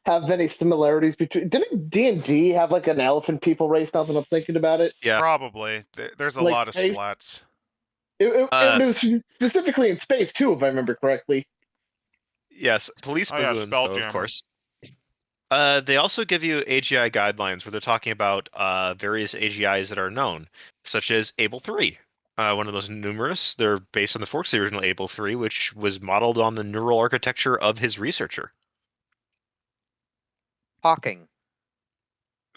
have any similarities between? Didn't D&D have like an elephant people race? Now that I'm thinking about it, Yeah. Probably. There's a Like lot of space? splats. it Uh, was specifically in space too, if I remember correctly. Yes, police Oh yeah, baboons, though, of Spelljammer. course. They also give you AGI guidelines where they're talking about various AGIs that are known, such as Able 3. One of the most numerous. They're based on the Forks, the original Able 3, which was modeled on the neural architecture of his researcher. Hawking.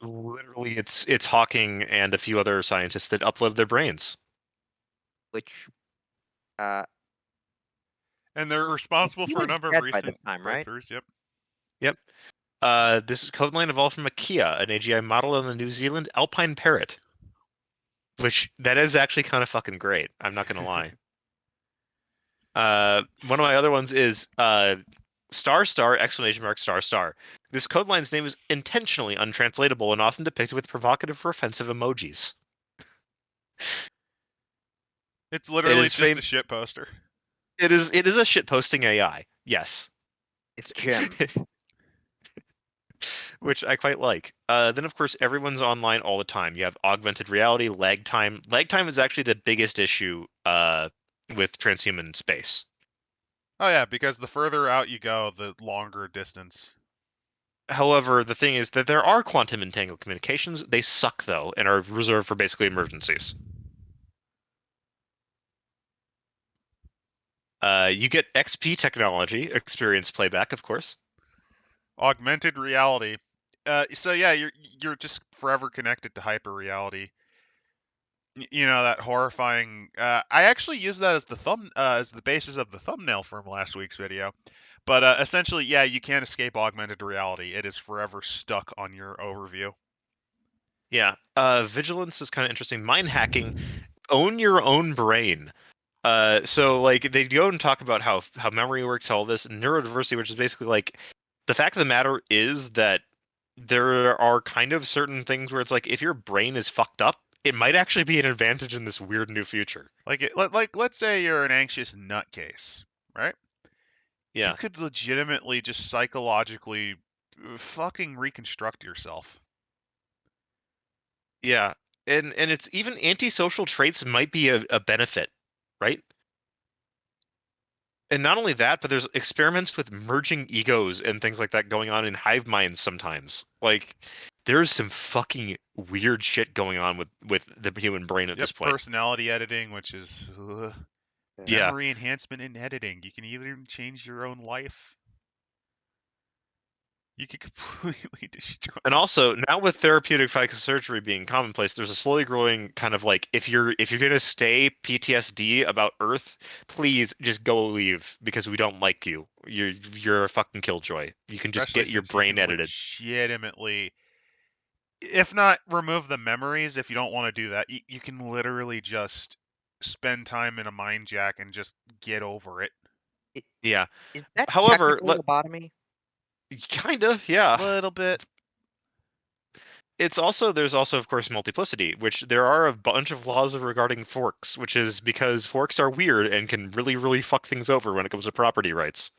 Literally, it's Hawking and a few other scientists that uploaded their brains. Which And they're responsible he for a was number of dead by recent this time, right? breakthroughs. Yep. This code line evolved from a Kia, an AGI modeled on the New Zealand Alpine Parrot. Which, that is actually kind of fucking great. I'm not gonna lie. One of my other ones is star star exclamation mark star star. This code line's name is intentionally untranslatable and often depicted with provocative or offensive emojis. It's literally is just fam- a shit poster. It is a shitposting AI, yes. It's Jim. Which I quite like. Then of course everyone's online all the time. You have augmented reality, lag time. Lag time is actually the biggest issue with transhuman space. Oh yeah, because the further out you go, the longer distance. However, the thing is that there are quantum entangled communications. They suck though, and are reserved for basically emergencies. You get XP technology, experience playback, of course. Augmented reality. So yeah, you're just forever connected to hyper reality. You know that horrifying. I actually used that as the basis of the thumbnail from last week's video. But essentially, yeah, you can't escape augmented reality. It is forever stuck on your overview. Yeah. Vigilance is kind of interesting. Mind hacking. Own your own brain. So like they go and talk about how memory works, all this neuro-diversity, which is basically like the fact of the matter is that there are kind of certain things where it's like if your brain is fucked up, it might actually be an advantage in this weird new future. Like let's say you're an anxious nutcase, right? Yeah. You could legitimately just psychologically fucking reconstruct yourself. Yeah. And it's even antisocial traits might be a benefit, right? And not only that, but there's experiments with merging egos and things like that going on in hive minds sometimes. Like there's some fucking weird shit going on with the human brain at Yep, this point. personality editing, which is Yeah. memory enhancement and editing. You can either change your own life. You could completely destroy. And also now with therapeutic psychosurgery being commonplace, there's a slowly growing kind of like if you're gonna stay PTSD about Earth, please just go leave because we don't like you. You're a fucking killjoy. You can just Especially get your since you brain can edited. legitimately, if not remove the memories, if you don't want to do that, you can literally just spend time in a mind jack and just get over it. Yeah. Is that However, technically lobotomy? kinda, yeah. A little bit. There's also of course multiplicity, which there are a bunch of laws regarding forks, which is because forks are weird and can really fuck things over when it comes to property rights.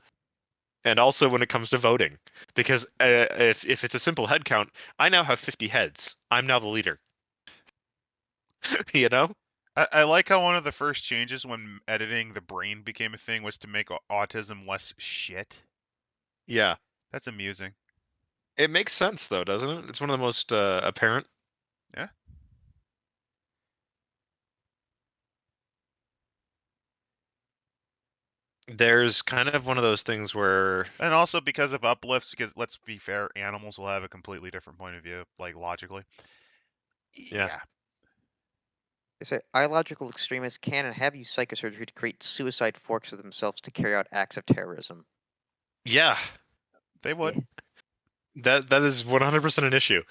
And also when it comes to voting, because if it's a simple head count, I now have 50 heads. I'm now the leader. You know? I like how one of the first changes when editing the brain became a thing was to make autism less shit. Yeah. That's amusing. It makes sense though, doesn't it? It's one of the most apparent. Yeah. There's kind of one of those things where And also because of uplifts, because let's be fair, animals will have a completely different point of view, like logically. Yeah. They say ideological extremists can and have used psychosurgery to create suicide forks of themselves to carry out acts of terrorism. Yeah, They would. Yeah. that is 100% an issue.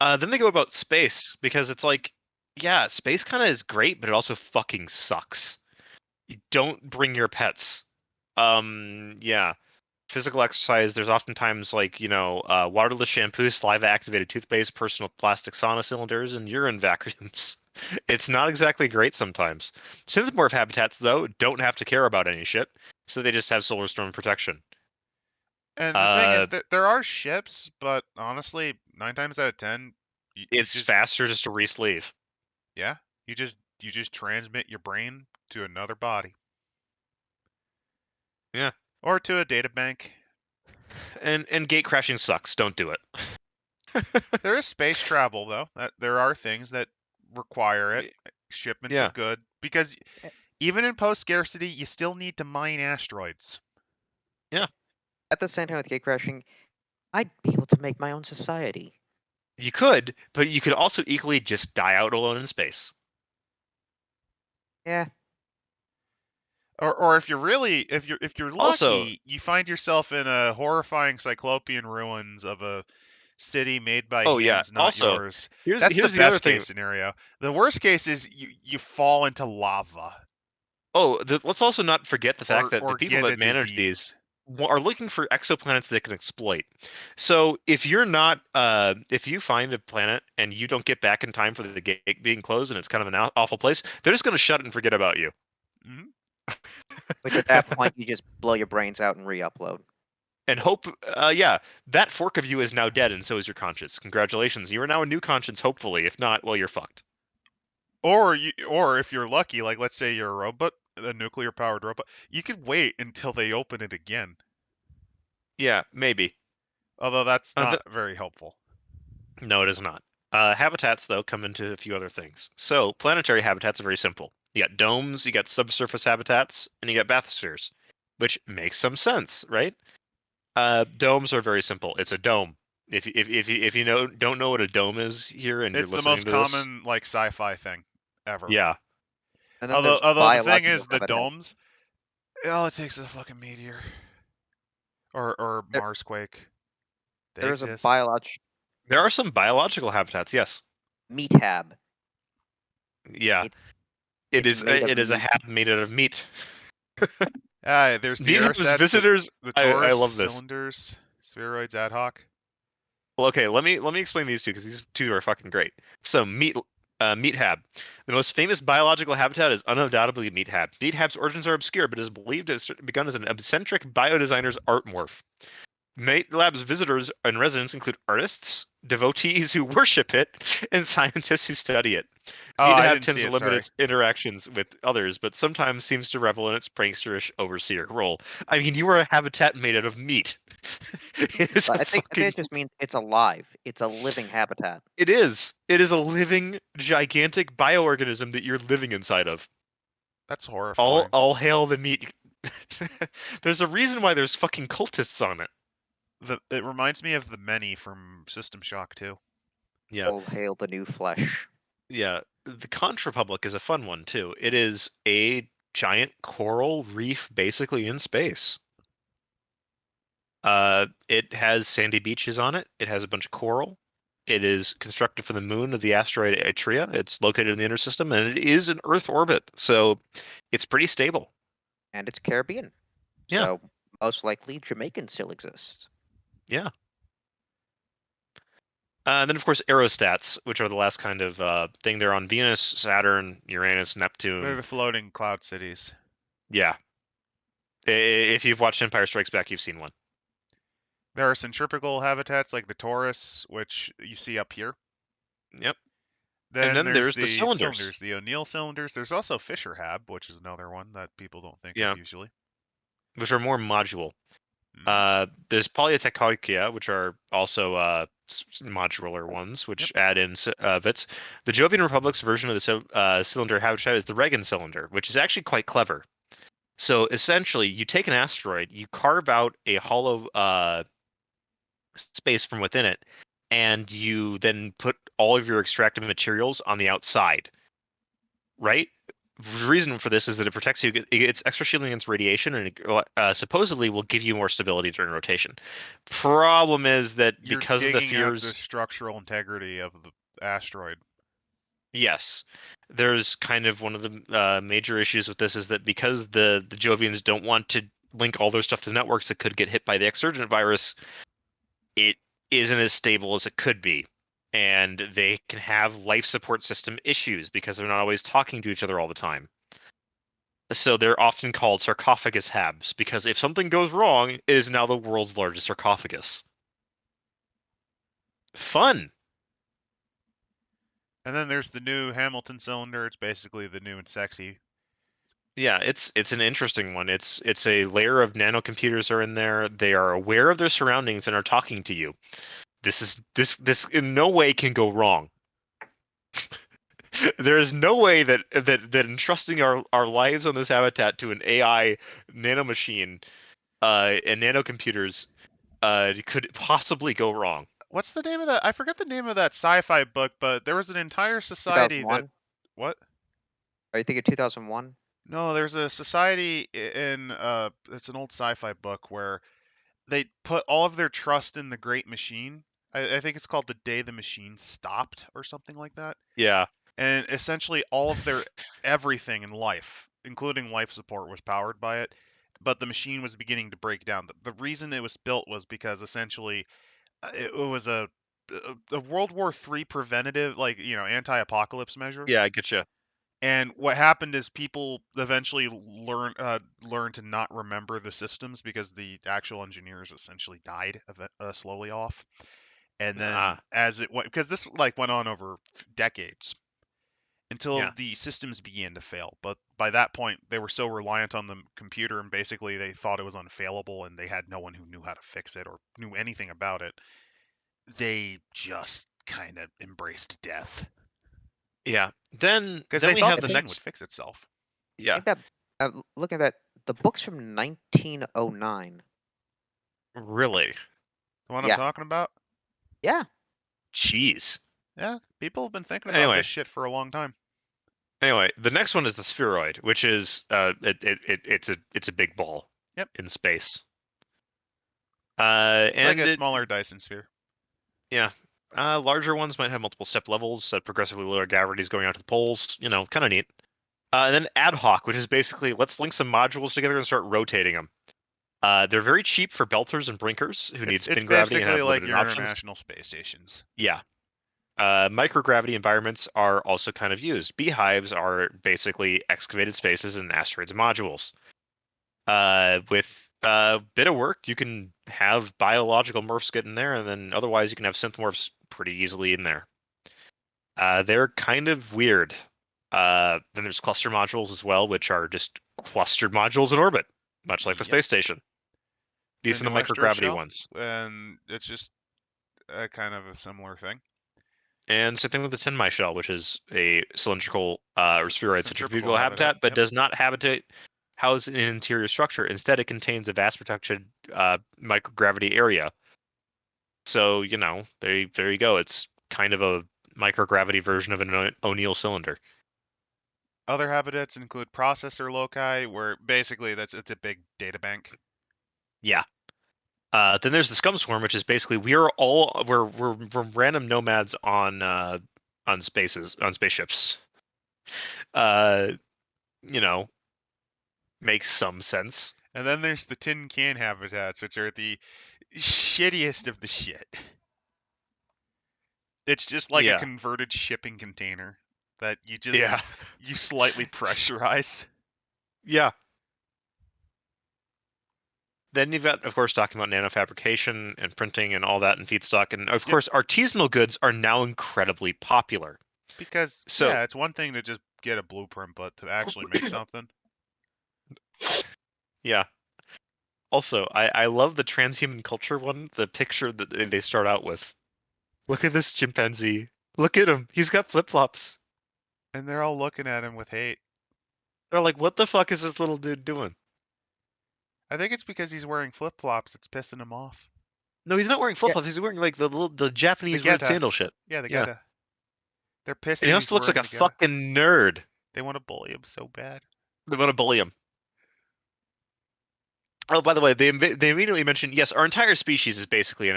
Then they go about space because it's like, yeah, space kind of is great, but it also fucking sucks. You don't bring your pets. Yeah. Physical exercise, there's oftentimes like, waterless shampoo, saliva activated toothpaste, personal plastic sauna cylinders, and urine vacuums. It's not exactly great sometimes. Synthmorph habitats, though, don't have to care about any shit, so they just have solar storm protection. And the thing is that there are ships, but honestly, 9 times out of 10, It's just, faster just to re-sleeve. yeah, you just transmit your brain to another body. Yeah. Or to a data bank. And gate crashing sucks. Don't do it. There is space travel though. There are things that require it. Shipments Yeah. are good because even in post-scarcity, you still need to mine asteroids. Yeah. At the same time with gate crashing, I'd be able to make my own society. You could, but you could also equally just die out alone in space. Yeah. Or if you're lucky, Also- you find yourself in a horrifying cyclopean ruins of a city made by Oh, yeah. hands, not Also, yours. Here's That's the the other best thing. case scenario. The worst case is you fall into lava Oh, let's also not forget the fact that the or people get a that manage disease. these are looking for exoplanets they can exploit. So if you're not, if you find a planet and you don't get back in time for the gate being closed and it's kind of an awful place, they're just going to shut it and forget about you. Mhm. Which at that point you just blow your brains out and re-upload. And hope, yeah, that fork of you is now dead, and so is your conscience. Congratulations, you are now a new conscience. Hopefully, if not, well, you're fucked. Or if you're lucky, like let's say you're a robot, a nuclear powered robot, you could wait until they open it again. Yeah, maybe. Although that's Uh, not very helpful. No, it is not. Habitats, though, come into a few other things. So, planetary habitats are very simple. You got domes, you got subsurface habitats, and you got bathyspheres, which makes some sense, right? Domes are very simple. It's a dome. If you don't know what a dome is here, and It's you're the listening most to this, common like sci-fi thing ever. yeah, And then Although there's the thing biological is the habitat. domes, all it takes is a fucking meteor or There- Marsquake. They There is a exist. there are some biological habitats. Yes, meathab. yeah, It's made of it is a meat. hab made out of meat. There's the Meat has aerostats, visitors. the I Taurus, love this. cylinders, spheroids, ad hoc. Well, okay, let me explain these two because these two are fucking great. So meathab. The most famous biological habitat is undoubtedly meathab. Meathab's origins are obscure, but is believed to have begun as an eccentric biodesigner's art morph. MateLab's visitors and residents include artists, devotees who worship it, and scientists who study it. Oh, I Meathab didn't tends see to it. limit Sorry. its interactions with others, but sometimes seems to revel in its pranksterish overseer role. I mean, you are a habitat made out of meat. It is But a I think fucking it just means it's alive. It's a living habitat. It is. It is a living, gigantic bioorganism that you're living inside of. That's horrifying. All hail the meat. There's a reason why there's fucking cultists on it. It reminds me of the many from System Shock 2. Yeah. All hail the new flesh. Yeah. The Conch Republic is a fun one too. It is a giant coral reef basically in space. It has sandy beaches on it. It has a bunch of coral. It is constructed from the moon of the asteroid Atria. It's located in the inner system, and it is in Earth orbit, so it's pretty stable. And it's Caribbean. Yeah. So most likely Jamaican still exists. Yeah. And then, of course, aerostats, which are the last kind of thing. They're on Venus, Saturn, Uranus, Neptune. They're the floating cloud cities. Yeah. If you've watched Empire Strikes Back, you've seen one. There are centripetal habitats like the Taurus, which you see up here. Yep. Then, then there's the cylinders, the O'Neill cylinders. There's also Fisher Hab, which is another one that people don't think of usually. Which are more module. There's Polytechnicia, which are also modular ones, which add in bits. The Jovian Republic's version of the cylinder habitat is the Reagan cylinder, which is actually quite clever. So essentially, you take an asteroid, you carve out a hollow space from within it, and you then put all of your extracted materials on the outside. right? The reason for this is that it protects you. It's extra shielding against radiation, and it supposedly will give you more stability during rotation. Problem is that You're because of the digging up the fears, structural integrity of the asteroid. yes, there's kind of one of the major issues with this is that because the Jovians don't want to link all their stuff to networks that could get hit by the Exurgent virus, it isn't as stable as it could be. And they can have life support system issues because they're not always talking to each other all the time. So they're often called sarcophagus habs because if something goes wrong, it is now the world's largest sarcophagus. Fun. And then there's the new Hamilton cylinder. It's basically the new and sexy. Yeah, it's an interesting one. It's a layer of nanocomputers are in there. They are aware of their surroundings and are talking to you. This in no way can go wrong. There is no way that entrusting our lives on this habitat to an AI nanomachine and nanocomputers could possibly go wrong. What's the name of that? I forget the name of that sci-fi book, but there was an entire society that 2001? what? Are you thinking 2001? No, there's a society in it's an old sci-fi book where they put all of their trust in the Great Machine. I think it's called The Day the Machine Stopped or something like that. Yeah. And essentially all of their everything in life, including life support, was powered by it. But the machine was beginning to break down. The reason it was built was because essentially it was a World War III preventative, like, anti-apocalypse measure. Yeah, I get you. And what happened is people eventually learn to not remember the systems because the actual engineers essentially died slowly off. And then as it went, because this went on over decades until the systems began to fail. But by that point, they were so reliant on the computer, and basically they thought it was unfailable, and they had no one who knew how to fix it or knew anything about it. They just kind of embraced death. Yeah. Then because then they we thought have the the machine next. would fix itself. I Yeah. think that looking at that, the book's from 1909. Really? The one Yeah. I'm talking about? Yeah. Jeez. Yeah, people have been thinking about Anyway. this shit for a long time. Anyway, the next one is the spheroid, which is it's a big ball. Yep. In space. It's and like a smaller Dyson sphere. Yeah. Larger ones might have multiple step levels, progressively lower gravities going out to the poles. Kind of neat. And then ad hoc, which is basically let's link some modules together and start rotating them. They're very cheap for belters and brinkers who need spin It's gravity and have basically like limited your options. international space stations. Yeah. Microgravity environments are also kind of used. Beehives are basically excavated spaces and asteroids and modules. With a bit of work, you can have biological morphs get in there, and then otherwise you can have synth morphs pretty easily in there. They're kind of weird. Then there's cluster modules as well, which are just clustered modules in orbit, much like the space station. These are the microgravity ones. And it's just kind of a similar thing. And same thing with the Tenmai shell, which is a cylindrical or spheroid centrifugal habitat, but does not house an interior structure. Instead, it contains a vast protected microgravity area. So, there you go. It's kind of a microgravity version of an O'Neill cylinder. Other habitats include processor loci, where basically it's a big data bank. Yeah. Then there's the Scum swarm, which is basically we're random nomads on spaceships. Makes some sense. And then there's the tin can habitats, which are the shittiest of the shit. It's just like a converted shipping container that you just you slightly pressurize. Yeah. Then you've got, of course, talking about nanofabrication and printing and all that and feedstock. And, of course, artisanal goods are now incredibly popular. Because, it's one thing to just get a blueprint, but to actually make something. Yeah. Also, I love the transhuman culture one, the picture that they start out with. Look at this chimpanzee. Look at him. He's got flip-flops. And they're all looking at him with hate. They're like, what the fuck is this little dude doing? I think it's because he's wearing flip-flops. It's pissing him off. No, he's not wearing flip-flops. He's wearing like the Japanese red sandal shit. Yeah, the geta. They're pissing. And he also looks like a fucking nerd. They want to bully him so bad. They want to bully him. Oh, by the way, they immediately mentioned, yes, our entire species is basically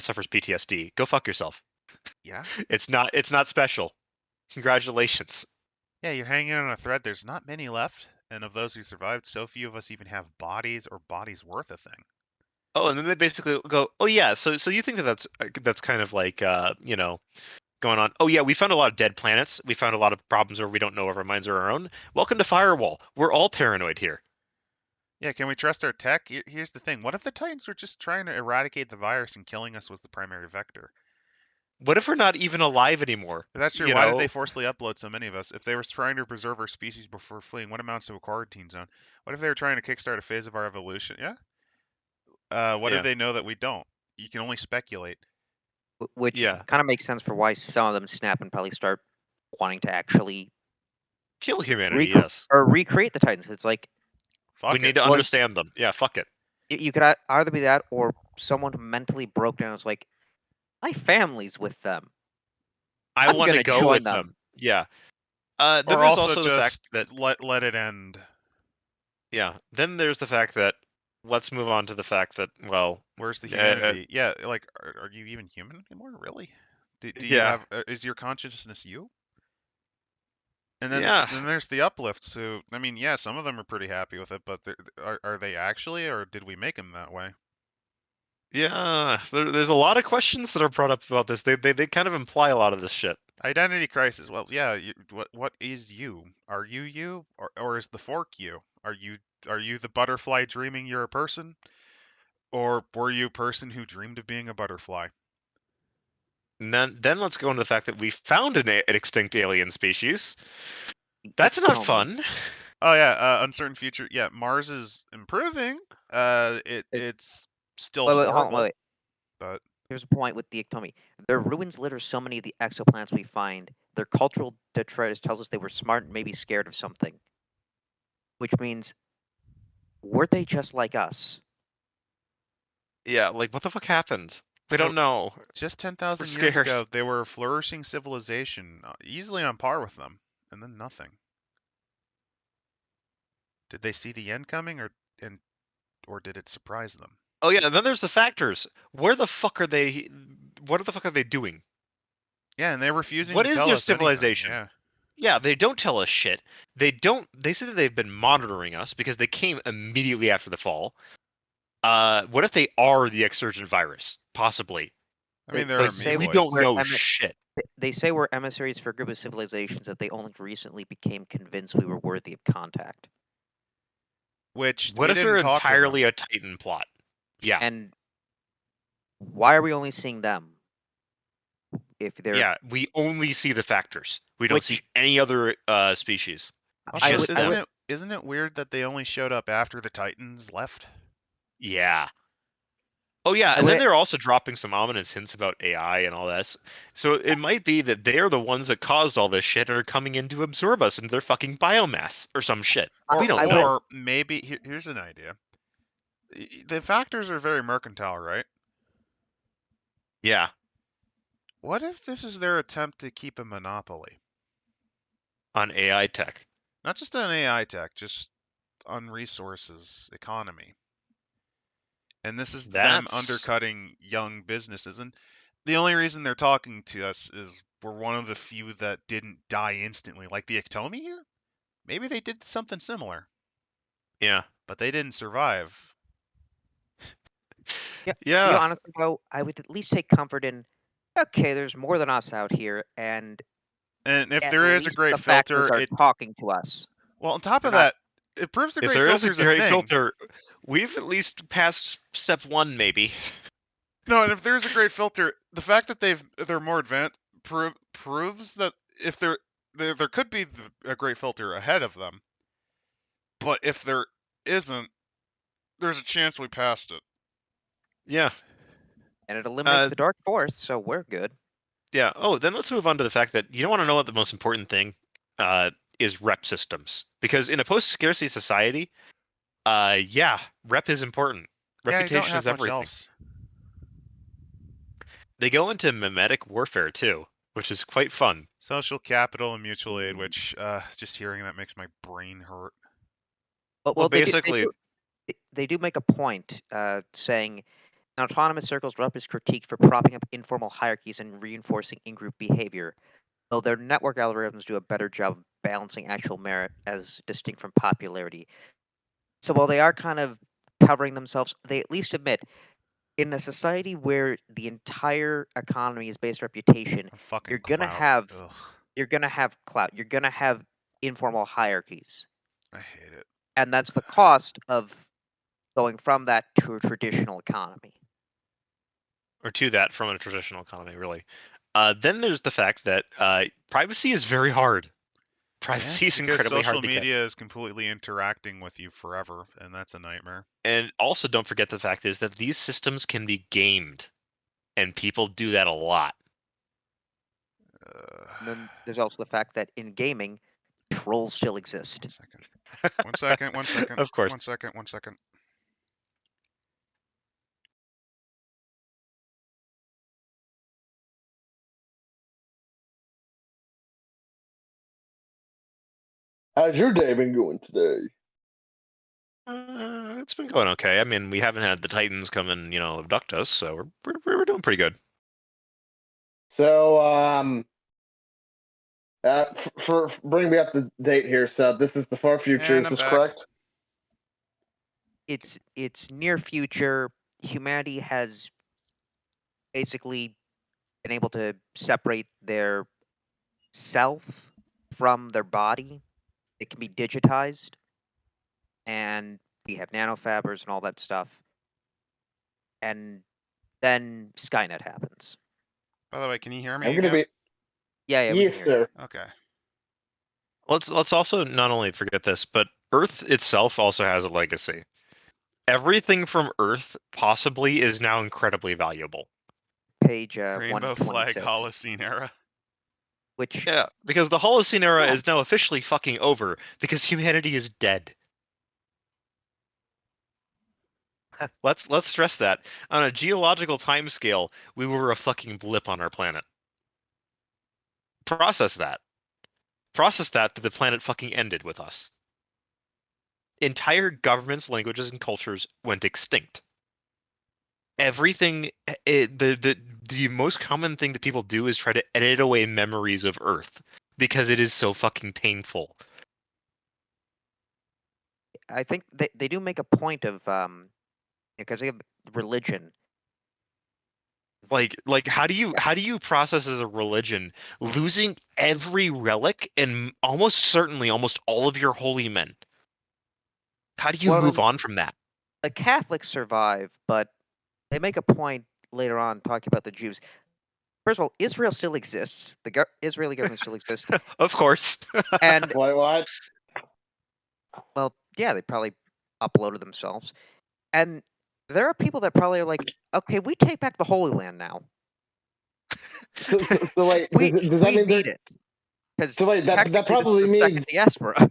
suffers PTSD. Go fuck yourself. Yeah. It's not special. Congratulations. Yeah, you're hanging on a thread. There's not many left, and of those who survived, so few of us even have bodies or bodies worth a thing. Oh, and then they basically go, oh yeah, so you think that's kind of like going on. Oh yeah, we found a lot of dead planets. We found a lot of problems where we don't know if our minds are our own. Welcome to Firewall. We're all paranoid here. Yeah, can we trust our tech? Here's the thing. What if the Titans were just trying to eradicate the virus and killing us was the primary vector? What if we're not even alive anymore? If that's true, why did they forcibly upload so many of us? If they were trying to preserve our species before fleeing, what amounts to a quarantine zone? What if they were trying to kickstart a phase of our evolution? Yeah? What Yeah. if they know that we don't? You can only speculate. Which Yeah. kind of makes sense for why some of them snap and probably start wanting to actually Kill humanity, yes. recreate the Titans. It's like Fuck We it. need to understand them. Yeah, fuck it. you could either be that or someone who mentally broke down. Is like, my family's with them. I I'm want to gonna go join with them. them. Yeah. Then Or there's also the just fact that let it end. yeah. Then there's the fact that let's move on to the fact that Where's the humanity? Yeah, like, are you even human anymore? Really? Do you Yeah. have? Is your consciousness you? And then Yeah. then there's the uplifts. Who, I mean, yeah, some of them are pretty happy with it, but are they actually, or did we make them that way? Yeah, there's a lot of questions that are brought up about this. They kind of imply a lot of this shit. Identity crisis. Well, yeah. What is you? Are you, or is the fork you? Are you the butterfly dreaming you're a person, or were you a person who dreamed of being a butterfly? And then let's go into the fact that we found an extinct alien species. That's not fun. Oh yeah, uncertain future. Yeah, Mars is improving. It's still horrible. Wait. But here's a point with the Ectomy. Their ruins litter so many of the exoplanets we find. Their cultural detritus tells us they were smart and maybe scared of something. Which means, were they just like us? Yeah, like what the fuck happened? We don't know. Just 10,000 We're years scared. ago, they were a flourishing civilization, easily on par with them, and then nothing. Did they see the end coming, or did it surprise them? Oh yeah, and then there's the factors. Where the fuck are they? What the fuck are they doing? Yeah, and they're refusing What to is tell their us anything. civilization? Yeah. Yeah, they don't tell us shit. They say that they've been monitoring us because they came immediately after the fall. What if they are the Exurgent virus? Possibly. I mean, They there are say We Meboids. don't know shit. They say we're emissaries for a group of civilizations that they only recently became convinced we were worthy of contact. Which What if they're entirely a Titan plot? Yeah. And why are we only seeing them? If they're Yeah, we only see the factors. We don't see any other species. Also, isn't it weird that they only showed up after the Titans left? Yeah. Oh yeah, and then they're also dropping some ominous hints about AI and all this. So it might be that they're the ones that caused all this shit and are coming in to absorb us into their fucking biomass or some shit. We don't know. Or maybe here's an idea. The factors are very mercantile, right? Yeah. What if this is their attempt to keep a monopoly? On AI tech. Not just on AI tech, just on resources, economy. And this is them undercutting young businesses. And the only reason they're talking to us is we're one of the few that didn't die instantly. Like the Ectomy here? Maybe they did something similar. Yeah. But they didn't survive. Yeah. Yeah. You know, honestly, though, I would at least take comfort in, okay, there's more than us out here, and if there is a great the filter, are talking to us. Well, on top of that, it proves the great filter's if there is a great thing. filter, we've at least passed step 1, maybe. No, and if there's a great filter, the fact that they're more advanced proves that if there could be a great filter ahead of them. But if there isn't, there's a chance we passed it. Yeah. And it eliminates the dark force, so we're good. Yeah. Oh, then let's move on to the fact that you don't want to know what the most important thing is rep systems. Because in a post-scarcity society, rep is important. Reputation is everything. Much else. They go into mimetic warfare too. which is quite fun. Social capital and mutual aid, which just hearing that makes my brain hurt. Well, basically, they do make a point saying autonomous circles rub is critiqued for propping up informal hierarchies and reinforcing in-group behavior, though their network algorithms do a better job of balancing actual merit as distinct from popularity. So while they are kind of covering themselves, they at least admit in a society where the entire economy is based on reputation, A fucking you're gonna clout. have Ugh, you're gonna have clout, you're gonna have informal hierarchies, I hate it. and that's the cost of going from that to a traditional economy. or to that from a traditional economy, really. Then there's the fact that privacy is very hard. Privacy is Because incredibly social hard to get. media is completely interacting with you forever, and that's a nightmare. And also, don't forget the fact is that these systems can be gamed, and people do that a lot. And then there's also the fact that in gaming, trolls still exist. 1 second. 1 second. Of course. 1 second. 1 second. How's your day been going today? It's been going okay. I mean, we haven't had the Titans come and abduct us, so we're doing pretty good. So, for bring me up to date here. So this is the far future. And Is I'm this back. correct? It's near future. Humanity has basically been able to separate their self from their body. It can be digitized, and we have nanofibers and all that stuff. And then Skynet happens. By the way, can you hear me I'm gonna again? be. Yeah, we Yes, can hear you. sir. Okay. Let's also not only forget this, but Earth itself also has a legacy. Everything from Earth possibly is now incredibly valuable. Page Rainbow flag 126, Holocene era. which Yeah, because the Holocene era Yeah. is now officially fucking over because humanity is dead. Let's stress that. On a geological timescale, we were a fucking blip on our planet. Process that. Process that the planet fucking ended with us. Entire governments, languages, and cultures went extinct. Everything, the most common thing that people do is try to edit away memories of Earth because it is so fucking painful. I think they do make a point of because they have religion. Like how do you process as a religion losing every relic and almost certainly almost all of your holy men? How do you Well, move on from that? The Catholics survive, but they make a point later on talking about the Jews. First of all, Israel still exists. The Israeli government still exists, Of course. and Wait, what? well, yeah, they probably uploaded themselves. And there are people that probably are like, okay, we take back the Holy Land now. So wait, We does that mean need that? it because So wait, that technically this probably is the second means diaspora.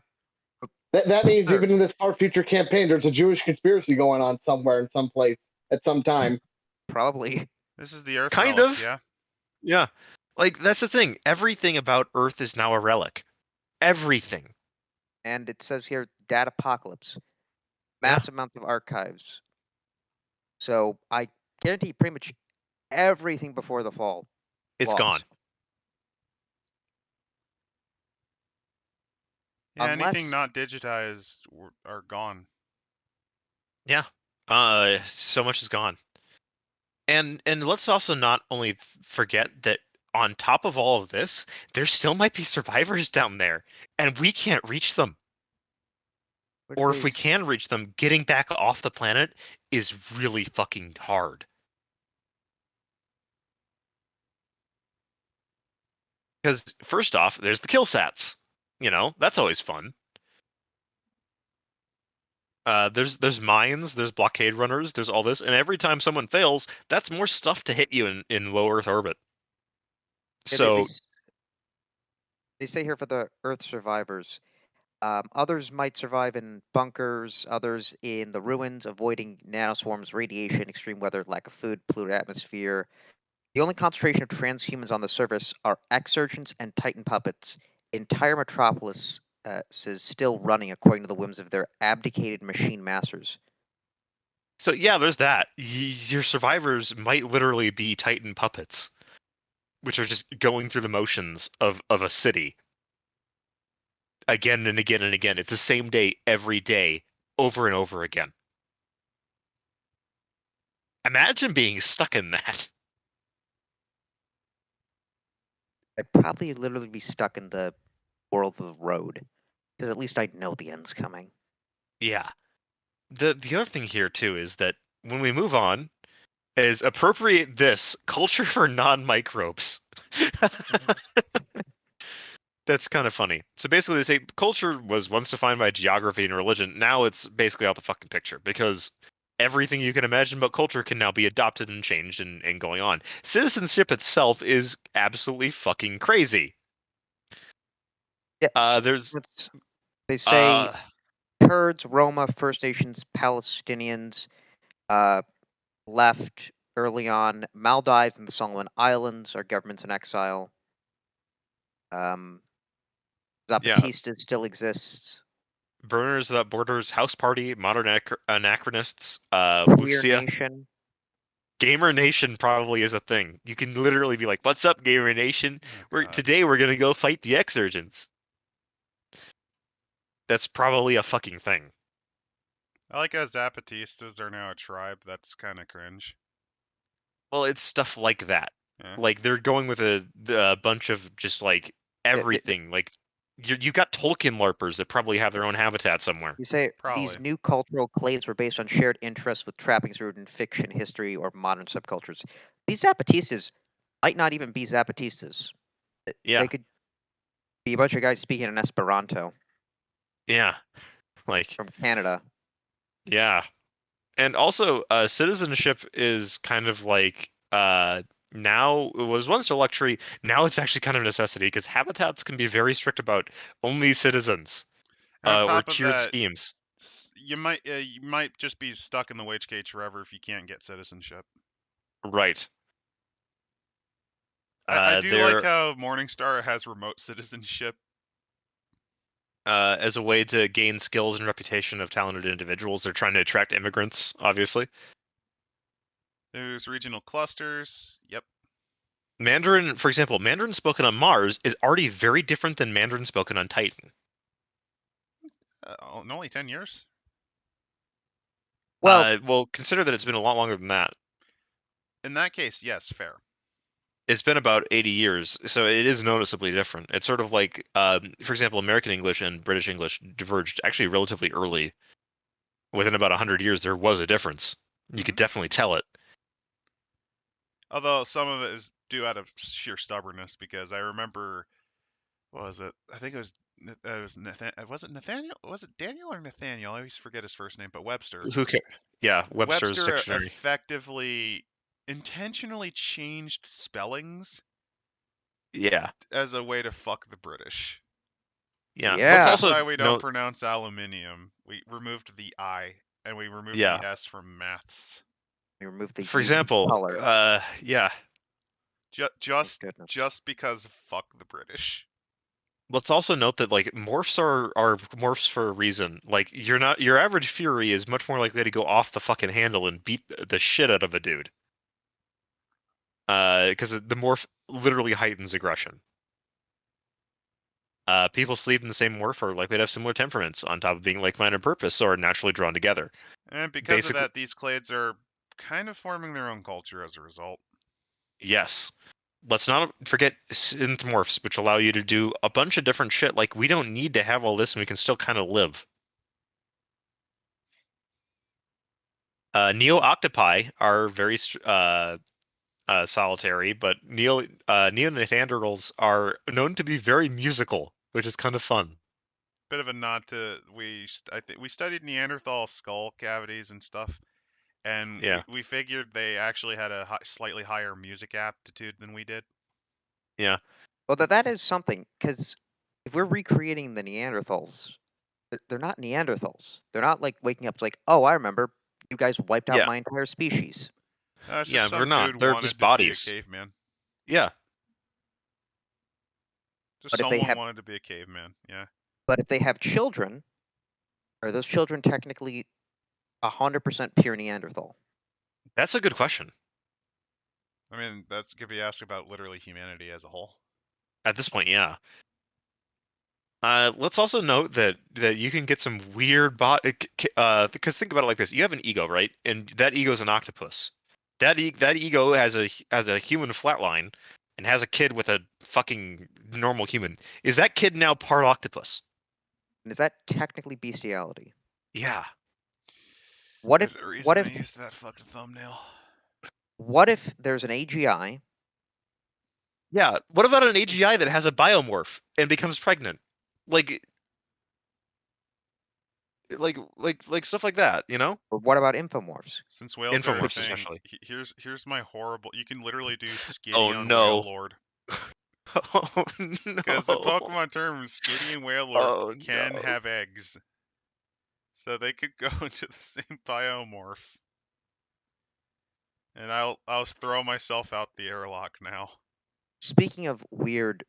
that means Third. even in this far future campaign, there's a Jewish conspiracy going on somewhere in some place at some time. Probably. This is the Earth Kind relics, of. yeah? Yeah. Like that's the thing. Everything about Earth is now a relic. Everything. And it says here, data apocalypse, Yeah. massive amounts of archives. So I guarantee pretty much everything before the fall. It's lost. gone. Yeah, anything Unless- not digitized are gone. Yeah. So much is gone. And let's also not only forget that on top of all of this, there still might be survivors down there, and we can't reach them. Where did Or if they we s- can reach them, getting back off the planet is really fucking hard. Because first off, there's the kill sats. That's always fun. There's mines, there's blockade runners, there's all this, and every time someone fails, that's more stuff to hit you in low Earth orbit. Yeah, So they say here for the Earth survivors, others might survive in bunkers, others in the ruins, avoiding nanoswarms, radiation, extreme weather, lack of food, polluted atmosphere. The only concentration of transhumans on the surface are Exurgents and Titan puppets. Entire metropolis is still running according to the whims of their abdicated machine masters. So yeah, there's that. Your survivors might literally be Titan puppets, which are just going through the motions of a city again and again and again. It's the same day every day, over and over again. Imagine being stuck in that. I'd probably literally be stuck in the world of the road, because at least I'd know the end's coming. Yeah. The other thing here too is that when we move on, is appropriate this culture for non-microbes. That's kind of funny. So basically, they say culture was once defined by geography and religion. Now it's basically out the fucking picture because everything you can imagine about culture can now be adopted and changed and going on. Citizenship itself is absolutely fucking crazy. Yes. There's They say Kurds, Roma, First Nations, Palestinians left early on. Maldives and the Solomon Islands are governments in exile. Zapatista still exists. Burners Without Borders, House Party, Modern Anachronists, Queer Lucia. Nation. Gamer Nation probably is a thing. You can literally be like, "What's up, Gamer Nation? Today we're gonna go fight the Exurgents." That's probably a fucking thing. I like how Zapatistas are now a tribe. That's kind of cringe. Well, it's stuff like that. Yeah. Like they're going with a bunch of just like everything. Like you got Tolkien LARPers that probably have their own habitat somewhere. You say Probably. these new cultural clades were based on shared interests with trappings rooted in fiction, history, or modern subcultures. These Zapatistas might not even be Zapatistas. Yeah. They could be a bunch of guys speaking in Esperanto. Yeah. Like from Canada. Yeah. And also citizenship is kind of like now it was once a luxury, now it's actually kind of a necessity because habitats can be very strict about only citizens or tiered schemes. You might just be stuck in the wage cage forever if you can't get citizenship. Right. I do like how Morningstar has remote citizenship. As a way to gain skills and reputation of talented individuals. They're trying to attract immigrants, obviously. There's regional clusters. Yep. Mandarin, for example, Mandarin spoken on Mars is already very different than Mandarin spoken on Titan. Only 10 years? Well, consider that it's been a lot longer than that. In that case, yes, fair. It's been about 80 years, so it is noticeably different. It's sort of like, for example, American English and British English diverged actually relatively early. Within about 100 years, there was a difference. You could definitely tell it. Although some of it is due out of sheer stubbornness, because I remember, what was it? I think it was Nathaniel. Was it Nathaniel? Was it Daniel or Nathaniel? I always forget his first name, but Webster. Who cares? Yeah, Webster's Webster dictionary. effectively intentionally changed spellings. Yeah. As a way to fuck the British. Yeah. That's why we don't pronounce aluminium. We removed the I and we removed the S from maths. We removed the For example, color. Yeah. Just because fuck the British. Let's also note that like morphs are morphs for a reason. Like your average Fury is much more likely to go off the fucking handle and beat the shit out of a dude. Because the morph literally heightens aggression. People sleep in the same morph are likely to have similar temperaments, on top of being like-minded purpose, or naturally drawn together. And because of that, these clades are kind of forming their own culture as a result. Yes. Let's not forget synth morphs, which allow you to do a bunch of different shit. Like, we don't need to have all this, and we can still kind of live. Neo-octopi are very solitary, but Neanderthals are known to be very musical, which is kind of fun. Bit of a nod to we studied Neanderthal skull cavities and stuff, and we figured they actually had a slightly higher music aptitude than we did. Yeah. Well, that is something, because if we're recreating the Neanderthals, they're not Neanderthals. They're not like waking up like, oh, I remember you guys wiped out my entire species. It's Yeah, just we're some not. dude They're wanted just to be a bodies. caveman. Yeah. Just But if they someone have- wanted to be a caveman. Yeah. But if they have children, are those children technically 100% pure Neanderthal? That's a good question. I mean, that's could be asked about literally humanity as a whole. At this point, yeah. Let's also note that you can get some weird because think about it like this: you have an ego, right? And that ego is an octopus. That ego has a human flatline and has a kid with a fucking normal human. Is that kid now part octopus? And is that technically bestiality? Yeah. What There's if a reason what I if used that fucking thumbnail. what if there's an AGI? Yeah. What about an AGI that has a biomorph and becomes pregnant? Like stuff like that, you know? Or what about infomorphs? Since whales are a Infomorphs thing, especially. here's my horrible. You can literally do Oh, Skitty on no. Whale Lord. Oh no. Because the Pokemon term Skitty and Whale Lord Oh, can no. have eggs. So they could go into the same biomorph. And I'll throw myself out the airlock now. Speaking of weird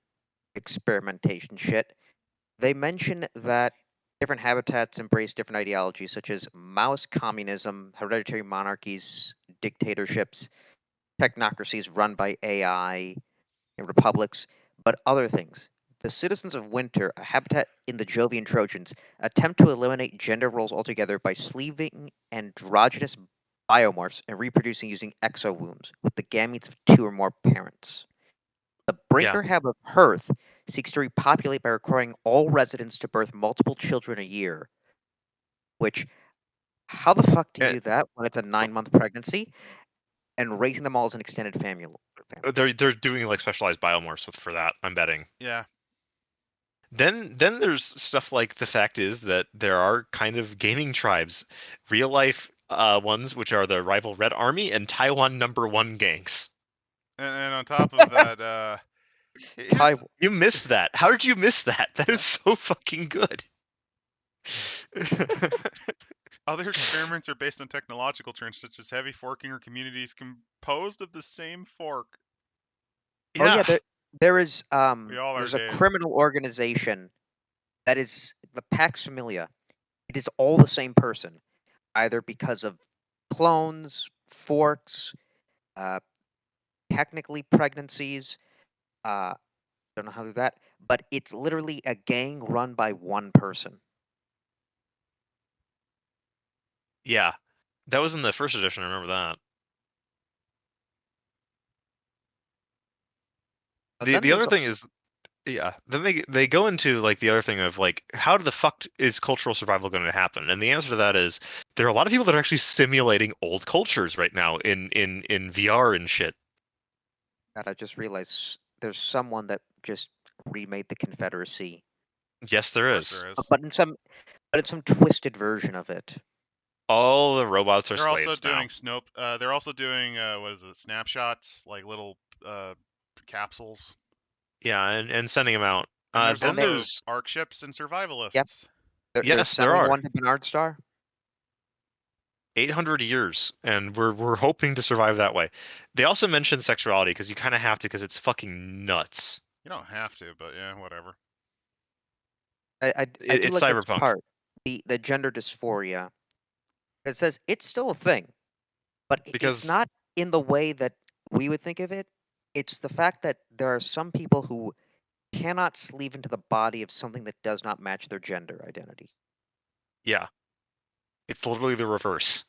experimentation shit, they mention that different habitats embrace different ideologies, such as Maoist communism, hereditary monarchies, dictatorships, technocracies run by AI, and republics, but other things. The citizens of Winter, a habitat in the Jovian Trojans, attempt to eliminate gender roles altogether by sleeving androgynous biomorphs and reproducing using exowombs with the gametes of 2 or more parents. The Brinker Hab of Hearth seeks to repopulate by requiring all residents to birth multiple children a year. Which, how the fuck do you do that when it's a 9-month pregnancy and raising them all as an extended family? They're doing like specialized biomorphs for that, I'm betting. Yeah. Then there's stuff like the fact is that there are kind of gaming tribes, real life ones, which are the rival Red Army and Taiwan #1 gangs. And on top of that, You missed that. How did you miss that? That is so fucking good. Other experiments are based on technological trends such as heavy forking or communities composed of the same fork. Oh yeah, there is We all are there's a Dave. criminal organization that is the Pax Familia. It is all the same person, either because of clones, forks, technically pregnancies. Don't know how to do that, but it's literally a gang run by one person. Yeah, that was in the first edition. I remember that. The other thing is, yeah, then they go into like the other thing of like how the fuck is cultural survival going to happen? And the answer to that is there are a lot of people that are actually simulating old cultures right now in VR and shit. God, I just realized there's someone that just remade the Confederacy. Yes, there is. But in some twisted version of it. All the robots are They're slaves also doing now. they're also doing what is it? Snapshots, like little capsules. Yeah, and sending them out. And Then there's arc ships and survivalists. Yep. Yes, there are. One to Bernard Star. 800 years, and we're hoping to survive that way. They also mentioned sexuality because you kind of have to because it's fucking nuts. You don't have to, but yeah, whatever. I do It's like this cyberpunk. part, the gender dysphoria. It says it's still a thing, but it's not in the way that we would think of it. It's the fact that there are some people who cannot sleeve into the body of something that does not match their gender identity. Yeah. It's literally the reverse.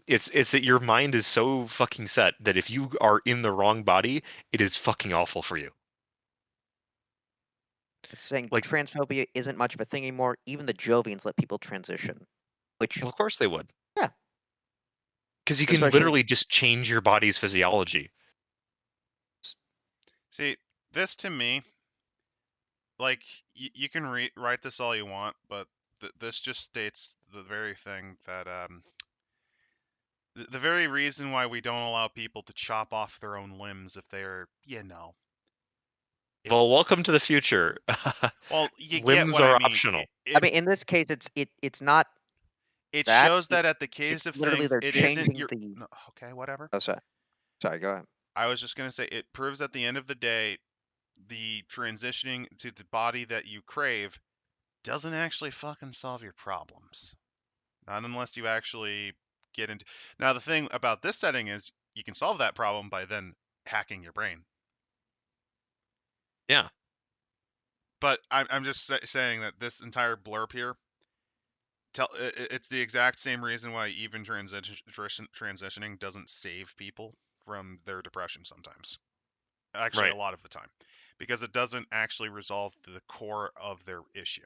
It's that your mind is so fucking set that if you are in the wrong body, it is fucking awful for you. It's saying like transphobia isn't much of a thing anymore. Even the Jovians let people transition, which well, of course they would. Yeah. Because you can literally just change your body's physiology. See, this to me, like you can write this all you want, but this just states the very thing that the very reason why we don't allow people to chop off their own limbs if they're, Well, welcome to the future. Well, you limbs get what are I mean. optional. I mean, in this case, it's not It That shows i- that at the case it's of literally things, they're it isn't changing your. the. No, okay, whatever. Oh, sorry. Sorry, go ahead. I was just gonna say it proves at the end of the day, the transitioning to the body that you crave doesn't actually fucking solve your problems. Not unless you actually get into. Now, the thing about this setting is you can solve that problem by then hacking your brain. Yeah. But I'm just saying that this entire blurb here, it's the exact same reason why even transitioning doesn't save people from their depression sometimes. Actually, Right. a lot of the time. Because it doesn't actually resolve the core of their issue.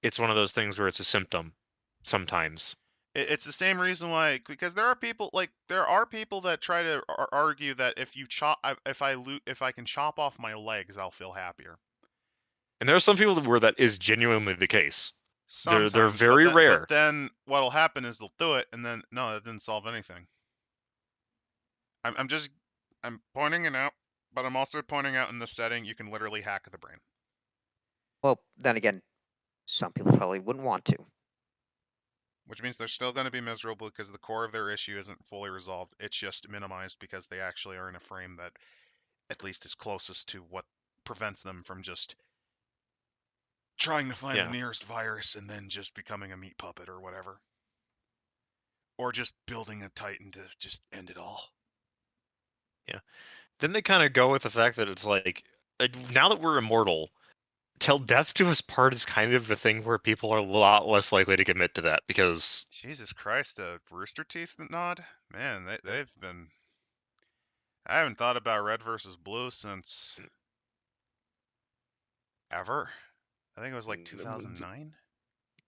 It's one of those things where it's a symptom sometimes. It's the same reason why, because there are people that try to argue that if I can chop off my legs, I'll feel happier. And there are some people where that is genuinely the case. Sometimes, they're very rare. But then what'll happen is they'll do it, and then no, that didn't solve anything. I'm pointing it out, but I'm also pointing out in this setting you can literally hack the brain. Well, then again, some people probably wouldn't want to. Which means they're still going to be miserable because the core of their issue isn't fully resolved. It's just minimized because they actually are in a frame that at least is closest to what prevents them from just trying to find the nearest virus and then just becoming a meat puppet or whatever. Or just building a Titan to just end it all. Yeah. Then they kind of go with the fact that it's like, now that we're immortal, till death do us part is kind of the thing where people are a lot less likely to commit to that because. Jesus Christ, a Rooster Teeth nod? Man, they've been. I haven't thought about red versus blue since. Ever. I think it was like 2009.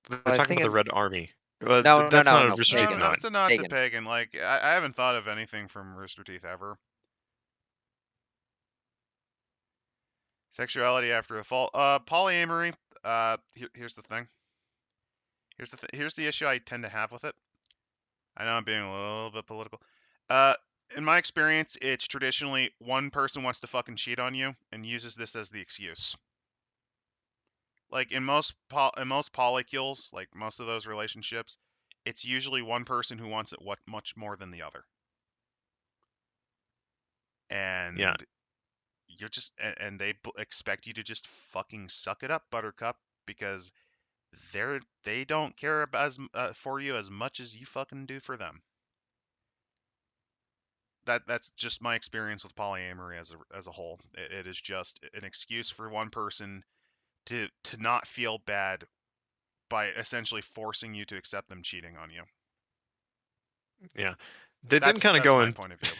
They're I talking think about the it- Red Army. No, That's not a no, Rooster Teeth pagan. nod. It's a nod to Pagan. pagan. Like I haven't thought of anything from Rooster Teeth ever. Sexuality after the fall. Polyamory. Here's the thing. Here's the issue I tend to have with it. I know I'm being a little bit political. In my experience, it's traditionally one person wants to fucking cheat on you and uses this as the excuse. Like in most polycules, like most of those relationships, it's usually one person who wants it much more than the other. And Yeah. you're just and they expect you to just fucking suck it up, Buttercup, because they don't care for you as much as you fucking do for them. That's just my experience with polyamory as a whole. It is just an excuse for one person to not feel bad by essentially forcing you to accept them cheating on you. Yeah. They then That's kind of go my in. point of view.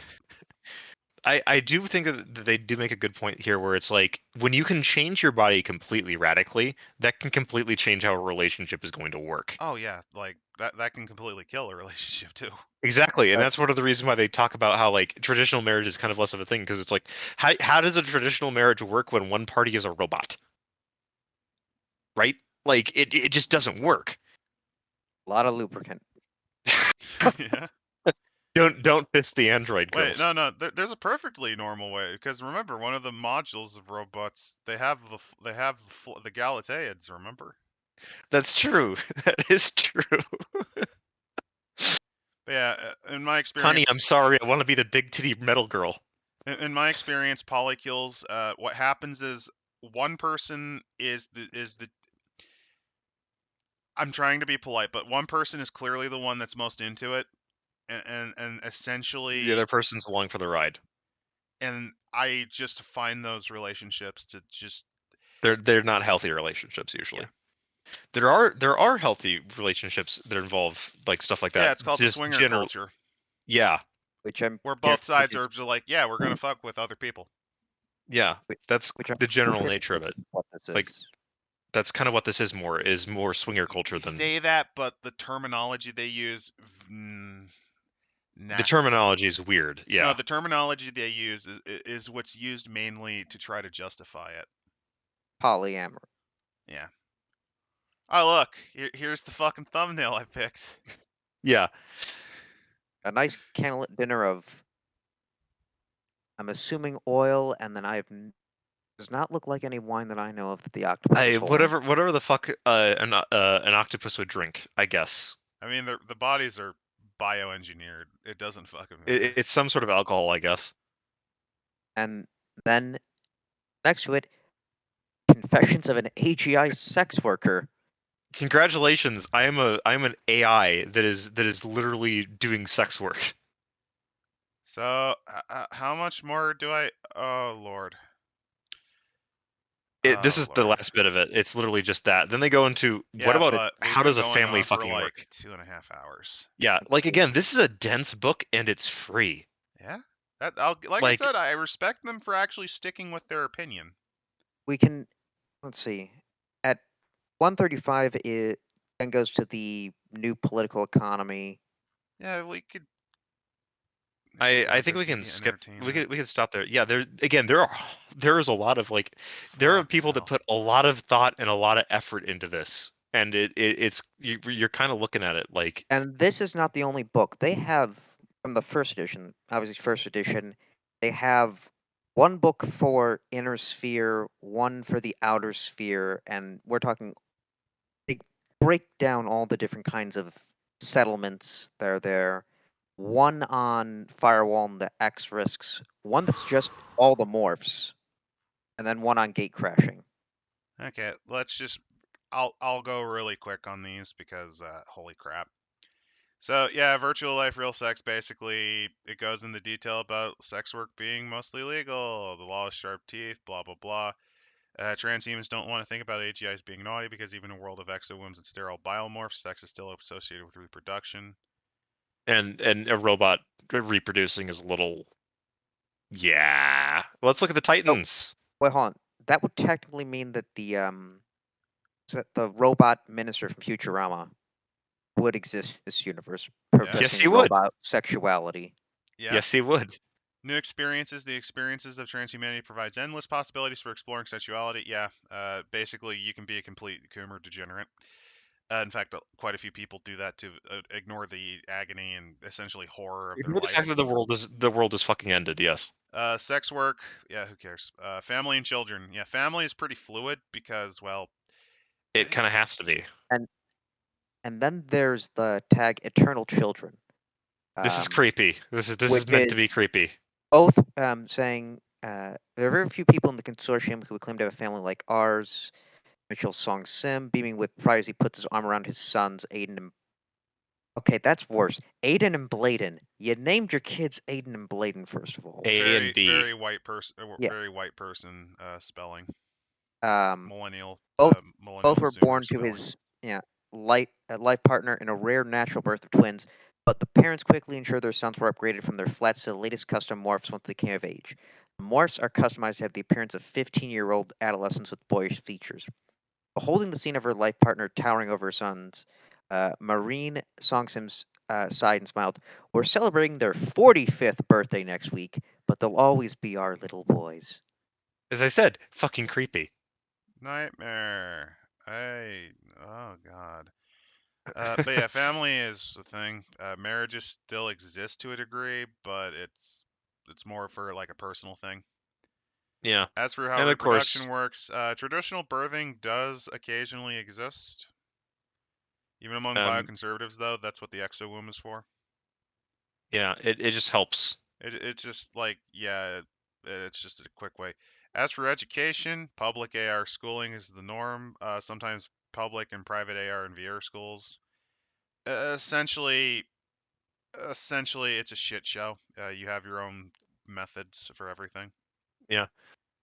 I do think that they do make a good point here where it's like when you can change your body completely radically, that can completely change how a relationship is going to work. Oh yeah, like that can completely kill a relationship too. Exactly, and that's one of the reasons why they talk about how like traditional marriage is kind of less of a thing because it's like how does a traditional marriage work when one party is a robot? Right? Like it just doesn't work. A lot of lubricant. Yeah. Don't piss the android girls. Wait, no. There's a perfectly normal way because remember, one of the modules of robots they have the Galateids. Remember? That's true. That is true. But yeah, in my experience, Honey, I'm sorry. I want to be the big titty metal girl. in my experience, polycules, what happens is one person is the. I'm trying to be polite, but one person is clearly the one that's most into it, and essentially The other person's along for the ride. And I just find those relationships to just They're not healthy relationships usually. Yeah. There are healthy relationships that involve like stuff like that. Yeah, it's called just the swinger culture. Yeah. Where both sides are like, yeah, we're gonna fuck with other people. Yeah. That's the general nature of it. What this Like, is. that's kind of what this is more swinger culture You than say that, but the terminology they use, the terminology is weird. Yeah. No, the terminology they use is what's used mainly to try to justify it. Polyamory. Yeah. Oh look, here's the fucking thumbnail I picked. Yeah. A nice candlelit dinner of, I'm assuming, oil, and then I have Does not look like any wine that I know of that the octopus is holding. Whatever the fuck an octopus would drink, I guess. I mean, the bodies are bioengineered. It doesn't fucking matter. It's some sort of alcohol, I guess. And then next to it, Confessions of an AGI Sex Worker. Congratulations, I'm an AI that is literally doing sex work. So, how much more do I? Oh Lord. This Oh, is the Lord. last bit of it. It's literally just that. Then they go into Yeah, what about it? but we've How been does a going family on for fucking like work? 2.5 hours. Yeah, like again, this is a dense book and it's free. Yeah. Like I Like said, I respect them for actually sticking with their opinion. We can, let's see, at 135 it then goes to the new political economy. Yeah, we could. I think we there's can media and skip. entertainment. We could stop there. Yeah, there is a lot of like there are Fucking people that hell. put a lot of thought and a lot of effort into this, and you're kind of looking at it like And this is not the only book. They have, from the first edition, obviously first edition, they have one book for inner sphere, one for the outer sphere, and we're talking, they break down all the different kinds of settlements that are there. One on firewall and the X risks, one that's just all the morphs, and then one on gate crashing. Okay, let's just. I'll go really quick on these because holy crap. So yeah, virtual life, real sex. Basically, it goes into detail about sex work being mostly legal. The law has sharp teeth. Blah blah blah. Transhumans don't want to think about AGIs being naughty because even in a world of exowombs and sterile biomorphs, sex is still associated with reproduction. and a robot reproducing is a little yeah. Let's look at the Titans. Wait, hold on. That would technically mean that the robot minister from Futurama would exist in this universe, professing he would. robot sexuality. Yeah. Yes, he would. New experiences. The experiences of transhumanity provides endless possibilities for exploring sexuality. Yeah. Basically, you can be a complete Coomer degenerate. In fact, quite a few people do that to ignore the agony and essentially horror of their Ignore the fact life. that the world is fucking ended. Yes. Sex work. Yeah, who cares? Family and children. Yeah, family is pretty fluid because, well, It kind of has to be. And then there's the tag Eternal Children. This is creepy. This is which meant to is be creepy. Both saying there are very few people in the consortium who would claim to have a family like ours. Mitchell's song Sim, beaming with pride as he puts his arm around his sons, Aiden and. Okay, that's worse. Aiden and Bladen. You named your kids Aiden and Bladen, first of all. A and B. Very white person. Yeah. Very white person spelling. Um, Millennial. both Millennial were Zoomer born to spelling. his life partner in a rare natural birth of twins, but the parents quickly ensured their sons were upgraded from their flats to the latest custom morphs once they came of age. The morphs are customized to have the appearance of 15-year-old adolescents with boyish features. Beholding the scene of her life partner towering over her sons, Marine Songsim's sighed and smiled. We're celebrating their 45th birthday next week, but they'll always be our little boys. As I said, fucking creepy. Nightmare. Oh god. But yeah, family is the thing. Marriages still exist to a degree, but it's more for like a personal thing. Yeah. As for how And of reproduction course, works, traditional birthing does occasionally exist. Even among um, bioconservatives, though, that's what the exowomb is for. yeah, it just helps. It's just like, yeah, it's just a quick way. As for education, public AR schooling is the norm. Sometimes public and private AR and VR schools. Essentially, it's a shit show. You have your own methods for everything. Yeah.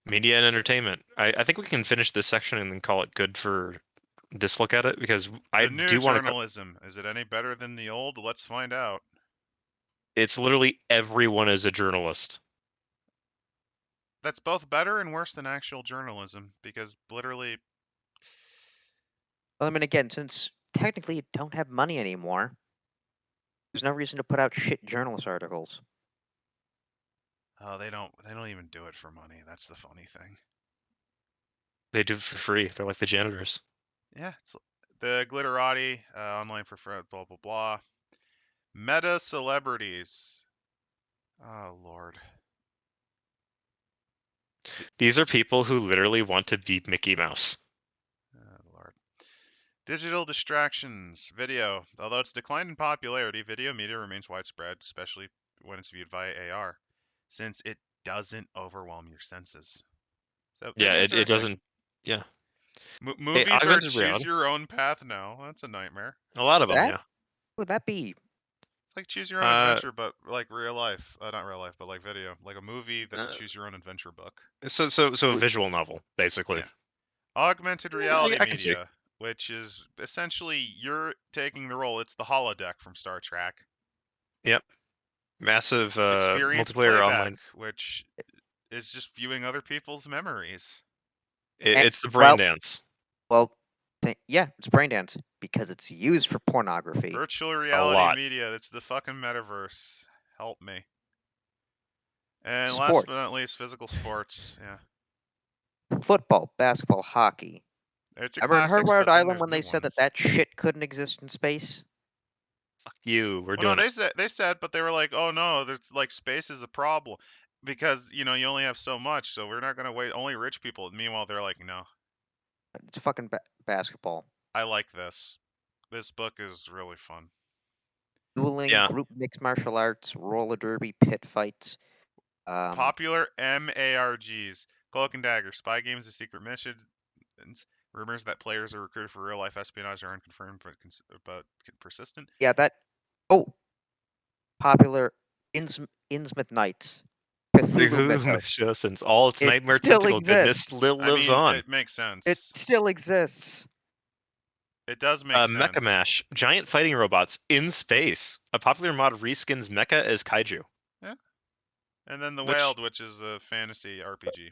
Media and entertainment. I think we can finish this section and then call it good for this look at it because I The new do want to. journalism, is it any better than the old? Let's find out. It's literally everyone is a journalist. That's both better and worse than actual journalism because literally. Well, I mean, again, since technically you don't have money anymore, there's no reason to put out shit journalist articles. Oh, they don't even do it for money. That's the funny thing. They do it for free. They're like the janitors. Yeah, it's the glitterati, online for blah blah blah. Meta celebrities. Oh Lord. These are people who literally want to be Mickey Mouse. Oh, Lord. Digital distractions. Video. Although it's declined in popularity, video media remains widespread, especially when it's viewed via AR, since it doesn't overwhelm your senses. So Yeah, videos are a it thing. doesn't. Yeah. Hey, Movies are augmented choose reality. your own path now. That's a nightmare. A lot of them, That yeah. would that be? It's like choose your own adventure, but like real life. Not real life, but like video. Like a movie that's a choose your own adventure book. So a visual novel, basically. Yeah. Augmented Yeah, reality I can see. media, which is essentially you're taking the role. It's the holodeck from Star Trek. Yep. Massive Experience multiplayer playback, online. which is just viewing other people's memories. It's the brain dance. Well, yeah, it's braindance because it's used for pornography. Virtual A reality lot. media. It's the fucking metaverse. Help me. And last Sport, but not least, physical sports. Yeah. football, basketball, hockey. It's a Ever in classics, Hardwired but then Island there's when new they said ones. that shit couldn't exist in space? Fuck you. We're Well, no, doing it. they said, but they were like, oh no, there's like space is a problem because you only have so much, so we're not gonna wait. Only rich people. Meanwhile, they're like, no, It's fucking basketball. I like this. This book is really fun. Dueling, Yeah. group mixed martial arts, roller derby, pit fights. Popular MARGs, Cloak and Dagger, spy games, and secret missions. Rumors that players are recruited for real life espionage are unconfirmed but persistent. Yeah, that. Oh, popular Innsmouth Nights. Cthulhu Mythos. Since all its It nightmare still tentacle goodness exists. still I lives mean, on. it makes It sense. still exists. It does make sense. Mecha Mash, giant fighting robots in space. A popular mod reskins mecha as kaiju. Yeah. And then the Which- Wailed, which is a fantasy RPG.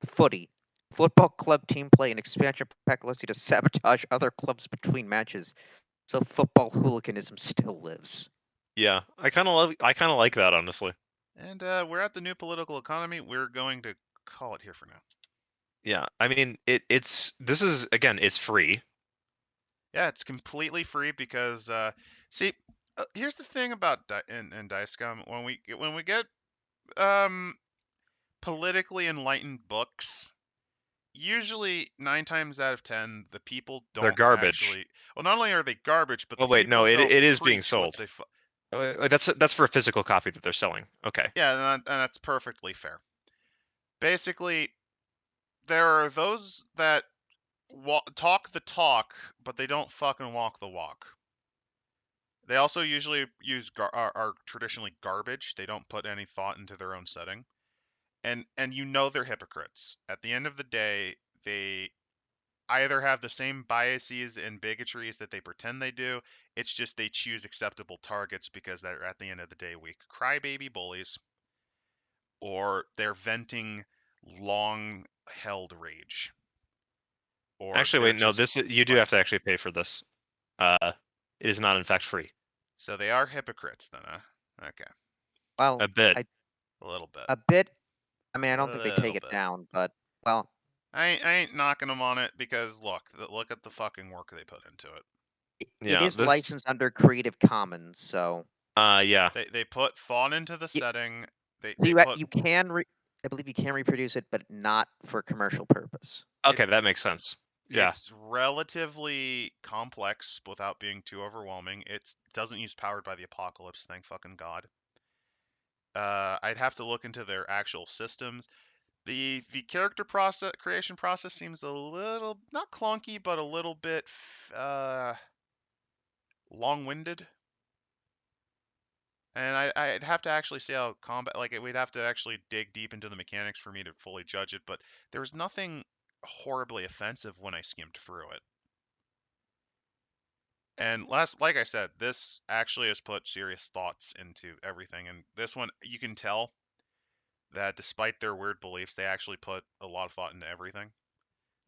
Footy. Football club team play an expansion pack allows you to sabotage other clubs between matches, so football hooliganism still lives. Yeah, I kind of like that, honestly. And we're at the new political economy. We're going to call it here for now. Yeah, I mean it's free. Yeah, it's completely free because see, here's the thing about in Dicecom when we get politically enlightened books, usually 9 times out of 10 the people They're don't garbage. actually. Well, not only are they garbage, but Oh wait, no, it is being sold. That's for a physical copy that they're selling. Okay. Yeah, and that's perfectly fair. Basically, there are those that talk the talk, but they don't fucking walk the walk. They also usually use are traditionally garbage. They don't put any thought into their own setting, and they're hypocrites. At the end of the day, they either have the same biases and bigotries that they pretend they do. It's just they choose acceptable targets because they're at the end of the day weak crybaby bullies, or they're venting long-held rage. Or Actually, wait, no. You do have to actually pay for this. It is not in fact free. So they are hypocrites then, huh? Okay. Well, A bit. A little bit. A bit. I mean, I don't think they take it down, but well. I ain't knocking them on it because look at the fucking work they put into it. It is licensed under Creative Commons, so. Yeah. They put thought into the setting. I believe you can reproduce it, but not for commercial purpose. Okay, that makes sense. Yeah. It's relatively complex without being too overwhelming. It doesn't use Powered by the Apocalypse, thank fucking God. I'd have to look into their actual systems. The character creation process seems a little not clunky, but a little bit long-winded. And I'd have to actually see how combat, like we'd have to actually dig deep into the mechanics for me to fully judge it. But there was nothing horribly offensive when I skimmed through it. And like I said, this actually has put serious thoughts into everything. And this one, you can tell that despite their weird beliefs, they actually put a lot of thought into everything.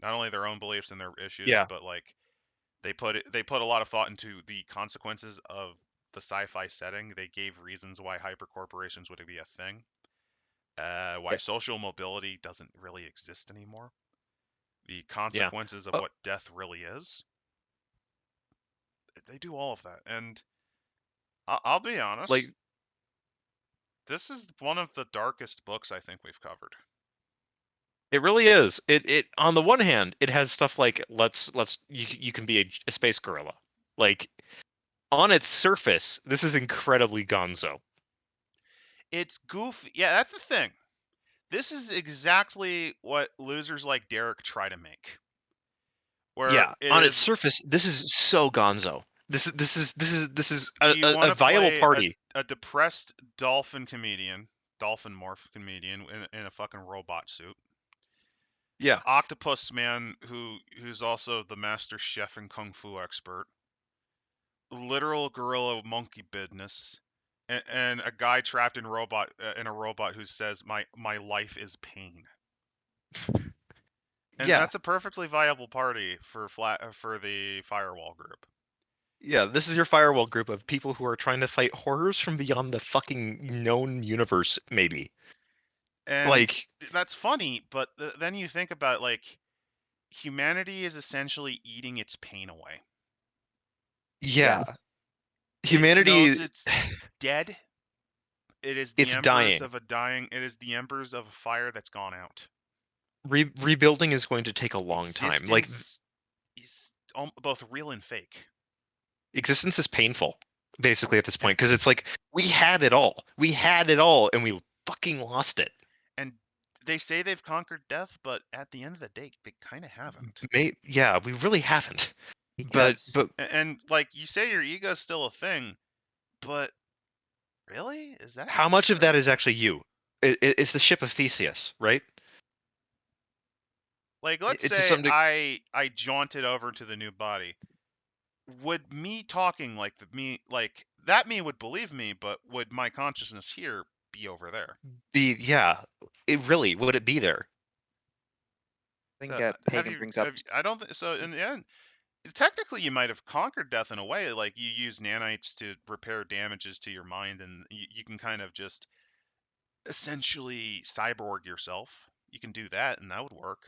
Not only their own beliefs and their issues, but like they put a lot of thought into the consequences of the sci-fi setting. They gave reasons why hypercorporations would be a thing. Why social mobility doesn't really exist anymore. The consequences of what death really is. They do all of that, and I'll be honest. This is one of the darkest books I think we've covered. It really is. It on the one hand, it has stuff like you can be a space gorilla. Like on its surface, this is incredibly gonzo. It's goofy. Yeah, that's the thing. This is exactly what losers like Derek try to make. Where Yeah, it on its is, surface, this is so gonzo. This is do you want a to viable play party. a depressed dolphin morph comedian in a fucking robot suit? Yeah, Octopus man who's also the master chef and kung fu expert, literal gorilla monkey business, and a guy trapped in a robot who says my life is pain. And yeah, that's a perfectly viable party for the firewall group. yeah. This is your firewall group of people who are trying to fight horrors from beyond the fucking known universe. Maybe And like that's funny, but then you think about like humanity is essentially eating its pain away. yeah, It knows humanity. it's dead. It is the It's embers dying. of a dying. It is the embers of a fire that's gone out. Rebuilding is going to take a long time. Like Existence is both real and fake. existence is painful, basically at this point, And because it's like we had it all. We had it all, and we fucking lost it. and they say they've conquered death, but at the end of the day, they kind of haven't. Yeah, we really haven't. Because But And like you say, your ego's still a thing, but really, is that how much of that true? is actually you? It's the ship of Theseus, right? Like, let's To say some degree, I jaunted over to the new body. Would me talking like that me would believe me, but would my consciousness here be over there? it really would it be there? I think So have Pagan you? brings up. I don't think so. In the end, technically, you might have conquered death in a way. Like you use nanites to repair damages to your mind, and you can kind of just essentially cyborg yourself. You can do that, and that would work.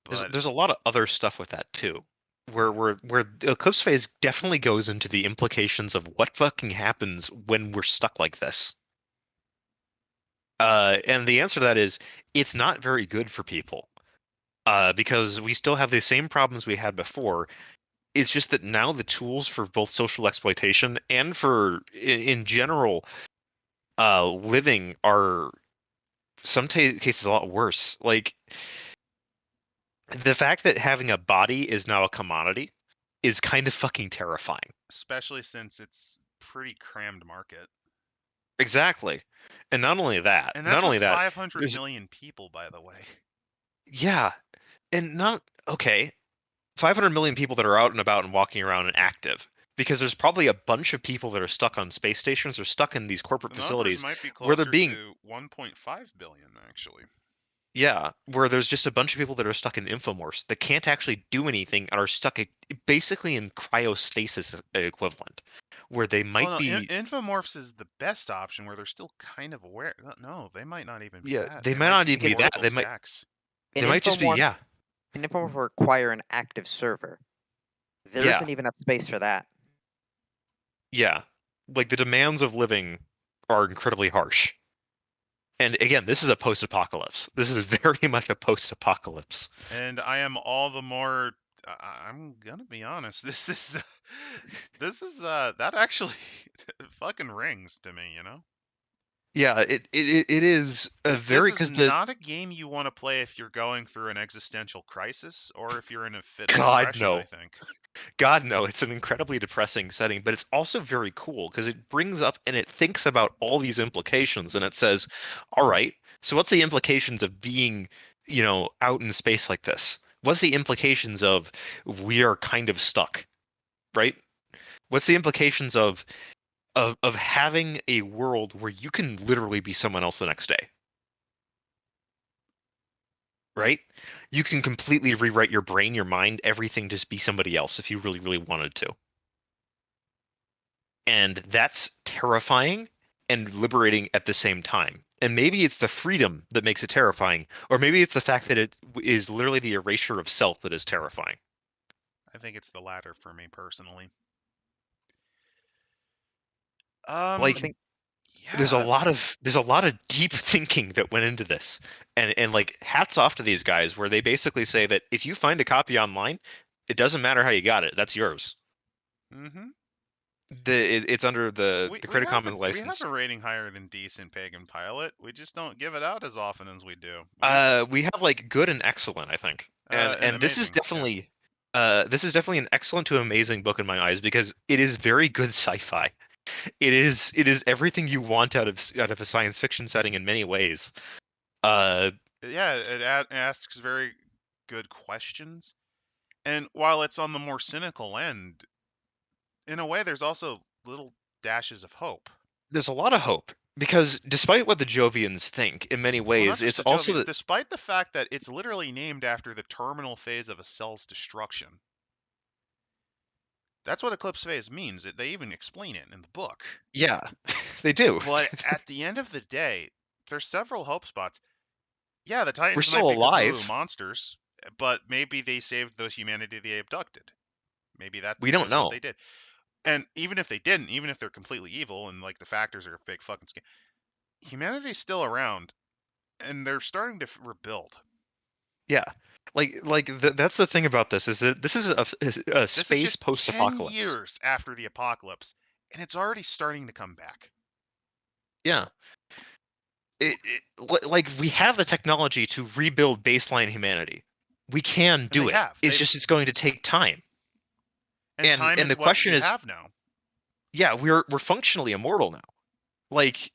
But There's a lot of other stuff with that too, where the Eclipse Phase definitely goes into the implications of what fucking happens when we're stuck like this. And the answer to that is it's not very good for people. Because we still have the same problems we had before. It's just that now the tools for both social exploitation and for in general living are cases a lot worse. Like the fact that having a body is now a commodity is kind of fucking terrifying. especially since it's pretty crammed market. Exactly. And not only that, And not that's only with that, 500 there's million people, by the way. yeah, and not okay. 500 million people that are out and about and walking around and active. Because there's probably a bunch of people that are stuck on space stations or stuck in these corporate The numbers facilities might be where they're closer being, to 1.5 billion, actually. yeah, where there's just a bunch of people that are stuck in infomorphs that can't actually do anything and are stuck basically in cryostasis equivalent, where they Well, might no, be, infomorphs is the best option where they're still kind of aware. No, they might not even be yeah, that. they They might might not be even be Because that. cortical They might, stacks. they An might just be, infomorph, yeah, an infomorph will require an active server. There yeah, not even enough space for that. yeah. Like the demands of living are incredibly harsh. And again, this is a post-apocalypse. This is very much a post-apocalypse. And I am all the more. I'm gonna be honest. That actually fucking rings to me. Yeah, it is a This very is because the not a game you want to play if you're going through an existential crisis or if you're in a fit of God depression, I no, think. God no, it's an incredibly depressing setting, but it's also very cool because it brings up and it thinks about all these implications and it says, all right, so what's the implications of being, out in space like this? What's the implications of we are kind of stuck, right? What's the implications of having a world where you can literally be someone else the next day? Right? You can completely rewrite your brain, your mind, everything to be somebody else if you really, really wanted to. And that's terrifying and liberating at the same time. And maybe it's the freedom that makes it terrifying, or maybe it's the fact that it is literally the erasure of self that is terrifying. I think it's the latter for me personally. I Like, think there's a Yeah, lot of deep thinking that went into this, and like hats off to these guys where they basically say that if you find a copy online, it doesn't matter how you got it, that's yours. mm-hmm. It's under the We Creative have Commons we have license. a rating higher than decent pagan pilot. We just don't give it out as often as we do. We have like good and excellent, I think, And and amazing. this is definitely an excellent to amazing book in my eyes because it is very good sci-fi. It is everything you want out of a science fiction setting in many ways. Uh, Yeah, it asks very good questions. And while it's on the more cynical end, in a way, there's also little dashes of hope. there's a lot of hope because despite what the Jovians think, in many Well, not ways, just it's the also Jovian, despite the fact that it's literally named after the terminal phase of a cell's destruction. That's what Eclipse Phase means. They even explain it in the book. yeah, they do. But at the end of the day, there's several hope spots. Yeah, the We're Titans might still be Cthulhu alive. monsters, but maybe they saved the humanity they abducted. Maybe that We don't was what know. they did. And even if they didn't, even if they're completely evil and like the factors are a big fucking scam, humanity's still around, and they're starting to rebuild. Yeah, that's the thing about this is that this is a This is space just 10 post-apocalypse. years after the apocalypse, and it's already starting to come back. Yeah, like we have the technology to rebuild baseline humanity. We can And do they it. have. It's going to take time. And time And is the what question we is, have now. yeah, we're functionally immortal now. Like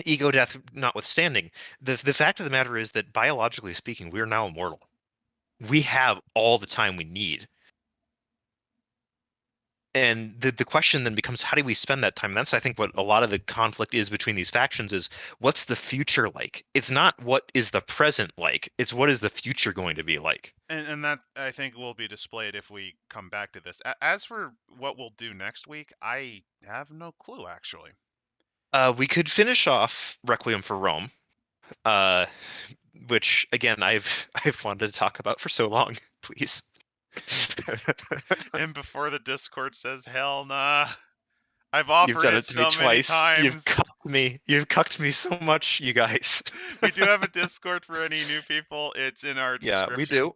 ego death notwithstanding, the fact of the matter is that biologically speaking, we're now immortal. We have all the time we need. And the question then becomes how do we spend that time? And that's I think what a lot of the conflict is between these factions is what's the future like? It's not what is the present like, it's what is the future going to be like. And that, I think, will be displayed if we come back to this. As for what we'll do next week, I have no clue, actually. We could finish off Requiem for Rome, uh, which again I've wanted to talk about for so long. Please. And before the Discord says, hell nah. I've You've offered done it it to me so many twice. You've times. cucked me. You've cucked me so much, you guys. We do have a Discord for any new people. It's in our Yeah, we description. do.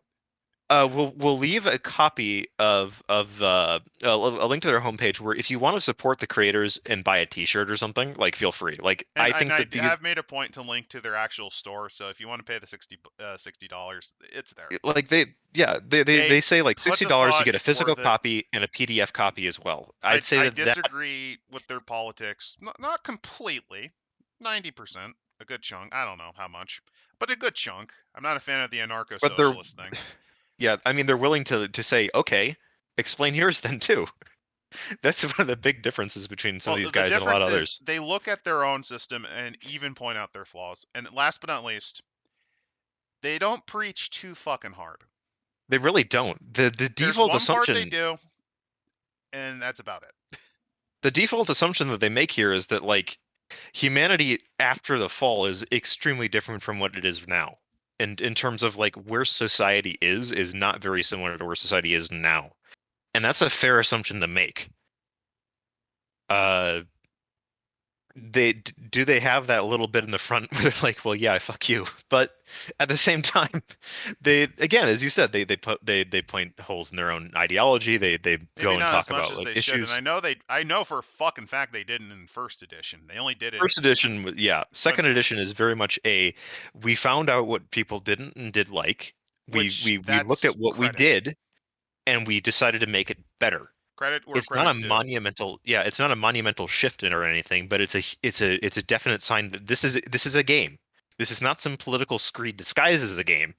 We'll leave a copy of a link to their homepage where if you want to support the creators and buy a T-shirt or something, like feel free. Like And, I think I that these have made a point to link to their actual store, so if you want to pay the $60, it's there. like They they say like put the $60 you thought, get a it's physical worth it. copy and a PDF copy as well. I'd say I that disagree with their politics, not completely, 90%, a good chunk. I don't know how much, but a good chunk. I'm not a fan of the but they're anarcho-socialist thing. yeah, I mean they're willing to say okay, explain yours then too. That's one of the big differences between some of these The guys and a lot difference of is others. they look at their own system and even point out their flaws. And last but not least, they don't preach too fucking hard. They really don't. The There's default one part they assumption do, and that's about it. the default assumption that they make here is that like humanity after the fall is extremely different from what it is now. And in terms of like where society is not very similar to where society is now. And that's a fair assumption to make. Uh they have that little bit in the front where they're like, well, yeah, fuck you. But at the same time, they again, as you said, they point holes in their own ideology. They Maybe go and not as talk much about as like they should, issues. and I know for a fucking fact they didn't in first edition. They only did it. First edition, yeah. Second edition is very much a we found out what people didn't and did like. Which We looked that's at what we credit. did and we decided to make it better. Credit where It's not credit's a due. monumental it's not a monumental shift in or anything, but it's a definite sign that this is a game. This is not some political screed disguised as a game.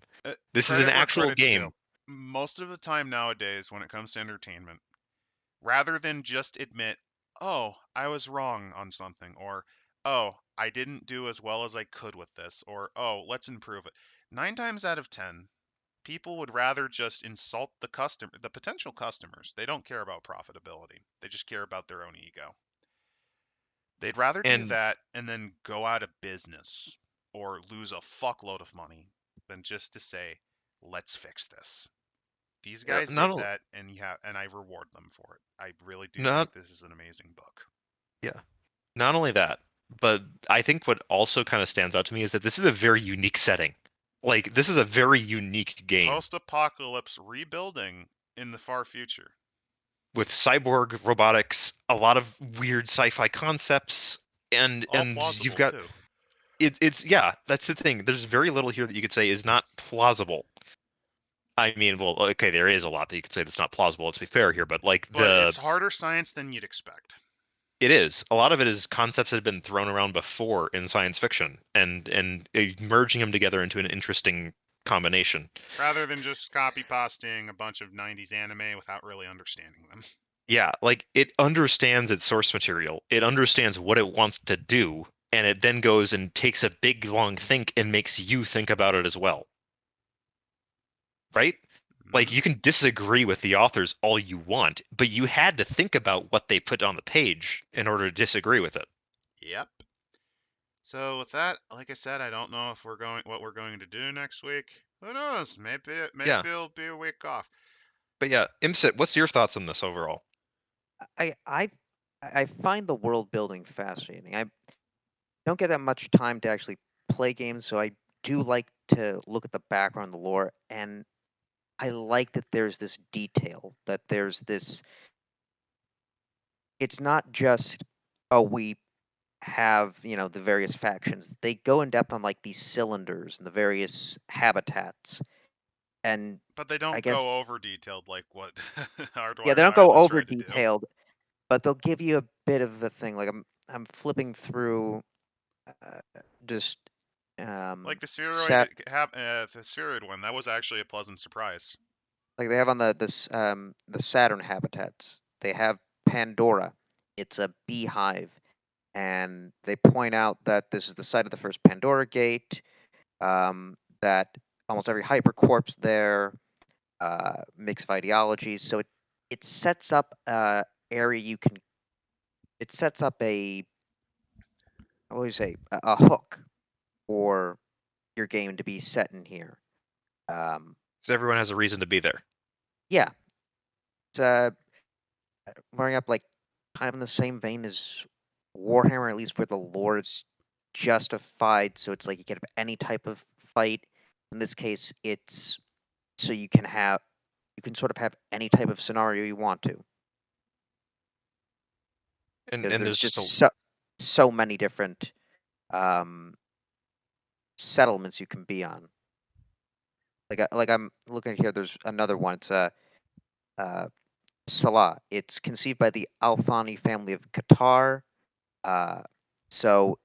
This is an Credit where actual credit's game. due. Most of the time nowadays, when it comes to entertainment, rather than just admit, oh, I was wrong on something, or oh, I didn't do as well as I could with this, or oh, let's improve it. 9 times out of 10, people would rather just insult the potential customers. They don't care about profitability. They just care about their own ego. They'd rather do And that and then go out of business or lose a fuckload of money than just to say, let's fix this. These guys not did only- that, and I reward them for it. I really do not think this is an amazing book. yeah. Not only that, but I think what also kind of stands out to me is that this is a very unique setting. Like, this is a very unique game Post-apocalypse rebuilding in the far future. with cyborg robotics, a lot of weird sci-fi concepts, and All you've plausible got too. it's yeah, that's the thing. There's very little here that you could say is not plausible. I mean, well, okay, there is a lot that you could say that's not plausible. Let's be fair here, but like But it's harder science than you'd expect. it is a lot of it is concepts that have been thrown around before in science fiction, and merging them together into an interesting combination. Rather than just copy pasting a bunch of 90s anime without really understanding them. Yeah, like it understands its source material. It understands what it wants to do, and it then goes and takes a big long think and makes you think about it as well. Right? Like you can disagree with the authors all you want, but you had to think about what they put on the page in order to disagree with it. Yep. So with that, like I said, I don't know if what we're going to do next week. Who knows? Maybe Yeah. it'll be a week off. But yeah, Imsit, what's your thoughts on this overall? I find the world building fascinating. I don't get that much time to actually play games, so I do like to look at the background, the lore, and I like that there's this detail, that there's this. It's not just, oh, we have, the various factions. They go in depth on like these cylinders and the various habitats. And But they I don't guess, go over detailed like what yeah, they don't go over tried to do. detailed, but they'll give you a bit of the thing. Like I'm flipping through just Like the sat spheroid one, that was actually a pleasant surprise. like they have on the Saturn habitats. They have Pandora. It's a beehive, and they point out that this is the site of the first Pandora Gate. That almost every hypercorpse there, mix of ideologies. So it sets up a area you can. It sets up what do you say, a hook for your game to be set in here. So everyone has a reason to be there. Yeah, it's running up like kind of in the same vein as Warhammer, at least where the lore is justified. So it's like you can have any type of fight. In this case, it's so you can sort of have any type of scenario you want to. And Because there's there's just so many different settlements you can be on. Like I'm looking here. There's another one. It's Salah. It's conceived by the Al-Thani family of Qatar. So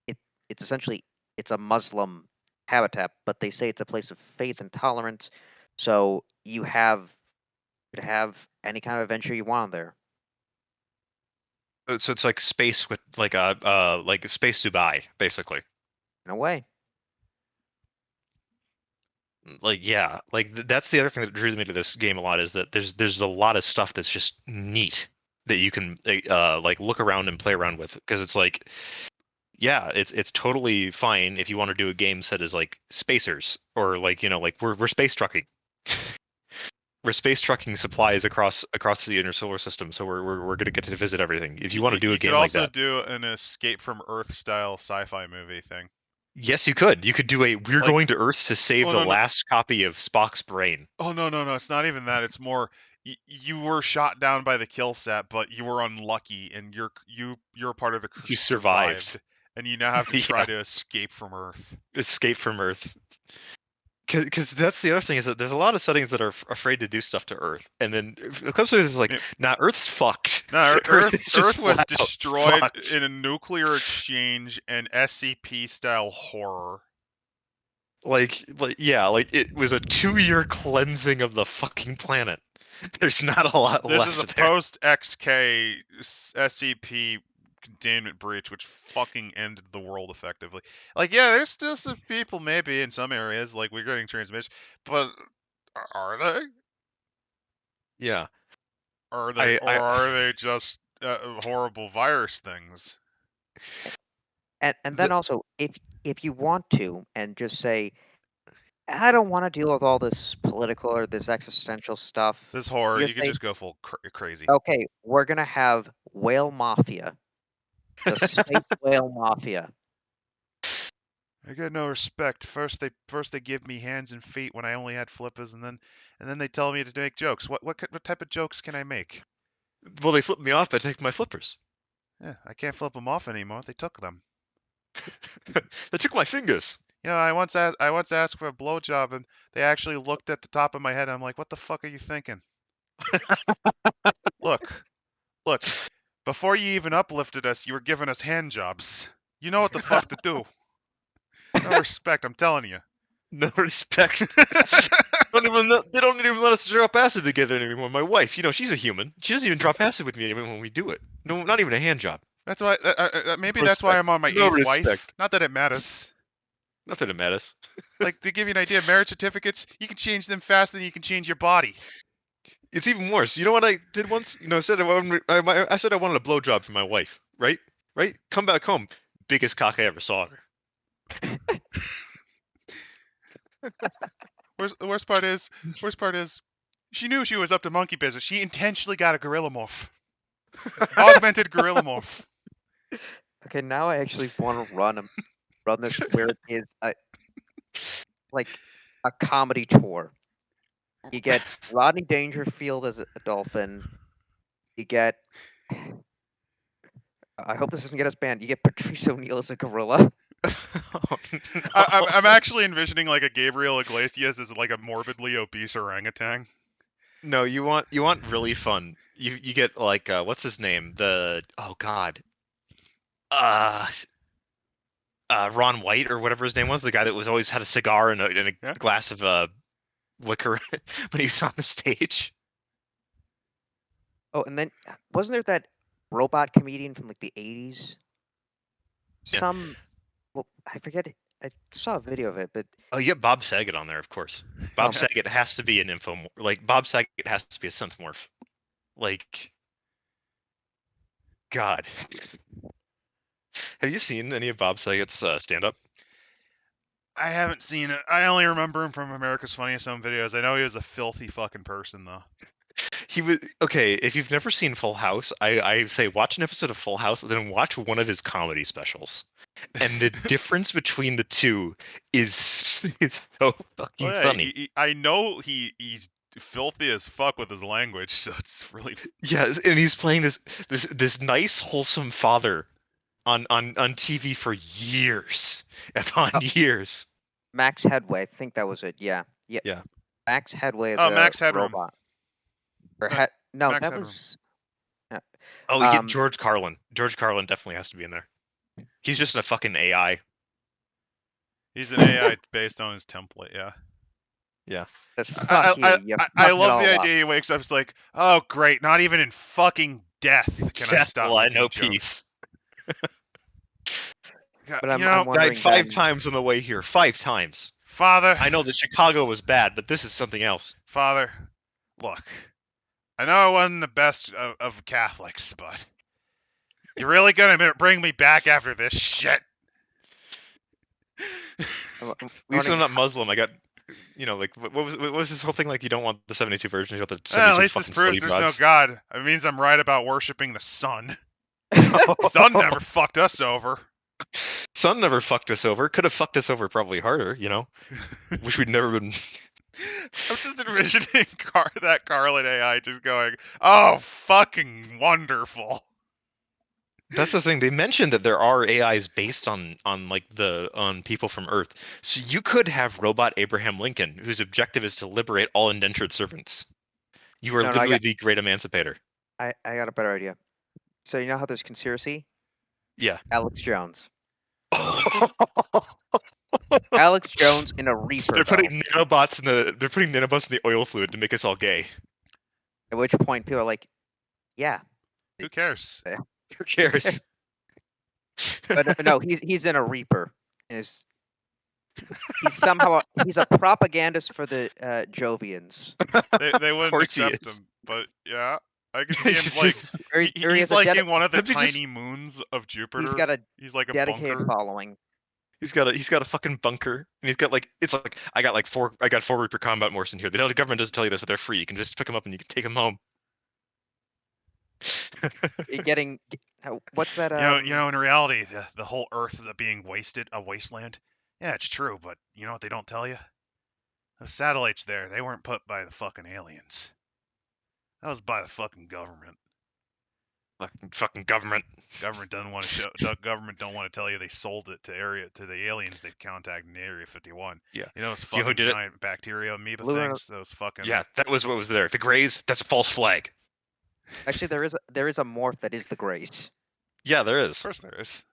it's essentially it's a Muslim habitat, but they say it's a place of faith and tolerance. So you could have any kind of adventure you want there. so it's like space with like a like space Dubai, basically. In a way. Like yeah, like that's the other thing that drew me to this game a lot is that there's a lot of stuff that's just neat that you can like look around and play around with, because it's like yeah, it's totally fine if you want to do a game set as like spacers, or like like we're space trucking. We're space trucking supplies across the inner solar system, so we're gonna get to visit everything. If you want to do a game like that, you could also do an Escape from Earth style sci-fi movie thing. yes, you could. You could do a we're going to Earth to save the last copy of Spock's brain. Oh no, it's not even that. It's more you were shot down by the kill set, but you were unlucky, and you're part of the crew. You survived, and you now have to try to escape from Earth. Escape from Earth. Because that's the other thing, is that there's a lot of settings that are afraid to do stuff to Earth, and then Eclipse Phase is like, nah, Earth's fucked. Nah, Earth was flat out destroyed fucked. in a nuclear exchange and SCP style horror. Like yeah, like it was a 2-year cleansing of the fucking planet. There's not a lot left. This is a post-XK SCP containment breach, which fucking ended the world effectively. Like, yeah, there's still some people maybe in some areas, like we're getting transmission, but are they? Yeah. Are they, or are they just horrible virus things? And then also, if you want to, and just say, I don't want to deal with all this political or this existential stuff. This horror, you can just go full crazy. Okay, we're gonna have whale mafia, The space whale mafia. I get no respect. First they give me hands and feet when I only had flippers, and then they tell me to make jokes. What type of jokes can I make? Well, they flipped me off by taking my flippers. Yeah, I can't flip them off anymore. They took them. They took my fingers. You know, I once asked for a blowjob, and they actually looked at the top of my head. And I'm like, what the fuck are you thinking? Look. Before you even uplifted us, you were giving us hand jobs. You know what the fuck to do. No respect, I'm telling you. No respect. They don't even let us drop acid together anymore. My wife, she's a human. She doesn't even drop acid with me anymore when we do it. No, not even a hand job. That's why. Maybe that's why I'm on my No eighth wife. respect. Not that it matters. Nothing to matters. Like, to give you an idea, marriage certificates, you can change them faster than you can change your body. It's even worse. You know what I did once? I said I wanted a blowjob for my wife. Right? Come back home. Biggest cock I ever saw her. The worst part is, she knew she was up to monkey business. She intentionally got a gorilla morph. Augmented gorilla morph. Okay, now I actually want to run this where it is like a comedy tour. You get Rodney Dangerfield as a dolphin. You get. I hope this doesn't get us banned. You get Patrice O'Neill as a gorilla. Oh, no. I'm actually envisioning like a Gabriel Iglesias as like a morbidly obese orangutan. No, you want really fun. You get like what's his name? Ron White or whatever his name was, the guy that was always had a cigar and a Yeah. glass of liquor when he was on the stage. Oh, and then wasn't there that robot comedian from like the 80s? Yeah. Well, I forget it. I saw a video of it, but Oh, you get Bob Saget on there, of course. Bob Saget has to be an infomorph. Like Bob Saget has to be a synth morph. Like, God. Have you seen any of Bob Saget's stand-up? I haven't seen it. I only remember him from America's Funniest Home Videos. I know he was a filthy fucking person, though. He was okay. If you've never seen Full House, I say watch an episode of Full House, then watch one of his comedy specials. And the difference between the two is so fucking funny. I know he's filthy as fuck with his language, so it's really Yeah, and he's playing this nice, wholesome father on TV for years upon years. Max Headway. I think that was it. Yeah. Max Headway is Max a Headroom. robot. Or Max that Headroom. was. Oh, you get George Carlin. George Carlin definitely has to be in there. He's just a fucking AI. He's an AI based on his template, yeah. Yeah. I love the idea he wakes up, it's like, oh great, not even in fucking death can I stop making no jokes. peace. But I'm Died wondering 5 times on the way here. 5 times. Father, I know that Chicago was bad, but this is something else. Father, look, I know I wasn't the best of Catholics, but you're really gonna bring me back after this shit? At least I'm not Muslim. I got, what was this whole thing like? You don't want the 72 virgins, you want the 72 At least this proves there's no God. It means I'm right about worshipping the sun. Sun never fucked us over. Sun never fucked us over. Could have fucked us over probably harder, Wish we'd never been. I'm just envisioning that Carlin AI just going, oh, fucking wonderful. That's the thing. They mentioned that there are AIs based on people from Earth. So you could have robot Abraham Lincoln, whose objective is to liberate all indentured servants. You are literally the great emancipator. I got a better idea. So you know how there's conspiracy? Yeah. Alex Jones. Alex Jones in a Reaper. They're putting nanobots in the oil fluid to make us all gay. At which point people are like, yeah. Who cares? Who cares? But no, he's in a Reaper. He's a propagandist for the Jovians. They wouldn't accept him, but yeah. I can see him like he's like in one of the tiny moons of Jupiter. He's like a dedicated bunker. following. He's got a fucking bunker, and he's got I got 4 Reaper combat morphs in here. The government doesn't tell you this, but they're free. You can just pick them up and you can take them home. Getting what's that? In reality, the whole Earth being a wasteland. Yeah, it's true, but you know what they don't tell you? Those satellites there, they weren't put by the fucking aliens. That was by the fucking government. Fucking government. Government doesn't want to show. Government don't want to tell you they sold it to the aliens they've contacted in Area 51. Yeah. You know those You know who fucking did it? giant bacteria amoeba Lunar- things. Those fucking. Yeah, that was what was there. The Greys, that's a false flag. Actually, there is a morph that is the Grace. Yeah, there Of is. course there is.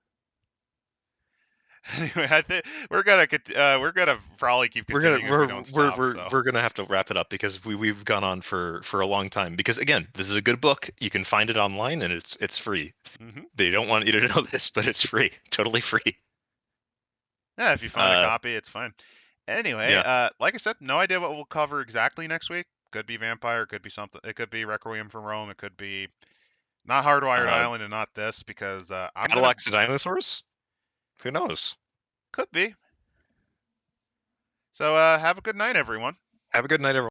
Anyway, I think we're gonna probably keep continuing if we don't stop. so. We're gonna have to wrap it up because we've gone on for a long time. Because again, this is a good book. You can find it online and it's free. Mhm. They don't want you to know this, but it's free, totally free. Yeah, if you find a copy, it's fine. Anyway, Yeah. like I said, no idea what we'll cover exactly next week. Could be Vampire, could be something. It could be Requiem from Rome. It could be not Hardwired Island and not this because I'm gonna, Cadillacs and dinosaurs? Who knows? could be. So have a good night, everyone. Have a good night, everyone.